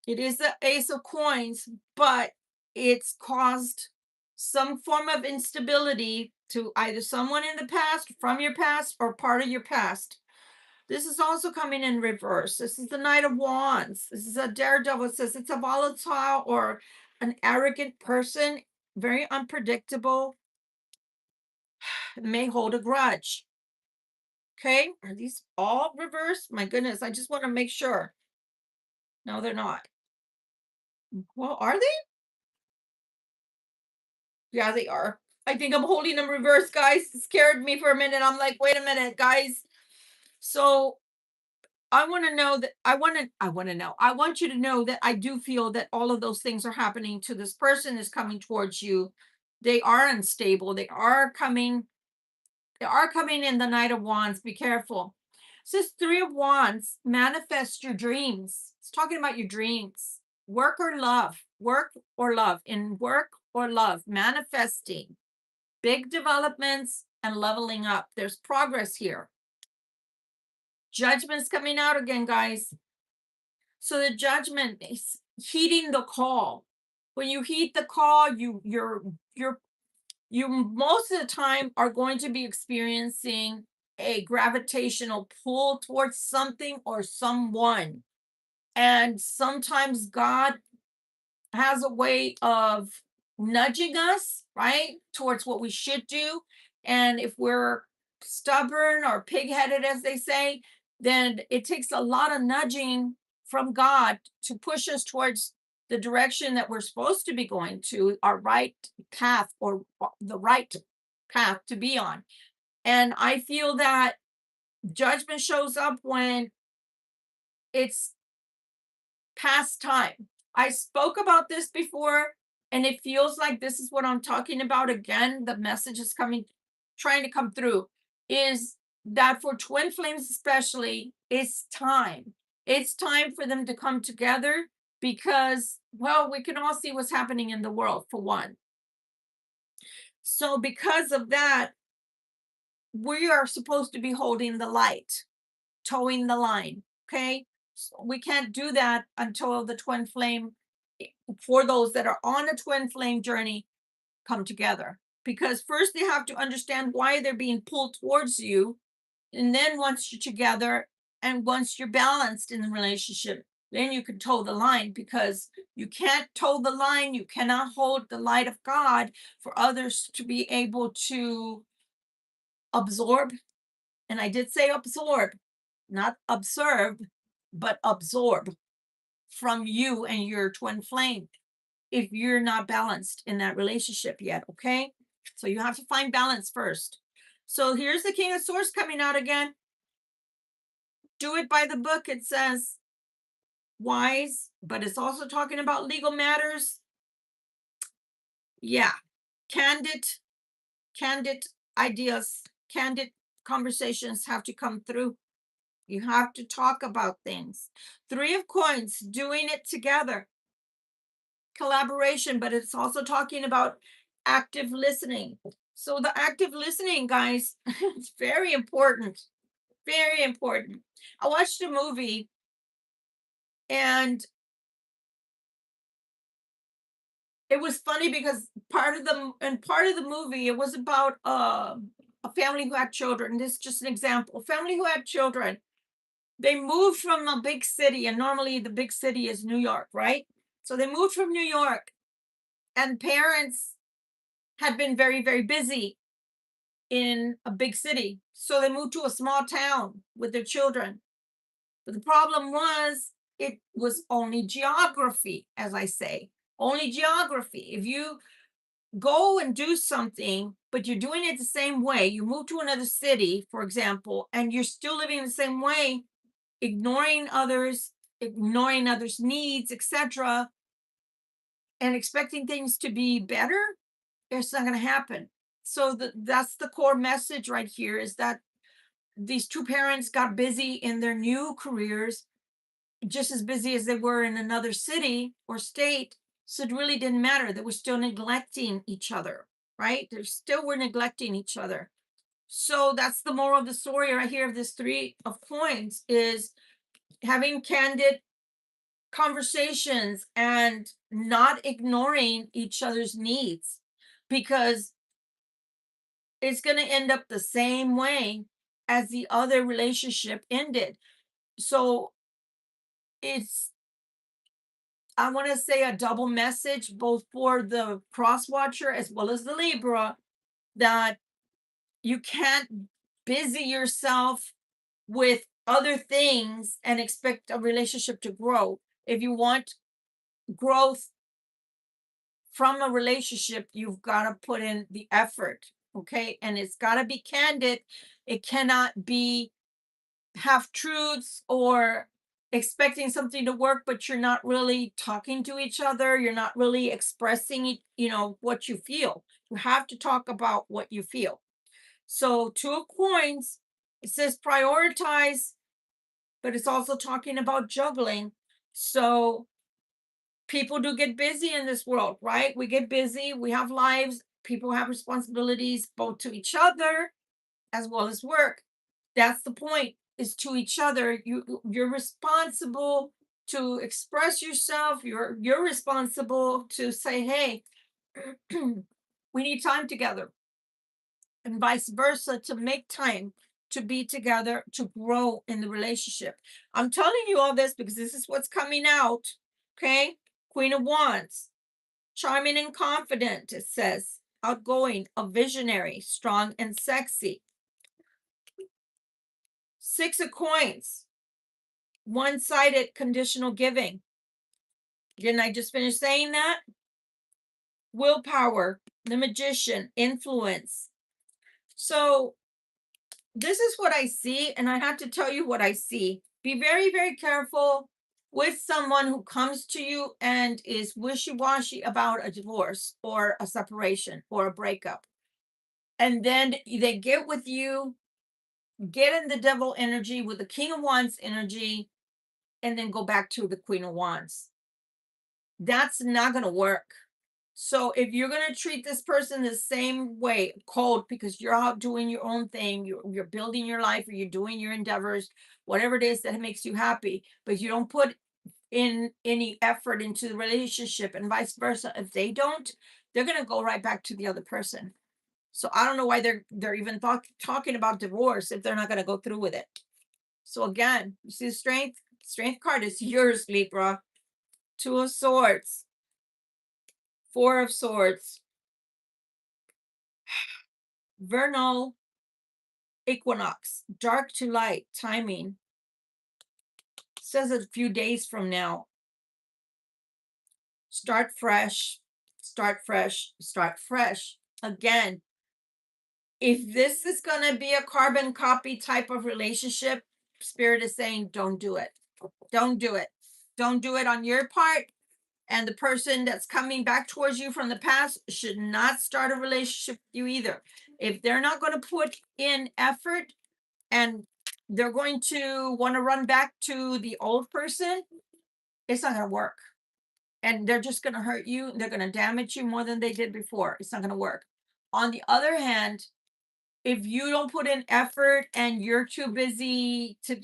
It is the Ace of Coins, but it's caused some form of instability to either someone in the past, from your past, or part of your past. This is also coming in reverse. This is the Knight of Wands. This is a daredevil. It says it's a volatile or an arrogant person, very unpredictable, may hold a grudge. Okay, are these all reversed? My goodness, I just want to make sure. No, they're not. Well, are they? Yeah, they are. I think I'm holding them reversed, guys. It scared me for a minute. I'm like, wait a minute, guys. So I want to know that I want you to know that I do feel that all of those things are happening to this person is coming towards you. They are unstable. They are coming in the Knight of Wands. Be careful. It says Three of Wands, manifest your dreams. It's talking about your dreams. Work or love. Work or love. In work or love. Manifesting. Big developments and leveling up. There's progress here. Judgment's coming out again, guys. So the judgment is heeding the call. When you heed the call, you most of the time are going to be experiencing a gravitational pull towards something or someone. And sometimes God has a way of nudging us, right, towards what we should do. And if we're stubborn or pig-headed, as they say, then it takes a lot of nudging from God to push us towards the direction that we're supposed to be going to, our right path, or the right path to be on. And I feel that judgment shows up when it's past time. I spoke about this before, and it feels like this is what I'm talking about again. The message is coming, trying to come through, is that for twin flames, especially, it's time. It's time for them to come together because, well, we can all see what's happening in the world, for one. So, because of that, we are supposed to be holding the light, towing the line. Okay. So we can't do that until the twin flame, for those that are on a twin flame journey, come together. Because first they have to understand why they're being pulled towards you. And then once you're together and once you're balanced in the relationship, then you can toe the line, because you can't toe the line. You cannot hold the light of God for others to be able to absorb. And I did say absorb, not observe, but absorb from you and your twin flame if you're not balanced in that relationship yet. Okay. So you have to find balance first. So here's the King of Swords coming out again. Do it by the book. It says wise, but it's also talking about legal matters. Yeah. Candid, candid ideas, candid conversations have to come through. You have to talk about things. Three of Coins, doing it together, collaboration, but it's also talking about active listening. So the active listening, guys, it's very important. Very important. I watched a movie, and it was funny because part of the movie, it was about a family who had children. This is just an example. A family who had children. They moved from a big city, and normally the big city is New York, right? So they moved from New York, and parents had been very, very busy in a big city. So they moved to a small town with their children. But the problem was, it was only geography, as I say, only geography. If you go and do something, but you're doing it the same way, you move to another city, for example, and you're still living the same way, ignoring others' needs, etc., and expecting things to be better, it's not going to happen. So that's the core message right here, is that these two parents got busy in their new careers, just as busy as they were in another city or state. So it really didn't matter. They were still neglecting each other, right? They still were neglecting each other. So that's the moral of the story right here of this three of coins is having candid conversations and not ignoring each other's needs, because it's going to end up the same way as the other relationship ended. So it's, I want to say, a double message both for the cross watcher as well as the Libra, that you can't busy yourself with other things and expect a relationship to grow. If you want growth from a relationship, you've got to put in the effort, okay? And it's got to be candid. It cannot be half truths or expecting something to work, but you're not really talking to each other. You're not really expressing, what you feel. You have to talk about what you feel. So, two of coins, it says prioritize, but it's also talking about juggling. So, people do get busy in this world, right? We get busy, we have lives, people have responsibilities both to each other as well as work. That's the point, is to each other. You're responsible to express yourself. You're responsible to say, hey, we need time together, and vice versa, to make time to be together, to grow in the relationship. I'm telling you all this because this is what's coming out. Okay. Queen of Wands, charming and confident, it says, outgoing, a visionary, strong and sexy. Six of Coins, one-sided conditional giving. Didn't I just finish saying that? Willpower, the magician, influence. So this is what I see, and I have to tell you what I see. Be very, very careful with someone who comes to you and is wishy-washy about a divorce or a separation or a breakup. And then they get with you, get in the devil energy with the King of Wands energy, and then go back to the Queen of Wands. That's not going to work. So if you're going to treat this person the same way, cold, because you're out doing your own thing, you're building your life, or you're doing your endeavors, whatever it is that makes you happy, but you don't put in any effort into the relationship, and vice versa, if they don't, they're going to go right back to the other person. So I don't know why they're even talking about divorce if they're not going to go through with it. So again, you see the strength card is yours, Libra. Two of Swords, Four of Swords, vernal equinox, dark to light, timing. Says a few days from now. Start fresh, start fresh, start fresh. Again, if this is going to be a carbon copy type of relationship, Spirit is saying, don't do it. Don't do it. Don't do it on your part. And the person that's coming back towards you from the past should not start a relationship with you either. If they're not going to put in effort and they're going to want to run back to the old person, it's not going to work. And they're just going to hurt you. They're going to damage you more than they did before. It's not going to work. On the other hand, if you don't put in effort and you're too busy to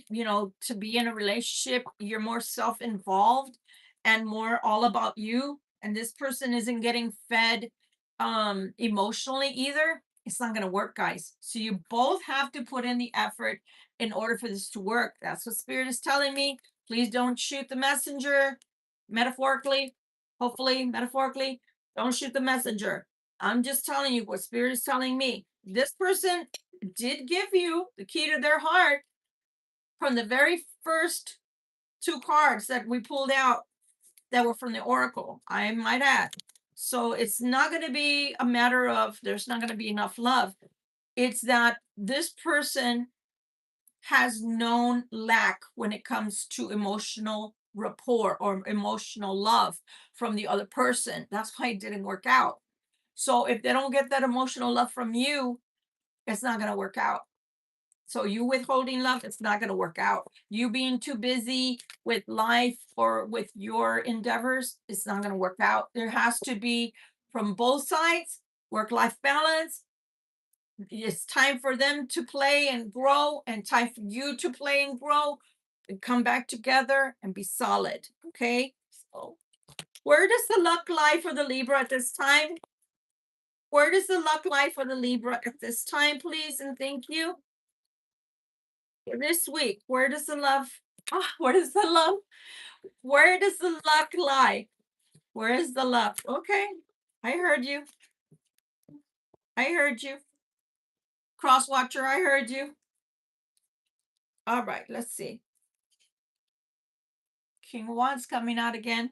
be in a relationship, you're more self-involved and more all about you, and this person isn't getting fed emotionally either, it's not going to work, guys. So you both have to put in the effort in order for this to work. That's what Spirit is telling me. Please don't shoot the messenger, metaphorically, hopefully metaphorically. Don't shoot the messenger. I'm just telling you what Spirit is telling me. This person did give you the key to their heart from the very first two cards that we pulled out that were from the Oracle, I might add. So it's not going to be a matter of there's not going to be enough love. It's that this person has known lack when it comes to emotional rapport or emotional love from the other person. That's why it didn't work out. So if they don't get that emotional love from you, it's not going to work out. So you withholding love, it's not going to work out. You being too busy with life or with your endeavors, it's not going to work out. There has to be from both sides work-life balance. It's time for them to play and grow, and time for you to play and grow, and come back together and be solid. Okay. So where does the luck lie for the Libra at this time? Where does the luck lie for the Libra at this time, please? And thank you. For this week, where does the love? Where does the love? Where does the luck lie? Where is the love? Okay. I heard you. I heard you. Cross watcher, I heard you. All right, let's see. King of Wands coming out again.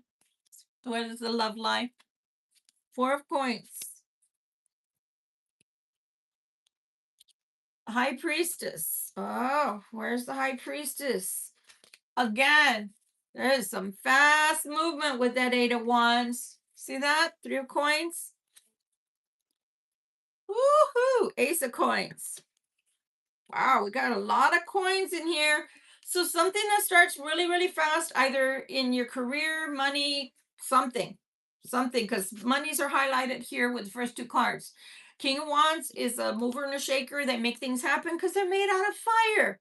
Where does the love lie? Four of Coins. High Priestess. Oh, where's the High Priestess? Again, there is some fast movement with that Eight of Wands. See that? Three of Coins. Woohoo! Ace of Coins. Wow, we got a lot of coins in here. So something that starts really, really fast, either in your career, money, something, because monies are highlighted here with the first two cards. King of Wands is a mover and a shaker. They make things happen because they're made out of fire.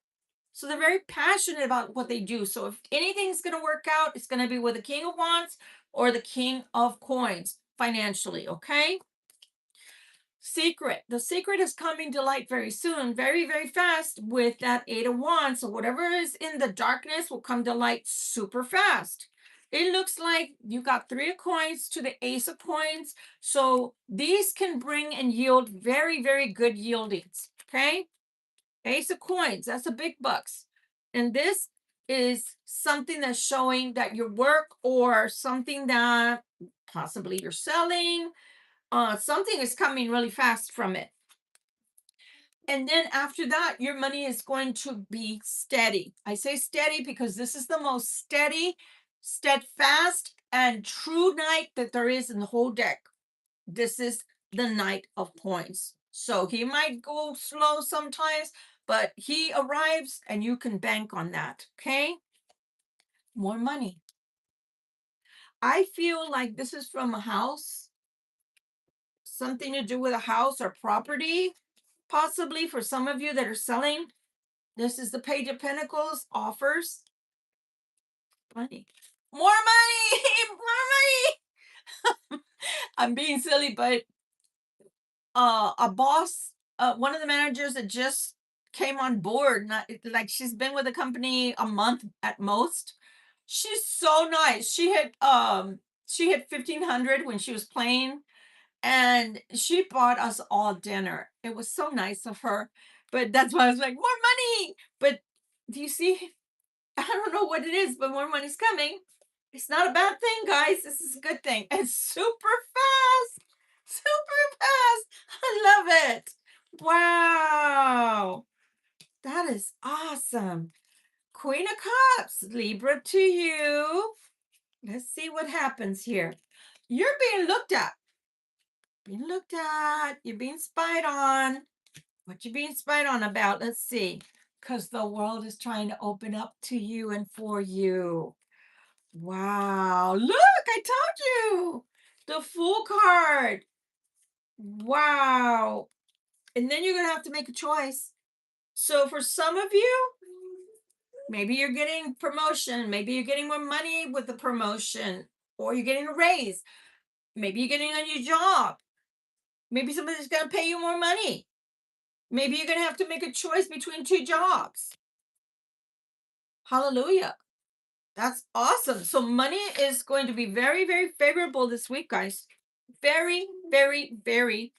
So they're very passionate about what they do. So if anything's going to work out, it's going to be with the King of Wands or the King of Coins financially, okay? Secret. The secret is coming to light very soon, very, very fast with that Eight of Wands. So whatever is in the darkness will come to light super fast. It looks like you got Three of Coins to the Ace of Coins. So these can bring and yield very, very good yieldings. Okay. Ace of Coins, that's a big bucks. And this is something that's showing that your work or something that possibly you're selling, something is coming really fast from it. And then after that, your money is going to be steady. I say steady because this is the most steady, steadfast, and true knight that there is in the whole deck. This is the Knight of Coins. So he might go slow sometimes, but he arrives and you can bank on that. Okay. More money. I feel like this is from a house, something to do with a house or property, possibly for some of you that are selling. This is the Page of Pentacles, offers money. More money. More money. I'm being silly, but a boss, one of the managers that just came on board, not like she's been with the company a month at most. She's so nice. She hit 1,500 when she was playing, and she bought us all dinner. It was so nice of her. But that's why I was like, more money. But do you see? I don't know what it is, but more money's coming. It's not a bad thing, guys. This is a good thing. It's super fast. Super fast. I love it. Wow. That is awesome. Queen of Cups, Libra to you. Let's see what happens here. You're being looked at. Being looked at. You're being spied on. What you being spied on about? Let's see. Because the world is trying to open up to you and for you. Wow. Look, I told you. The Fool card. Wow. And then you're going to have to make a choice. So for some of you, maybe you're getting promotion. Maybe you're getting more money with the promotion, or you're getting a raise. Maybe you're getting a new job. Maybe somebody's going to pay you more money. Maybe you're going to have to make a choice between two jobs. Hallelujah. That's awesome. So money is going to be very, very favorable this week, guys. Very, very, very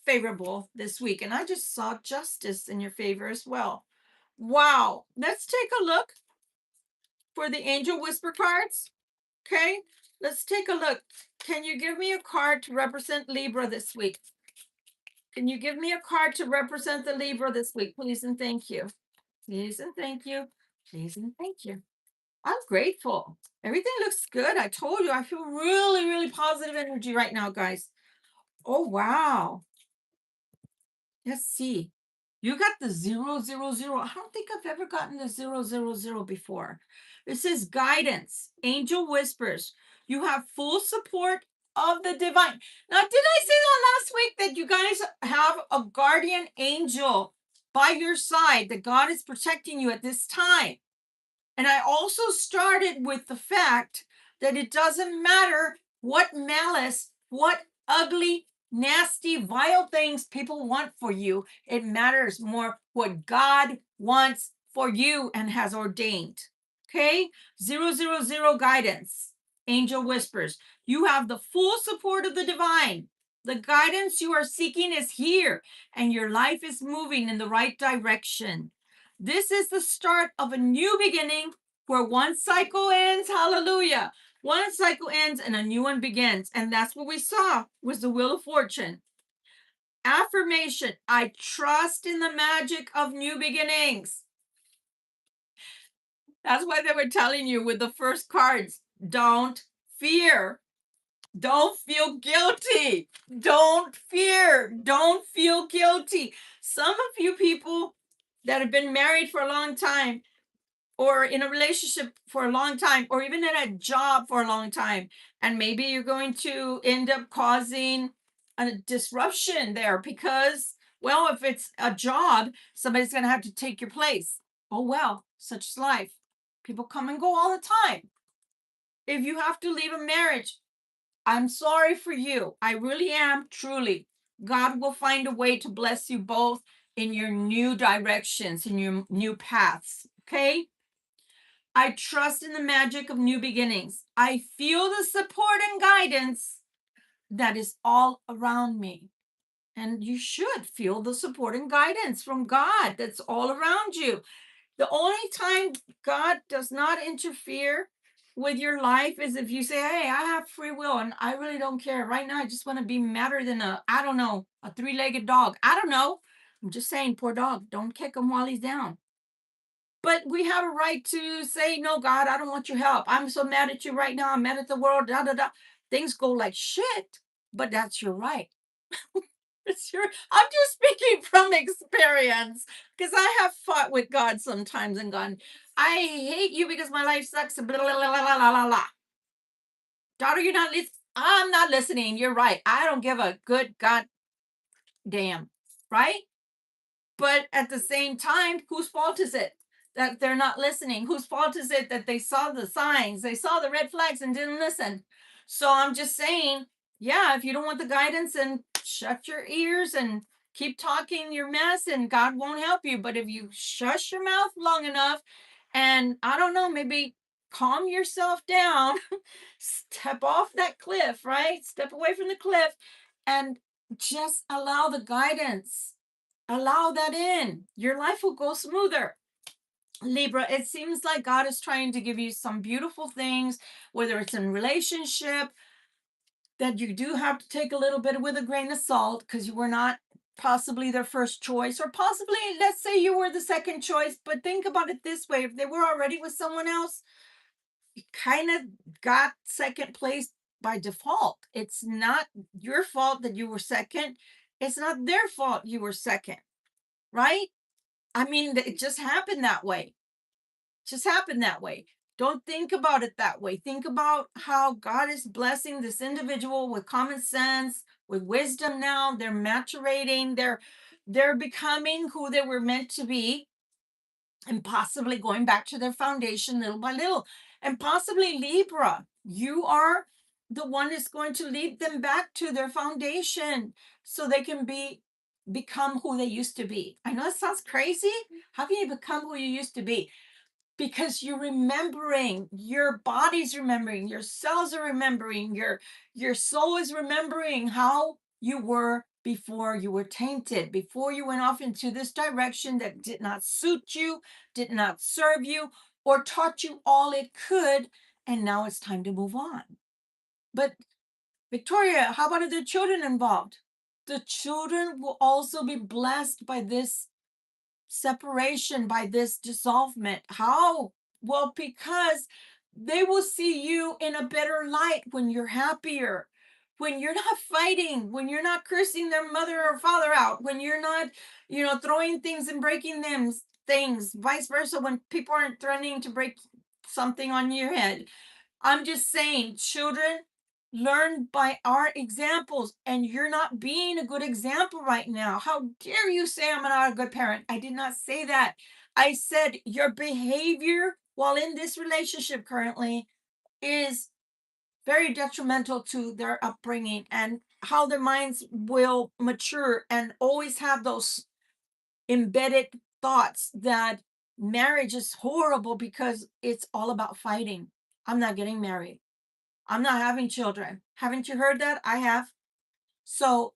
favorable this week. And I just saw justice in your favor as well. Wow. Let's take a look for the Angel Whisper cards. Okay. Let's take a look. Can you give me a card to represent Libra this week? Can you give me a card to represent the Libra this week? Please and thank you. Please and thank you. Please and thank you. I'm grateful. Everything looks good. I told you, I feel really, really positive energy right now, guys. Oh, wow. Let's see. You got the 000. I don't think I've ever gotten the 000 before. It says guidance, angel whispers. You have full support of the divine. Now, did I say that last week that you guys have a guardian angel by your side, that God is protecting you at this time? And I also started with the fact that it doesn't matter what malice, what ugly, nasty, vile things people want for you. It matters more what God wants for you and has ordained. Okay? 000 guidance. Angel whispers. You have the full support of the divine. The guidance you are seeking is here, and your life is moving in the right direction. This is the start of a new beginning where one cycle ends, hallelujah. One cycle ends and a new one begins. And that's what we saw was the Wheel of Fortune. Affirmation, I trust in the magic of new beginnings. That's why they were telling you with the first cards, don't fear. Don't feel guilty. Don't fear. Don't feel guilty. Some of you people that have been married for a long time, or in a relationship for a long time, or even in a job for a long time, and maybe you're going to end up causing a disruption there because, well, if it's a job, somebody's going to have to take your place. Oh, well, such is life. People come and go all the time. If you have to leave a marriage, I'm sorry for you. I really am, truly. God will find a way to bless you both in your new directions, in your new paths. Okay? I trust in the magic of new beginnings. I feel the support and guidance that is all around me. And you should feel the support and guidance from God that's all around you. The only time God does not interfere with your life is if you say, hey, I have free will and I really don't care. Right now, I just want to be madder than I don't know, a three-legged dog. I don't know. I'm just saying, poor dog, don't kick him while he's down. But we have a right to say, no, God, I don't want your help. I'm so mad at you right now. I'm mad at the world. Da, da, da. Things go like shit, but that's your right. It's your, I'm just speaking from experience because I have fought with God sometimes and gone, I hate you because my life sucks. Blah, blah, blah, blah, blah, blah, blah. Daughter, you're not listening. I'm not listening. You're right. I don't give a good God damn. Right? But at the same time, whose fault is it that they're not listening? Whose fault is it that they saw the signs, they saw the red flags and didn't listen? So I'm just saying, yeah, if you don't want the guidance, then shut your ears and keep talking your mess, and God won't help you. But if you shush your mouth long enough and I don't know, maybe calm yourself down, step off that cliff, right? Step away from the cliff and just allow the guidance. Allow that in. Your life will go smoother. Libra, it seems like God is trying to give you some beautiful things, whether it's in relationship, that you do have to take a little bit with a grain of salt because you were not possibly their first choice, or possibly, let's say you were the second choice. But think about it this way: if they were already with someone else, you kind of got second place by default. It's not your fault that you were second, it's not their fault you were second, right? I mean, it just happened that way. Just happened that way. Don't think about it that way. Think about how God is blessing this individual with common sense, with wisdom now. They're maturating, they're becoming who they were meant to be, and possibly going back to their foundation little by little. And possibly Libra, you are the one that's going to lead them back to their foundation so they can become who they used to be. I know it sounds crazy. How can you become who you used to be? Because you're remembering, your body's remembering, your cells are remembering, your soul is remembering how you were before you were tainted, before you went off into this direction that did not suit you, did not serve you, or taught you all it could, and now it's time to move on. But Victoria, how about the children involved? The children will also be blessed by this separation, by this dissolvement. How? Well, because they will see you in a better light when you're happier, when you're not fighting, when you're not cursing their mother or father out, when you're not, throwing things and breaking them things, vice versa, when people aren't threatening to break something on your head. I'm just saying, children learn by our examples, and you're not being a good example right now. How dare you say I'm not a good parent? I did not say that. I said your behavior while in this relationship currently is very detrimental to their upbringing and how their minds will mature and always have those embedded thoughts that marriage is horrible because it's all about fighting. I'm not getting married. I'm not having children. Haven't you heard that? I have. So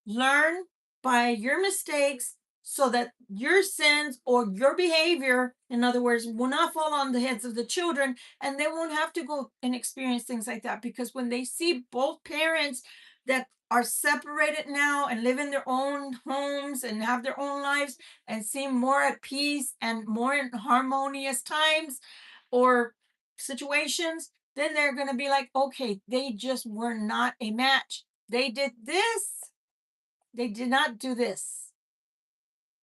learn by your mistakes so that your sins or your behavior, in other words, will not fall on the heads of the children, and they won't have to go and experience things like that. Because when they see both parents that are separated now and live in their own homes and have their own lives and seem more at peace and more in harmonious times or situations, then they're going to be like, okay, they just were not a match. They did this, they did not do this.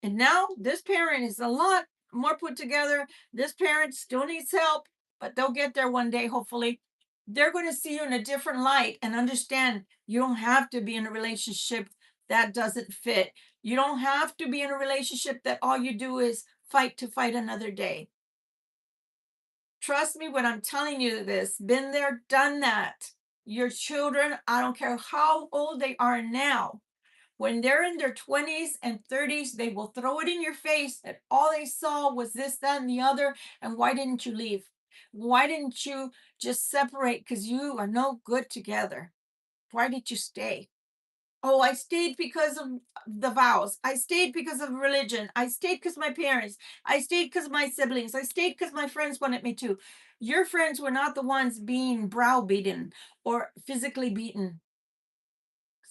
And now this parent is a lot more put together. This parent still needs help, but they'll get there one day, hopefully. They're going to see you in a different light and understand you don't have to be in a relationship that doesn't fit. You don't have to be in a relationship that all you do is fight to fight another day. Trust me when I'm telling you this. Been there, done that. Your children, I don't care how old they are now, when they're in their 20s and 30s, they will throw it in your face that all they saw was this, that, and the other. And why didn't you leave? Why didn't you just separate? Because you are no good together. Why did you stay? Oh, I stayed because of the vows. I stayed because of religion. I stayed because my parents. I stayed because my siblings. I stayed because my friends wanted me to. Your friends were not the ones being browbeaten or physically beaten.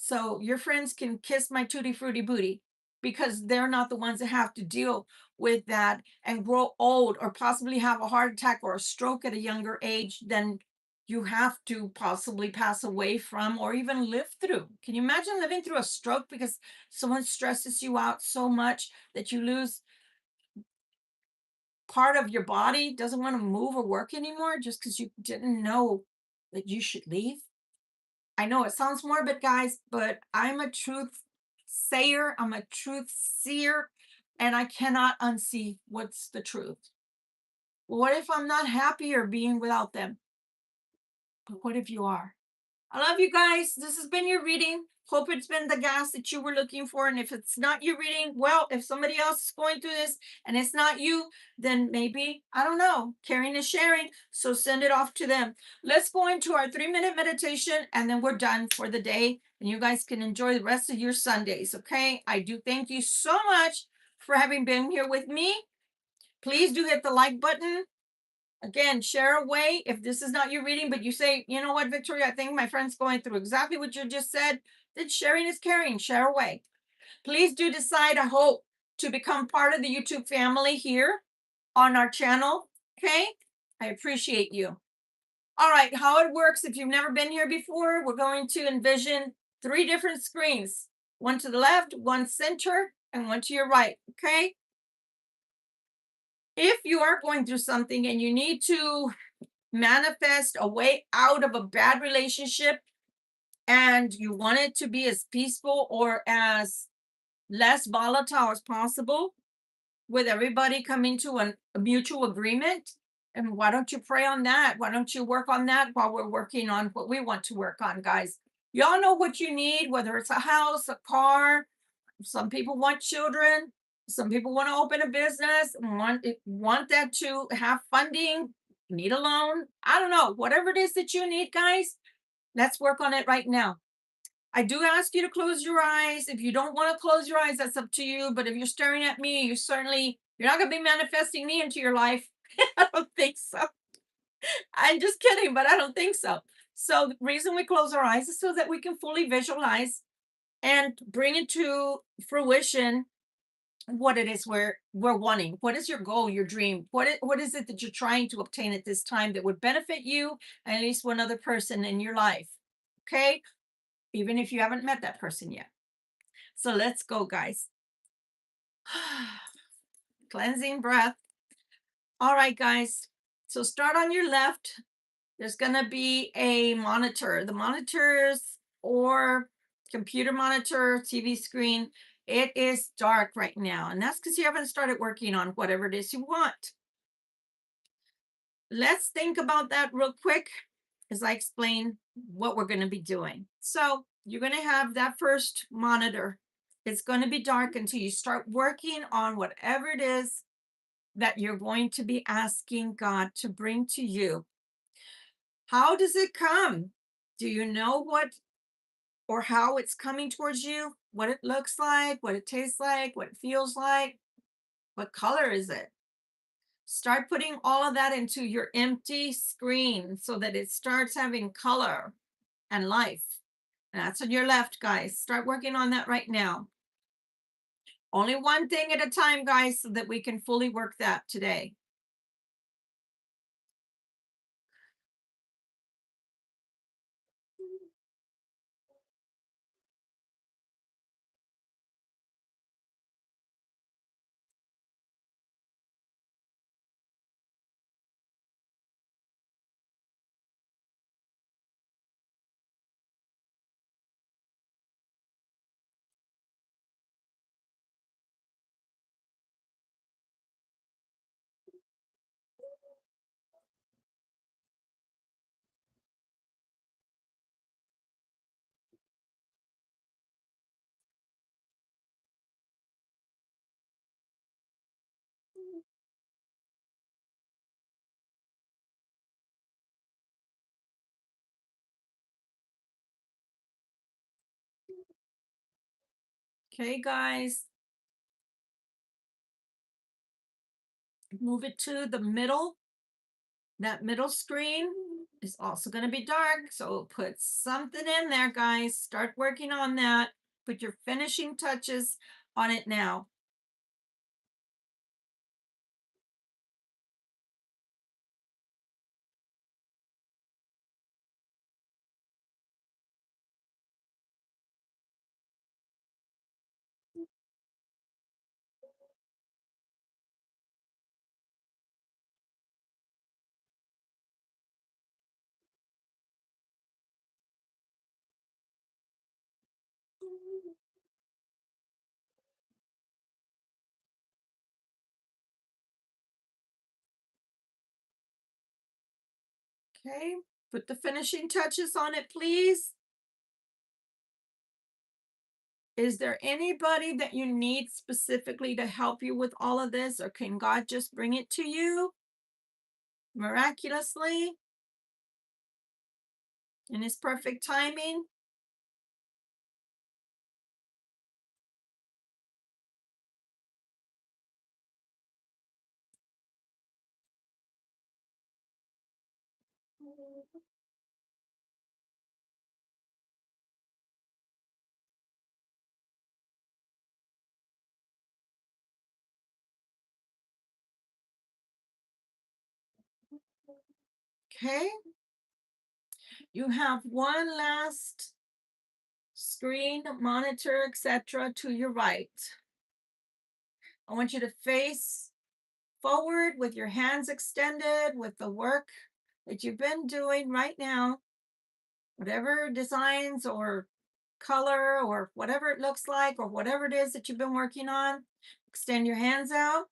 So your friends can kiss my tutti frutti booty because they're not the ones that have to deal with that and grow old or possibly have a heart attack or a stroke at a younger age than you have to possibly pass away from or even live through. Can you imagine living through a stroke because someone stresses you out so much that you lose part of your body, doesn't want to move or work anymore just because you didn't know that you should leave? I know it sounds morbid, guys, but I'm a truth sayer, I'm a truth seer, and I cannot unsee what's the truth. What if I'm not happier being without them? But what if you are? I love you guys. This has been your reading. Hope it's been the gas that you were looking for. And if it's not your reading, well, if somebody else is going through this and it's not you, then maybe, I don't know, caring is sharing. So send it off to them. Let's go into our 3-minute meditation and then we're done for the day. And you guys can enjoy the rest of your Sundays. Okay. I do thank you so much for having been here with me. Please do hit the like button. Again, share away if this is not your reading, but you say, you know what, Victoria, I think my friend's going through exactly what you just said. Then sharing is caring. Share away. Please do decide, I hope, to become part of the YouTube family here on our channel. Okay? I appreciate you. All right, how it works, if you've never been here before, we're going to envision 3 different screens, one to the left, one center, and one to your right. Okay? If you are going through something and you need to manifest a way out of a bad relationship and you want it to be as peaceful or as less volatile as possible with everybody coming to a mutual agreement, and why don't you pray on that? Why don't you work on that while we're working on what we want to work on, guys? Y'all know what you need, whether it's a house, a car. Some people want children. Some people want to open a business, want that to have funding, need a loan. I don't know. Whatever it is that you need, guys, let's work on it right now. I do ask you to close your eyes. If you don't want to close your eyes, that's up to you. But if you're staring at me, you're not going to be manifesting me into your life. I don't think so. I'm just kidding, but I don't think so. So the reason we close our eyes is so that we can fully visualize and bring into fruition what it is we're wanting. What is your goal, your dream? What is it that you're trying to obtain at this time that would benefit you and at least one other person in your life? Okay. even if you haven't met that person yet. So let's go, guys. Cleansing breath. All right, guys. So start on your left. There's going to be a monitor. The monitors or computer monitor, TV screen, it is dark right now. And that's because you haven't started working on whatever it is you want. Let's think about that real quick as I explain what we're going to be doing. So you're going to have that first monitor. It's going to be dark until you start working on whatever it is that you're going to be asking God to bring to you. How does it come? Do you know what or how it's coming towards you? What it looks like, what it tastes like, what it feels like? What color is it? Start putting all of that into your empty screen so that it starts having color and life. And that's on your left, guys. Start working on that right now. Only one thing at a time, guys, so that we can fully work that today. Okay, guys. Move it to the middle. That middle screen is also going to be dark. So put something in there, guys. Start working on that. Put your finishing touches on it now. Okay, put the finishing touches on it, please. Is there anybody that you need specifically to help you with all of this, or can God just bring it to you miraculously in His perfect timing? Okay, you have one last screen, monitor, etc. to your right. I want you to face forward with your hands extended with the work that you've been doing right now, whatever designs or color or whatever it looks like or whatever it is that you've been working on. Extend your hands out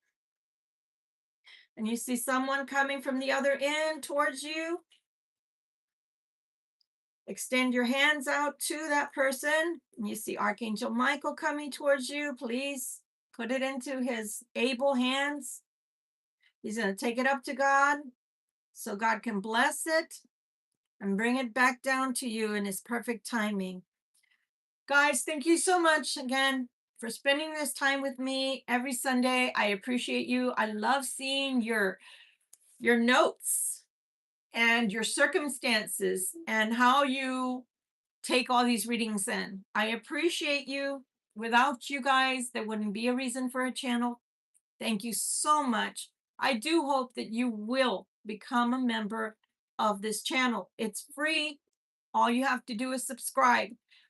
and you see someone coming from the other end towards you. Extend your hands out to that person. And you see Archangel Michael coming towards you. Please put it into his able hands. He's going to take it up to God so God can bless it and bring it back down to you in his perfect timing. Guys, thank you so much again for spending this time with me every Sunday. I appreciate you. I love seeing your notes and your circumstances and how you take all these readings in. I appreciate you. Without you guys, there wouldn't be a reason for a channel. Thank you so much. I do hope that you will become a member of this channel. It's free. All you have to do is subscribe.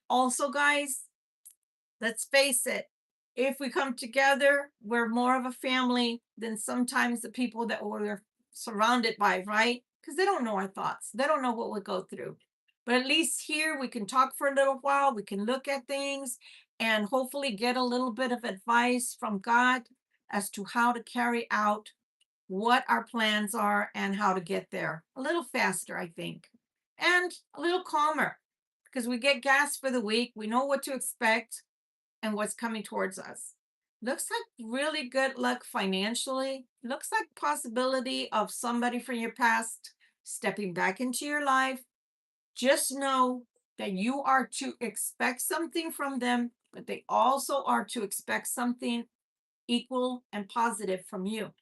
Also, guys, let's face it, if we come together, we're more of a family than sometimes the people that we're surrounded by, right? Because they don't know our thoughts, they don't know what we go through. But at least here we can talk for a little while, we can look at things and hopefully get a little bit of advice from God as to how to carry out what our plans are and how to get there a little faster, I think, and a little calmer because we get gas for the week. We know what to expect and what's coming towards us. Looks like really good luck financially. Looks like possibility of somebody from your past stepping back into your life. Just know that you are to expect something from them, but they also are to expect something equal and positive from you.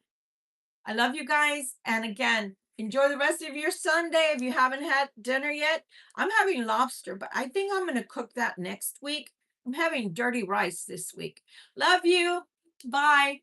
I love you guys. And again, enjoy the rest of your Sunday. If you haven't had dinner yet, I'm having lobster, but I think I'm going to cook that next week. I'm having dirty rice this week. Love you. Bye.